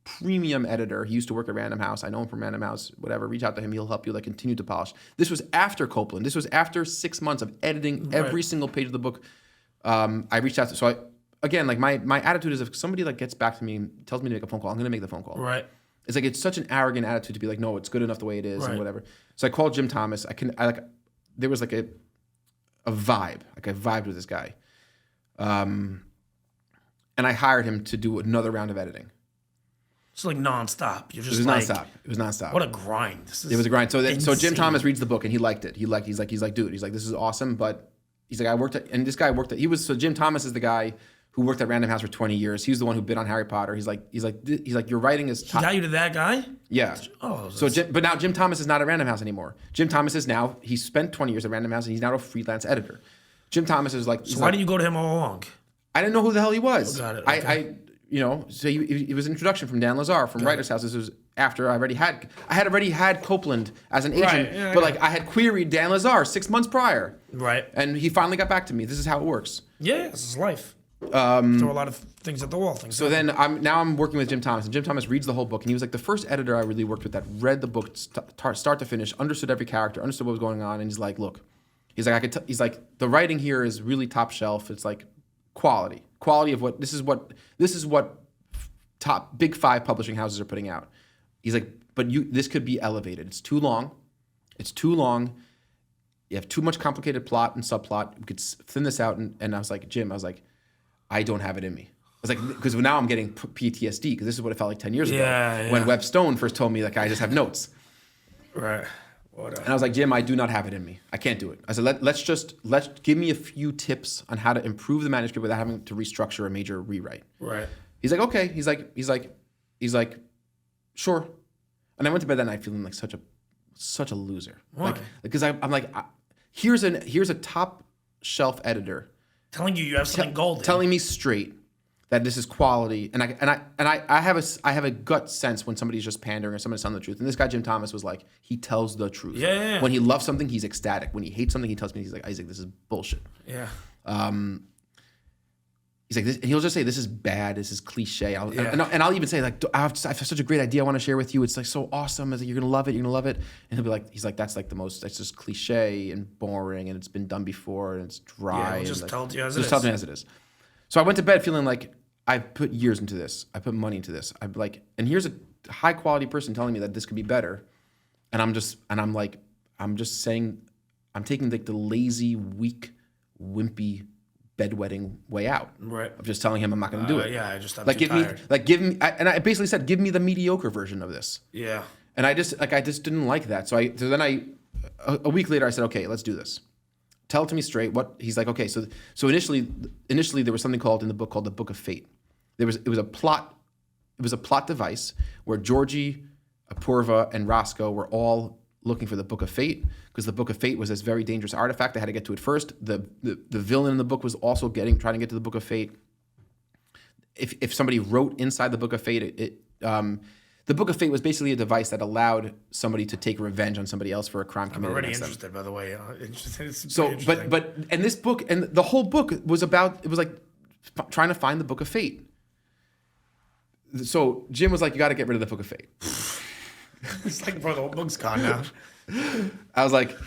premium editor. He used to work at Random House. I know him from Random House, whatever. Reach out to him. He'll help you continue to polish. This was after Copeland. This was after 6 months of editing every single page of the book. I reached out to, so my attitude is if somebody gets back to me and tells me to make a phone call, I'm going to make the phone call. Right. It's like, it's such an arrogant attitude to be like, no, it's good enough the way it is and whatever. So I called Jim Thomas. There was a vibe. I vibed with this guy. And I hired him to do another round of editing. It's nonstop. You're just nonstop. It was nonstop. What a grind. It was a grind. So Jim Thomas reads the book and he liked it. He's like, dude, this is awesome. But he's like, Jim Thomas is the guy who worked at Random House for 20 years. He was the one who bid on Harry Potter. He's like, your writing is top. He got you to that guy? Yeah. Oh. But now Jim Thomas is not at Random House anymore. Jim Thomas is now, he spent 20 years at Random House and he's now a freelance editor. Jim Thomas is like. So why didn't you go to him all along? I didn't know who the hell he was. Oh, got it. Okay. So it was an introduction from Dan Lazar from Writer's House. This was after I had already had Copeland as an agent, I had queried Dan Lazar 6 months prior. Right. And he finally got back to me. This is how it works. Yeah, this is life. Throw a lot of things at the wall. So then I'm working with Jim Thomas, and Jim Thomas reads the whole book, and he was like the first editor I really worked with that read the book start to finish, understood every character, understood what was going on, and he's like, look, he's like he's like the writing here is really top shelf. It's like quality of what this is what top big 5 publishing houses are putting out. He's like, but this could be elevated. It's too long. You have too much complicated plot and subplot. We could thin this out. And I was like, Jim, I don't have it in me. I was like, because now I'm getting PTSD, because this is what it felt like 10 years ago when Webb Stone first told me, like, I just have notes. Right. And I was like, Jim, I do not have it in me. I can't do it. I said, let's give me a few tips on how to improve the manuscript without having to restructure a major rewrite. Right. He's like, okay. He's like, sure. And I went to bed that night feeling like such a loser. Why? Like, because I'm like, here's a top shelf editor telling you have something golden, telling me straight that this is quality, and I have a gut sense when somebody's just pandering or somebody's telling the truth. And this guy Jim Thomas was like, he tells the truth. Yeah. When he loves something, he's ecstatic. When he hates something, he tells me, he's like, Isaac, this is bullshit. Yeah. He's like, and he'll just say, this is bad, this is cliche. And I'll even say, like, I have such a great idea I want to share with you. It's like so awesome. It's like, you're gonna love it. And he'll be like, that's like the most, it's just cliche and boring, and it's been done before, and it's dry. Yeah, just like, tell it to you as it is. Just tell me as it is. So I went to bed feeling like I put years into this. I put money into this. I'm like, and here's a high quality person telling me that this could be better, and I'm just saying, I'm taking like the lazy, weak, wimpy, bedwetting way out. Right. Of just telling him I'm not going to do it. Yeah, I'm too tired. I basically said, give me the mediocre version of this. Yeah. And I just didn't like that. So then a week later I said, okay, let's do this. Tell it to me straight. He's like, okay. So initially there was something called in the book called the Book of Fate. It was a plot device where Georgie, Apurva, and Roscoe were all looking for the Book of Fate, because the Book of Fate was this very dangerous artifact. They had to get to it first. The villain in the book was also trying to get to the Book of Fate. If somebody wrote inside the Book of Fate, the Book of Fate was basically a device that allowed somebody to take revenge on somebody else for a crime committed. I'm already against them. interested, by the way. And this book, and the whole book was like trying to find the Book of Fate. So Jim was like, you got to get rid of the Book of Fate. It's like, bro, the whole book's gone now. I was like,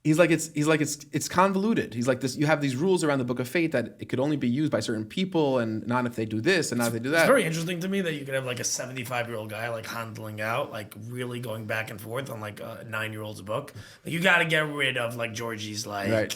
it's convoluted. He's like, this, you have these rules around the Book of Fate that it could only be used by certain people, and not if they do this and not if they do that. It's very interesting to me that you could have like a 75-year-old guy like handling out, like really going back and forth on like a 9-year-old's book. Like, you got to get rid of like Georgie's like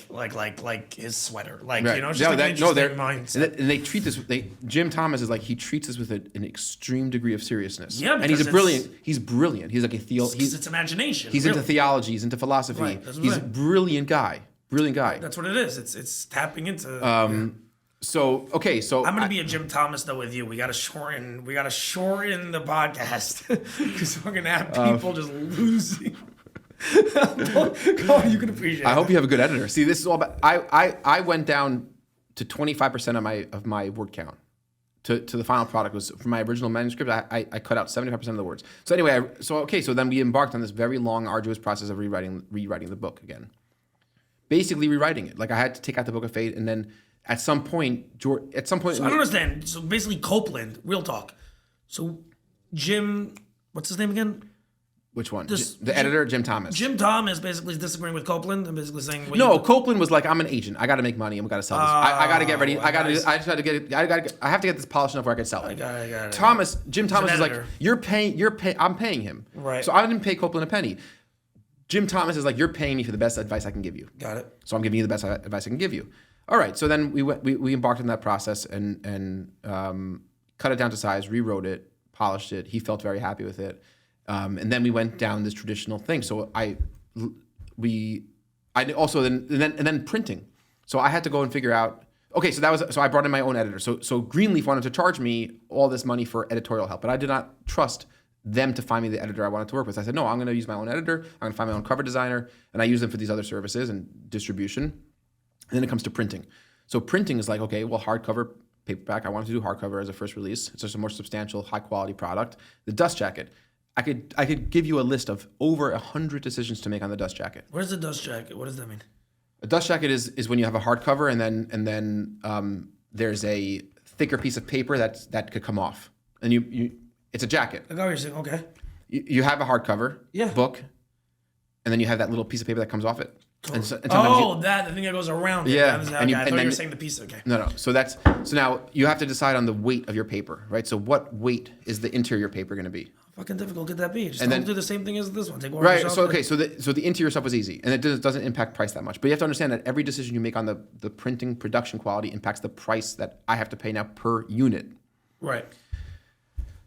his sweater, like right. You know, it's just an interesting mindset. And they treat this. Jim Thomas is like, he treats this with an extreme degree of seriousness. Yeah, and he's brilliant. He's brilliant. He's like it's imagination. He's into theology. He's into philosophy. Right, he's brilliant guy. That's what it is. It's tapping into. So I'm gonna be a Jim Thomas though with you. We gotta shorten the podcast because we're gonna have people just losing. Oh, you can appreciate. I hope you have a good editor. See, this is all about. I went down to 25% of my word count. To the final product was from my original manuscript. I cut out 75% of the words. So anyway, so then we embarked on this very long, arduous process of rewriting the book again. Basically rewriting it. Like, I had to take out the Book of Fate, and then at some point. So I don't understand. So basically, Copeland, real talk. So Jim, what's his name again? Which one? The editor, Jim Thomas. Jim Thomas basically is disagreeing with Copeland and basically saying, Copeland was like, I'm an agent. I got to make money and we got to sell this. I got to get ready. I have to get this polished enough where I can sell it. Jim Thomas is like, I'm paying him. Right. So I didn't pay Copeland a penny. Jim Thomas is like, you're paying me for the best advice I can give you. Got it. So I'm giving you the best advice I can give you. All right. So then we embarked on that process and cut it down to size, rewrote it, polished it. He felt very happy with it. And then we went down this traditional thing. So then printing. So I had to go and figure out. Okay, so I brought in my own editor. So Greenleaf wanted to charge me all this money for editorial help, but I did not trust them to find me the editor I wanted to work with. So I said, no, I'm going to use my own editor. I'm going to find my own cover designer, and I use them for these other services and distribution. And then it comes to printing. So printing is like, okay, well, hardcover, paperback. I wanted to do hardcover as a first release. It's just a more substantial, high quality product. The dust jacket. I could give you a list of over 100 decisions to make on the dust jacket. What is the dust jacket? What does that mean? A dust jacket is when you have a hardcover and then there's a thicker piece of paper that could come off, and it's a jacket. I got what you're saying. Okay. You have a hardcover book, and then you have that little piece of paper that comes off it. And the thing that goes around. Yeah. I thought you were saying the piece. Okay. No. So now you have to decide on the weight of your paper, right? So what weight is the interior paper going to be? How fucking difficult could that be? Just do the same thing as this one. Take one. Right. So the interior stuff was easy, and it doesn't impact price that much. But you have to understand that every decision you make on the printing production quality impacts the price that I have to pay now per unit. Right.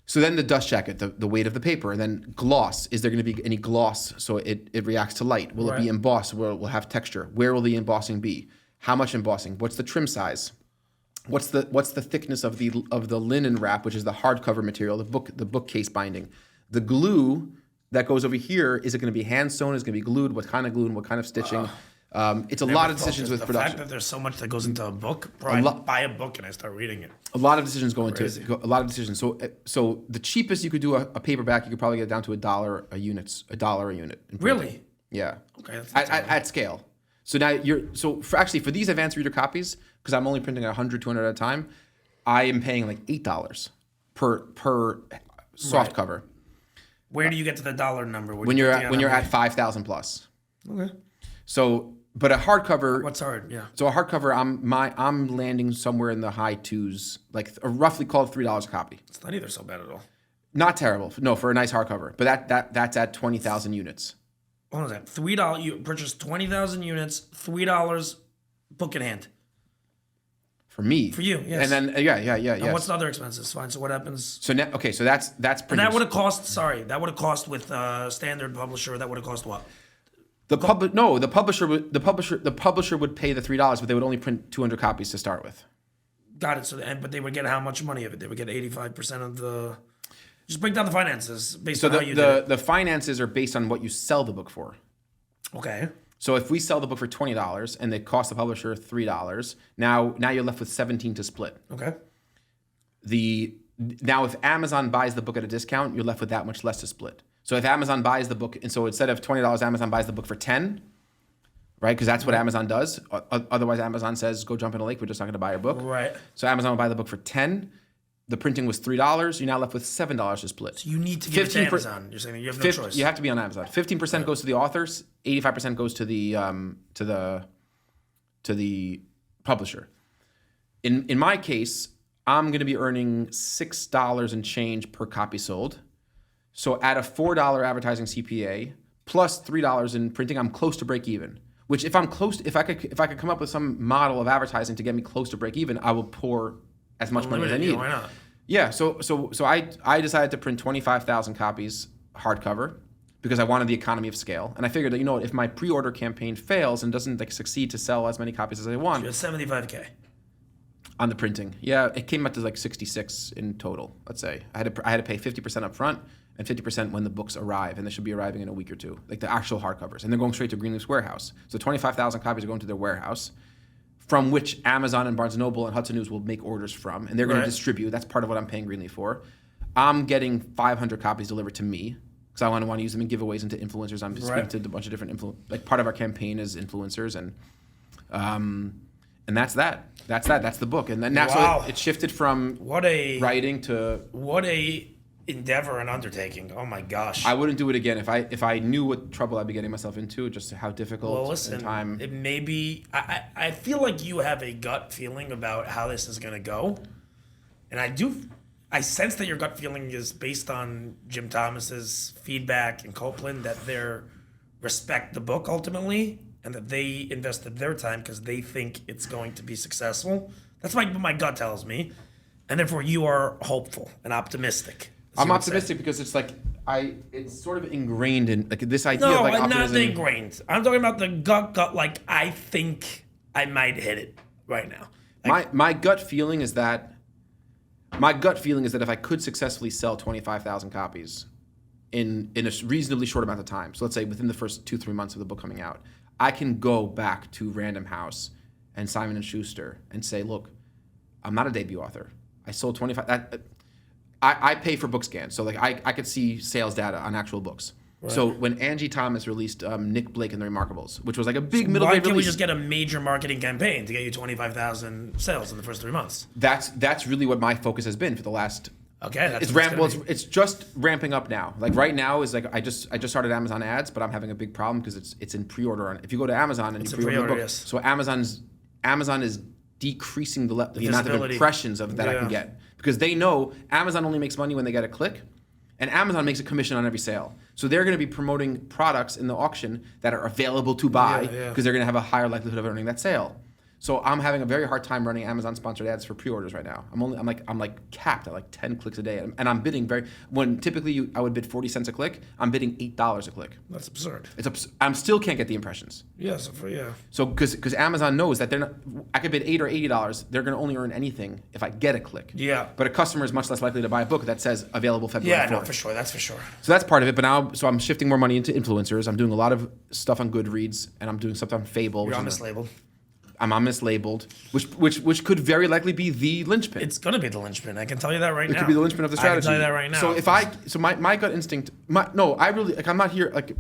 So then the dust jacket, the weight of the paper, and then gloss. Is there going to be any gloss so it reacts to light? Will it be embossed? Will have texture? Where will the embossing be? How much embossing? What's the trim size? What's the thickness of the linen wrap, which is the hardcover material, the bookcase binding? The glue that goes over here, is it going to be hand sewn? Is it going to be glued? What kind of glue and what kind of stitching? It's a lot of decisions with production. The fact that there's so much that goes into a book, I buy a book and I start reading it. A lot of decisions go into it. A lot of decisions. So the cheapest you could do a paperback, you could probably get down to $1 a unit. Really? Yeah. Okay. At scale. So now for these advanced reader copies, because I'm only printing 100, 200 at a time, I am paying like $8 per soft cover. Where do you get to the dollar number? When you're at 5,000 plus. Okay. So, but a hardcover. What's hard? Yeah. So a hardcover, I'm landing somewhere in the high twos, like roughly call it $3 a copy. It's not either so bad at all. Not terrible. No, for a nice hardcover, but that's at 20,000 units. What was that? $3. You purchased 20,000 units. $3 book in hand. For me. For you, yes. And then yeah. And what's the other expenses? Fine. So what happens? So now, okay, so that's pretty. And that would have cost. Sorry, that would have cost with standard publisher. That would have cost what? The publisher would pay the $3, but they would only print 200 copies to start with. Got it. But they would get how much money of it? They would get 85% of the. Just break down the finances based on how you do it. The finances are based on what you sell the book for. Okay. So if we sell the book for $20 and it costs the publisher $3, now you're left with $17 to split. Okay. Now if Amazon buys the book at a discount, you're left with that much less to split. So if Amazon buys the book, and so instead of $20, Amazon buys the book for $10, right? Because that's what Amazon does. Otherwise, Amazon says, "Go jump in a lake. We're just not going to buy your book." Right. So Amazon will buy the book for $10. The printing was $3. You're now left with $7 to split. So you need to give it to Amazon. You're saying you have no choice. You have to be on Amazon. 15% goes to the authors. 85% goes to the publisher. In my case, I'm going to be earning $6 and change per copy sold. So at a $4 advertising CPA plus $3 in printing, I'm close to break even. Which if I could come up with some model of advertising to get me close to break even, I will pour as much money as I need. Why not? Yeah. So I decided to print 25,000 copies hardcover because I wanted the economy of scale, and I figured that if my pre-order campaign fails and doesn't succeed to sell as many copies as I want, you had $75K on the printing. Yeah, it came up to 66 in total. Let's say I had to pay 50% up front and 50% when the books arrive, and they should be arriving in a week or two, like the actual hardcovers, and they're going straight to Greenleaf's warehouse. So 25,000 copies are going to their warehouse, from which Amazon and Barnes & Noble and Hudson News will make orders from, and they're going to distribute. That's part of what I'm paying Greenleaf for. I'm getting 500 copies delivered to me because I want to use them in giveaways and to influencers. I'm speaking to a bunch of different part of our campaign is influencers, and that's that. That's the book, and then now so it shifted from writing to what a endeavor and undertaking. Oh my gosh! I wouldn't do it again if I knew what trouble I'd be getting myself into, just how difficult. Well, listen, time. It may be. I feel like you have a gut feeling about how this is going to go, and I sense that your gut feeling is based on Jim Thomas's feedback and Copeland, that they respect the book ultimately and that they invested their time because they think it's going to be successful. That's what my gut tells me, and therefore you are hopeful and optimistic. I'm optimistic because it's it's sort of ingrained in this idea of optimism. No, not ingrained. I'm talking about the gut. Like I think I might hit it right now. My gut feeling is that if I could successfully sell 25,000 copies in a reasonably short amount of time, so let's say within the first 2-3 months of the book coming out, I can go back to Random House and Simon & Schuster and say, look, I'm not a debut author. I sold 25. I pay for book scans, so I could see sales data on actual books. So when Angie Thomas released Nick Blake and the Remarkables, which was like a big middle Why grade can't we release, just get a major marketing campaign to get you 25,000 sales in the first 3 months? that's really what my focus has been for the last. Okay, that's It's just ramping up now. Like right now is like I just started Amazon ads, but I'm having a big problem because it's in pre-order. If you go to Amazon and you pre-order the book, yes. so Amazon is decreasing the amount of impressions that I can get, because they know Amazon only makes money when they get a click, and Amazon makes a commission on every sale. So they're going to be promoting products in the auction that are available to buy because they're going to have a higher likelihood of earning that sale. So I'm having a very hard time running Amazon sponsored ads for pre-orders right now. I'm like capped at like 10 clicks a day, and I'm bidding when typically I would bid 40 cents a click. I'm bidding $8 a click. That's absurd. I still can't get the impressions. So because Amazon knows that they're not. I could bid $8 or $80. They're going to only earn anything if I get a click. Yeah. But a customer is much less likely to buy a book that says available February 4th. Yeah, no, for sure. That's for sure. So that's part of it. But now, so I'm shifting more money into influencers. I'm doing a lot of stuff on Goodreads, and I'm doing stuff on Fable. You're on Mislaibeled. I'm on Mislaibeled, which could very likely be the linchpin. It's gonna be the linchpin. I can tell you that right now. It could be the linchpin of the strategy. I can tell you that right now. So my gut instinct. I'm not here. Like,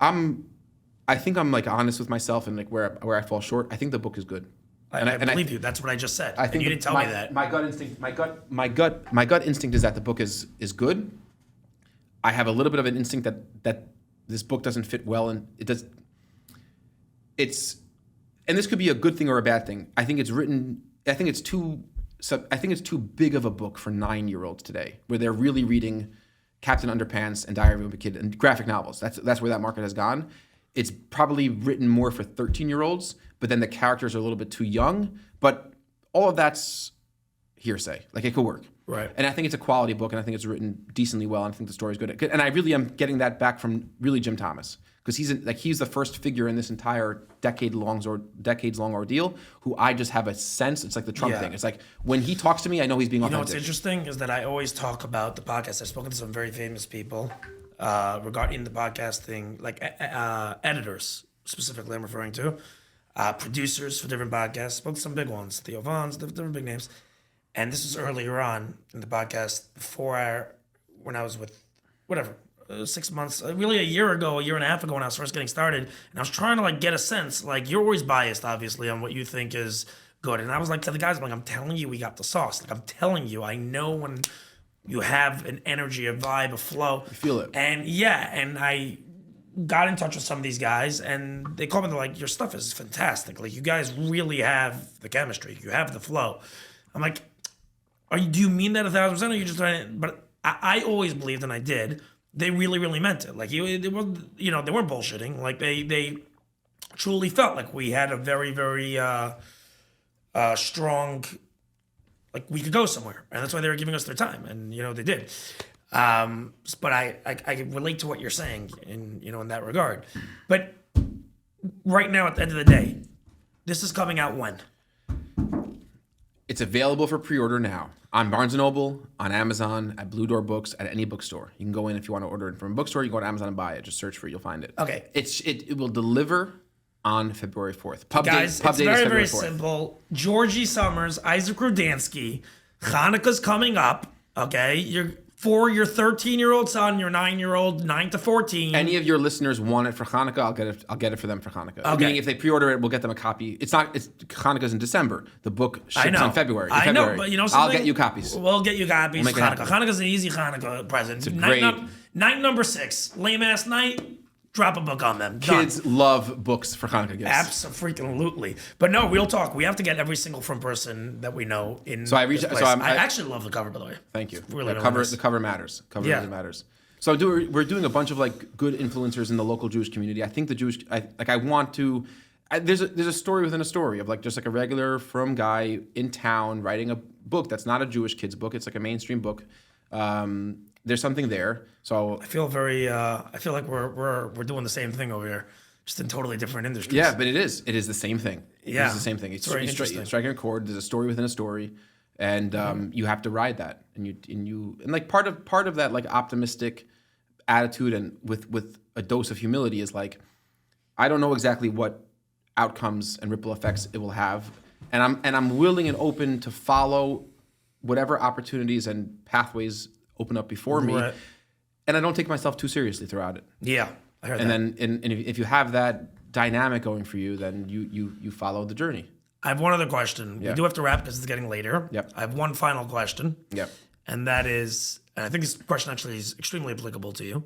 I think I'm like honest with myself and like where I fall short. I think the book is good. I believe you. That's what I just said. And you didn't tell me that. My gut instinct is that the book is good. I have a little bit of an instinct that this book doesn't fit well, and it does. And this could be a good thing or a bad thing. I think it's too big of a book for 9-year-olds today, where they're really reading Captain Underpants and Diary of a Kid and graphic novels. That's where that market has gone. It's probably written more for 13-year-olds, but then the characters are a little bit too young. But all of that's hearsay. Like, it could work. Right. And I think it's a quality book, and I think it's written decently well, and I think the story's good. And I really am getting that back from really Jim Thomas, because he's the first figure in this entire decades-long ordeal who I just have a sense. It's like the Trump thing. It's like when he talks to me, I know he's being authentic. What's interesting is that I always talk about the podcast. I've spoken to some very famous people regarding the podcasting, like editors specifically. I'm referring to producers for different podcasts. Spoke to some big ones, Theo Vaughn's, different big names. And this was earlier on in the podcast when I was with whatever. 6 months, really a year and a half ago when I was first getting started, and I was trying to like get a sense, like, you're always biased obviously on what you think is good, and I was like to the guys, I'm like, I'm telling you, we got the sauce. Like, I'm telling you, I know when you have an energy, a vibe, a flow. You feel it. And and I got in touch with some of these guys, and they called me, they're like, your stuff is fantastic. Like, you guys really have the chemistry, you have the flow. I'm like, do you mean that 1,000%, or are you just trying to? But I always believed, and I did. They really, really meant it. Like, they weren't bullshitting. Like, they truly felt like we had a very, very strong, like, we could go somewhere, and that's why they were giving us their time, and they did. But I relate to what you're saying in that regard. But right now, at the end of the day, this is coming out when? It's available for pre-order now on Barnes & Noble, on Amazon, at Blue Door Books, at any bookstore. You can go in if you want to order it from a bookstore. You go to Amazon and buy it. Just search for it. You'll find it. Okay. It will deliver on February 4th. Guys, it's very, very simple. Georgie Summers, Isaac Rudansky. Hanukkah's coming up. Okay, for your 13-year-old son, your 9-year-old, 9 to 14. Any of your listeners want it for Hanukkah, I'll get it for them for Hanukkah. Okay. Meaning if they pre-order it, we'll get them a copy. Hanukkah's in December. The book ships on February. I know, but I'll get you copies. We'll get you copies for Hanukkah. Hanukkah's an easy Hanukkah present. It's great. Night number 6, lame-ass night. Drop a book on them. Kids love books for Hanukkah gifts. Absolutely. But no, real talk. We have to get every single from person that we know in. So I actually love the cover, by the way. Thank you. Really, the cover matters. Really matters. So we're doing a bunch of like good influencers in the local Jewish community. I think I want to. There's a story within a story of like just like a regular frum guy in town writing a book that's not a Jewish kid's book. It's like a mainstream book. There's something there. So I feel like we're doing the same thing over here, just in totally different industries. Yeah, but it is the same thing. Yeah, it's the same thing. It's very interesting. Striking a chord. There's a story within a story, and you have to ride that. And like part of that like optimistic attitude and with a dose of humility is like, I don't know exactly what outcomes and ripple effects it will have, and I'm willing and open to follow whatever opportunities and pathways open up before me. Right. and I don't take myself too seriously throughout it. Yeah, I heard And that. then, and if you have that dynamic going for you, then you follow the journey. I have one other question. Yeah. We do have to wrap because it's getting later. Yep. I have one final question. Yep. And that is, and I think this question actually is extremely applicable to you.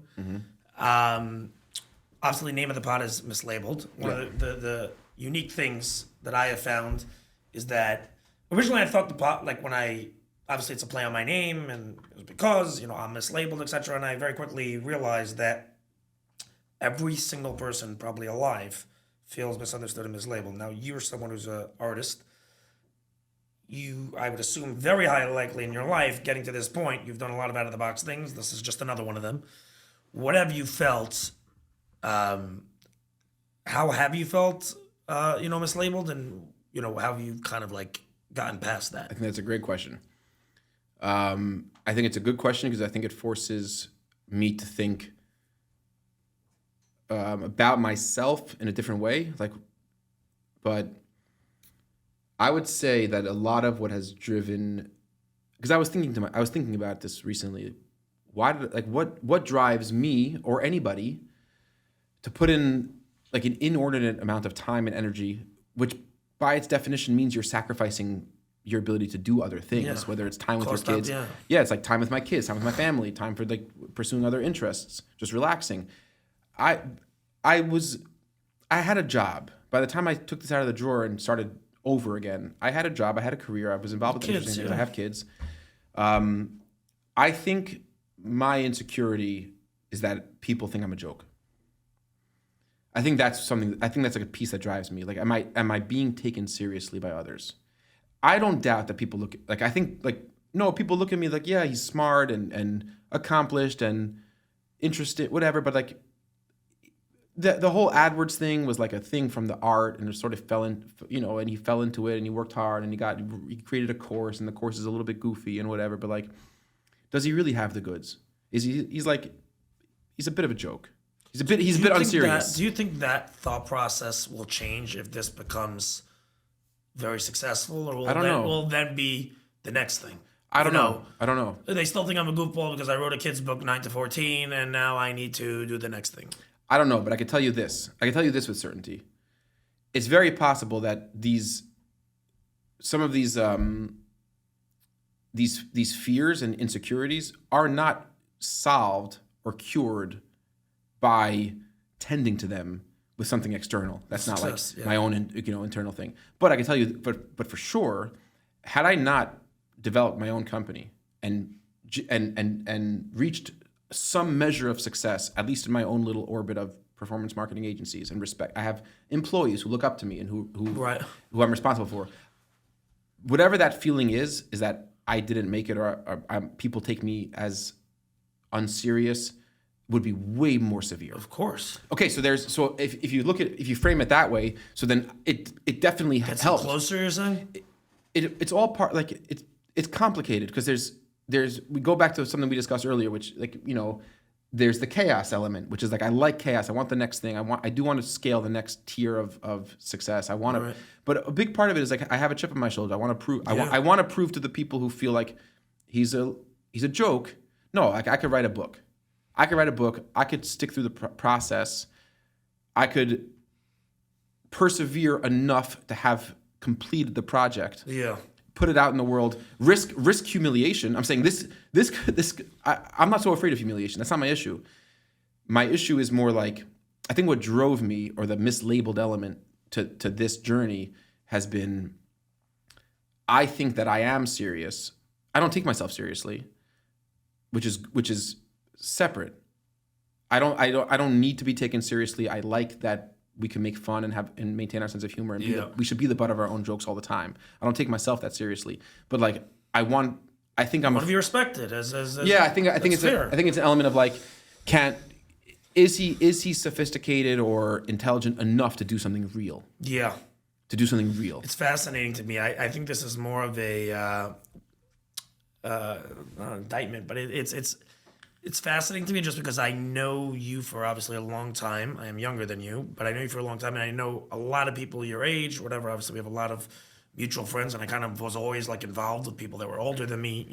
Obviously, name of the pod is Mislaibeled. One of the unique things that I have found is that originally I thought the pod, like when I, obviously it's a play on my name and it was because, I'm mislabeled, etc. And I very quickly realized that every single person probably alive feels misunderstood and mislabeled. Now, you're someone who's an artist. I would assume, very highly likely in your life, getting to this point, you've done a lot of out-of-the-box things. This is just another one of them. What have you felt? How have you felt, mislabeled? And, how have you kind of like gotten past that? I think that's a great question. I think it's a good question because I think it forces me to think about myself in a different way. But I would say that a lot of what has driven, because I was thinking about this recently. What drives me or anybody to put in like an inordinate amount of time and energy, which by its definition means you're sacrificing your ability to do other things, whether it's time with your kids. Yeah, it's like time with my kids, time with my family, time for like pursuing other interests, just relaxing. I had a job. By the time I took this out of the drawer and started over again, I had a job, I had a career, I was involved with interesting things, I have kids. I think my insecurity is that people think I'm a joke. I think that's like a piece that drives me. Like, am I being taken seriously by others? I don't doubt that people look, like, I think, like, no, people look at me like, yeah, he's smart and accomplished and interested, whatever, but like, the whole AdWords thing was like a thing from the art, and it sort of fell in, and he fell into it, and he worked hard, and he created a course, and the course is a little bit goofy and whatever, but like, does he really have the goods? He's a bit of a joke. He's a bit unserious. Do you think that thought process will change if this becomes very successful, or will then be the next thing? I don't know. They still think I'm a goofball because I wrote a kid's book 9 to 14, and now I need to do the next thing. I don't know, but I can tell you this. I can tell you this with certainty. It's very possible that some of these fears and insecurities are not solved or cured by tending to them with something external. That's not like my own internal thing. But I can tell you, but for sure, had I not developed my own company and reached some measure of success, at least in my own little orbit of performance marketing agencies and respect. I have employees who look up to me and who I'm responsible for. Whatever that feeling is that I didn't make it or people take me as unserious would be way more severe. Of course. Okay, so if you frame it that way, so then it definitely helps. Gets closer, you're saying? It's all part, like it's complicated because we go back to something we discussed earlier, which there's the chaos element, which is like, I like chaos. I want the next thing. I do want to scale the next tier of success. I want to, but a big part of it is like, I have a chip on my shoulder. I want to prove, I want to prove to the people who feel like he's a joke. No, like I could write a book. I could stick through the process. I could persevere enough to have completed the project. Yeah. Put it out in the world, risk humiliation. I'm saying this. I'm not so afraid of humiliation. That's not my issue. My issue is more like, I think what drove me, or the mislabeled element to this journey, has been, I think that I am serious. I don't take myself seriously, which is separate. I don't need to be taken seriously. I like that we can make fun and maintain our sense of humor, and we should be the butt of our own jokes all the time. I don't take myself that seriously, but like I think I'm want to be respected as I think it's an element of like, is he sophisticated or intelligent enough to do something real? Yeah, to do something real. It's fascinating to me. I think this is more of a not an indictment, but it's fascinating to me just because I know you for obviously a long time. I am younger than you, but I know you for a long time, and I know a lot of people your age, whatever. Obviously, we have a lot of mutual friends, and I kind of was always like involved with people that were older than me,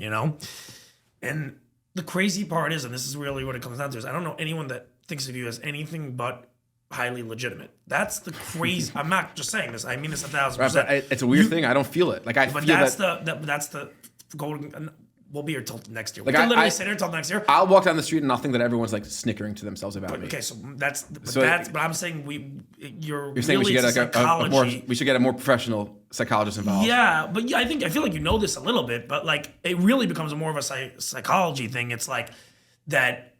And the crazy part is, and this is really what it comes down to, is I don't know anyone that thinks of you as anything but highly legitimate. That's the crazy. I'm not just saying this. I mean this 1,000%. Right, but it's a weird thing. I don't feel it. Like I But feel that's that. that's the golden. We'll be here till next year. Like We can literally sit here till next year. I'll walk down the street and I'll think that everyone's like snickering to themselves about me. Okay, so but I'm saying you're saying really we should get psychology. we should get a more professional psychologist involved. Yeah, but I feel like you know this a little bit, but like it really becomes more of a psychology thing. It's like that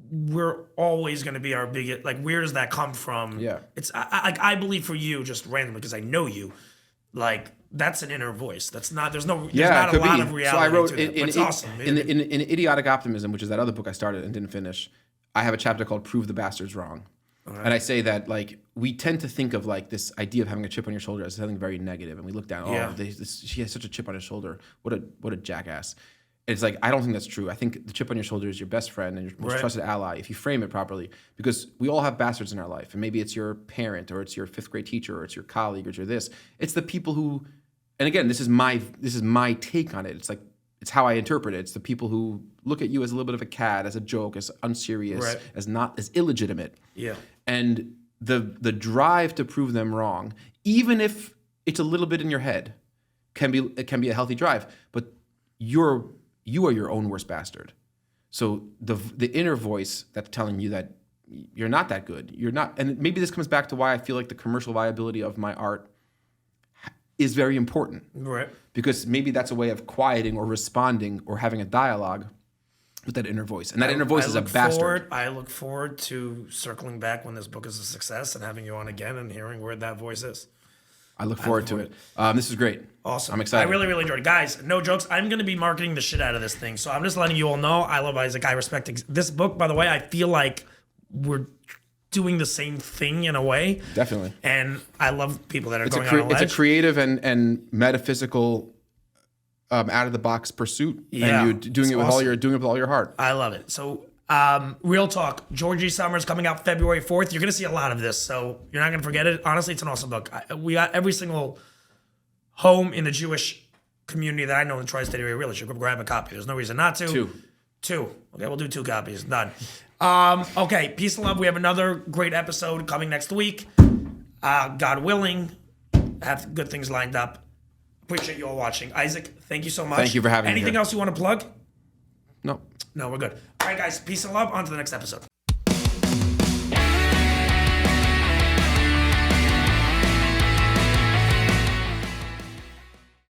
we're always going to be our biggest. Like, where does that come from? Yeah, it's I believe for you, just randomly because I know you, like. That's an inner voice. That's not. There's not a lot of reality. So I wrote to that, but it's awesome. In Idiotic Optimism, which is that other book I started and didn't finish. I have a chapter called "Prove the Bastards Wrong," and I say that like we tend to think of like this idea of having a chip on your shoulder as something very negative, and we look down. Yeah. Oh, she has such a chip on her shoulder. What a jackass. It's like, I don't think that's true. I think the chip on your shoulder is your best friend and your most trusted ally if you frame it properly, because we all have bastards in our life, and maybe it's your parent or it's your 5th grade teacher or it's your colleague or it's your this. It's the people who. And again, this is my take on it. It's like, it's how I interpret it. It's the people who look at you as a little bit of a cad, as a joke, as unserious, as illegitimate. Yeah. And the drive to prove them wrong, even if it's a little bit in your head, can be a healthy drive. But you are your own worst bastard. So the inner voice that's telling you that you're not that good. You're not. And maybe this comes back to why I feel like the commercial viability of my art is very important. Right. Because maybe that's a way of quieting or responding or having a dialogue with that inner voice. And that inner voice is a bastard. I look forward to circling back when this book is a success and having you on again and hearing where that voice is. I look forward to it. This is great. Awesome. I'm excited. I really, really enjoyed it. Guys, no jokes. I'm going to be marketing the shit out of this thing. So I'm just letting you all know I love Isaac. I respect this book. By the way, I feel like we're doing the same thing in a way. Definitely. And I love people that are going on a ledge. It's a creative and metaphysical out of the box pursuit. Yeah. And you're doing it with all your heart. I love it. So real talk, Georgie Summer's coming out February 4th. You're going to see a lot of this, so you're not going to forget it. Honestly, it's an awesome book. We got every single home in the Jewish community that I know in the tri-state area really should go grab a copy. There's no reason not to. Two. Okay, we'll do 2 copies. Done. Okay, peace and love. We have another great episode coming next week. God willing, have good things lined up. Appreciate you all watching. Isaac, thank you so much. Thank you for having me. Anything else you want to plug? No. No, we're good. All right, guys, peace and love. On to the next episode.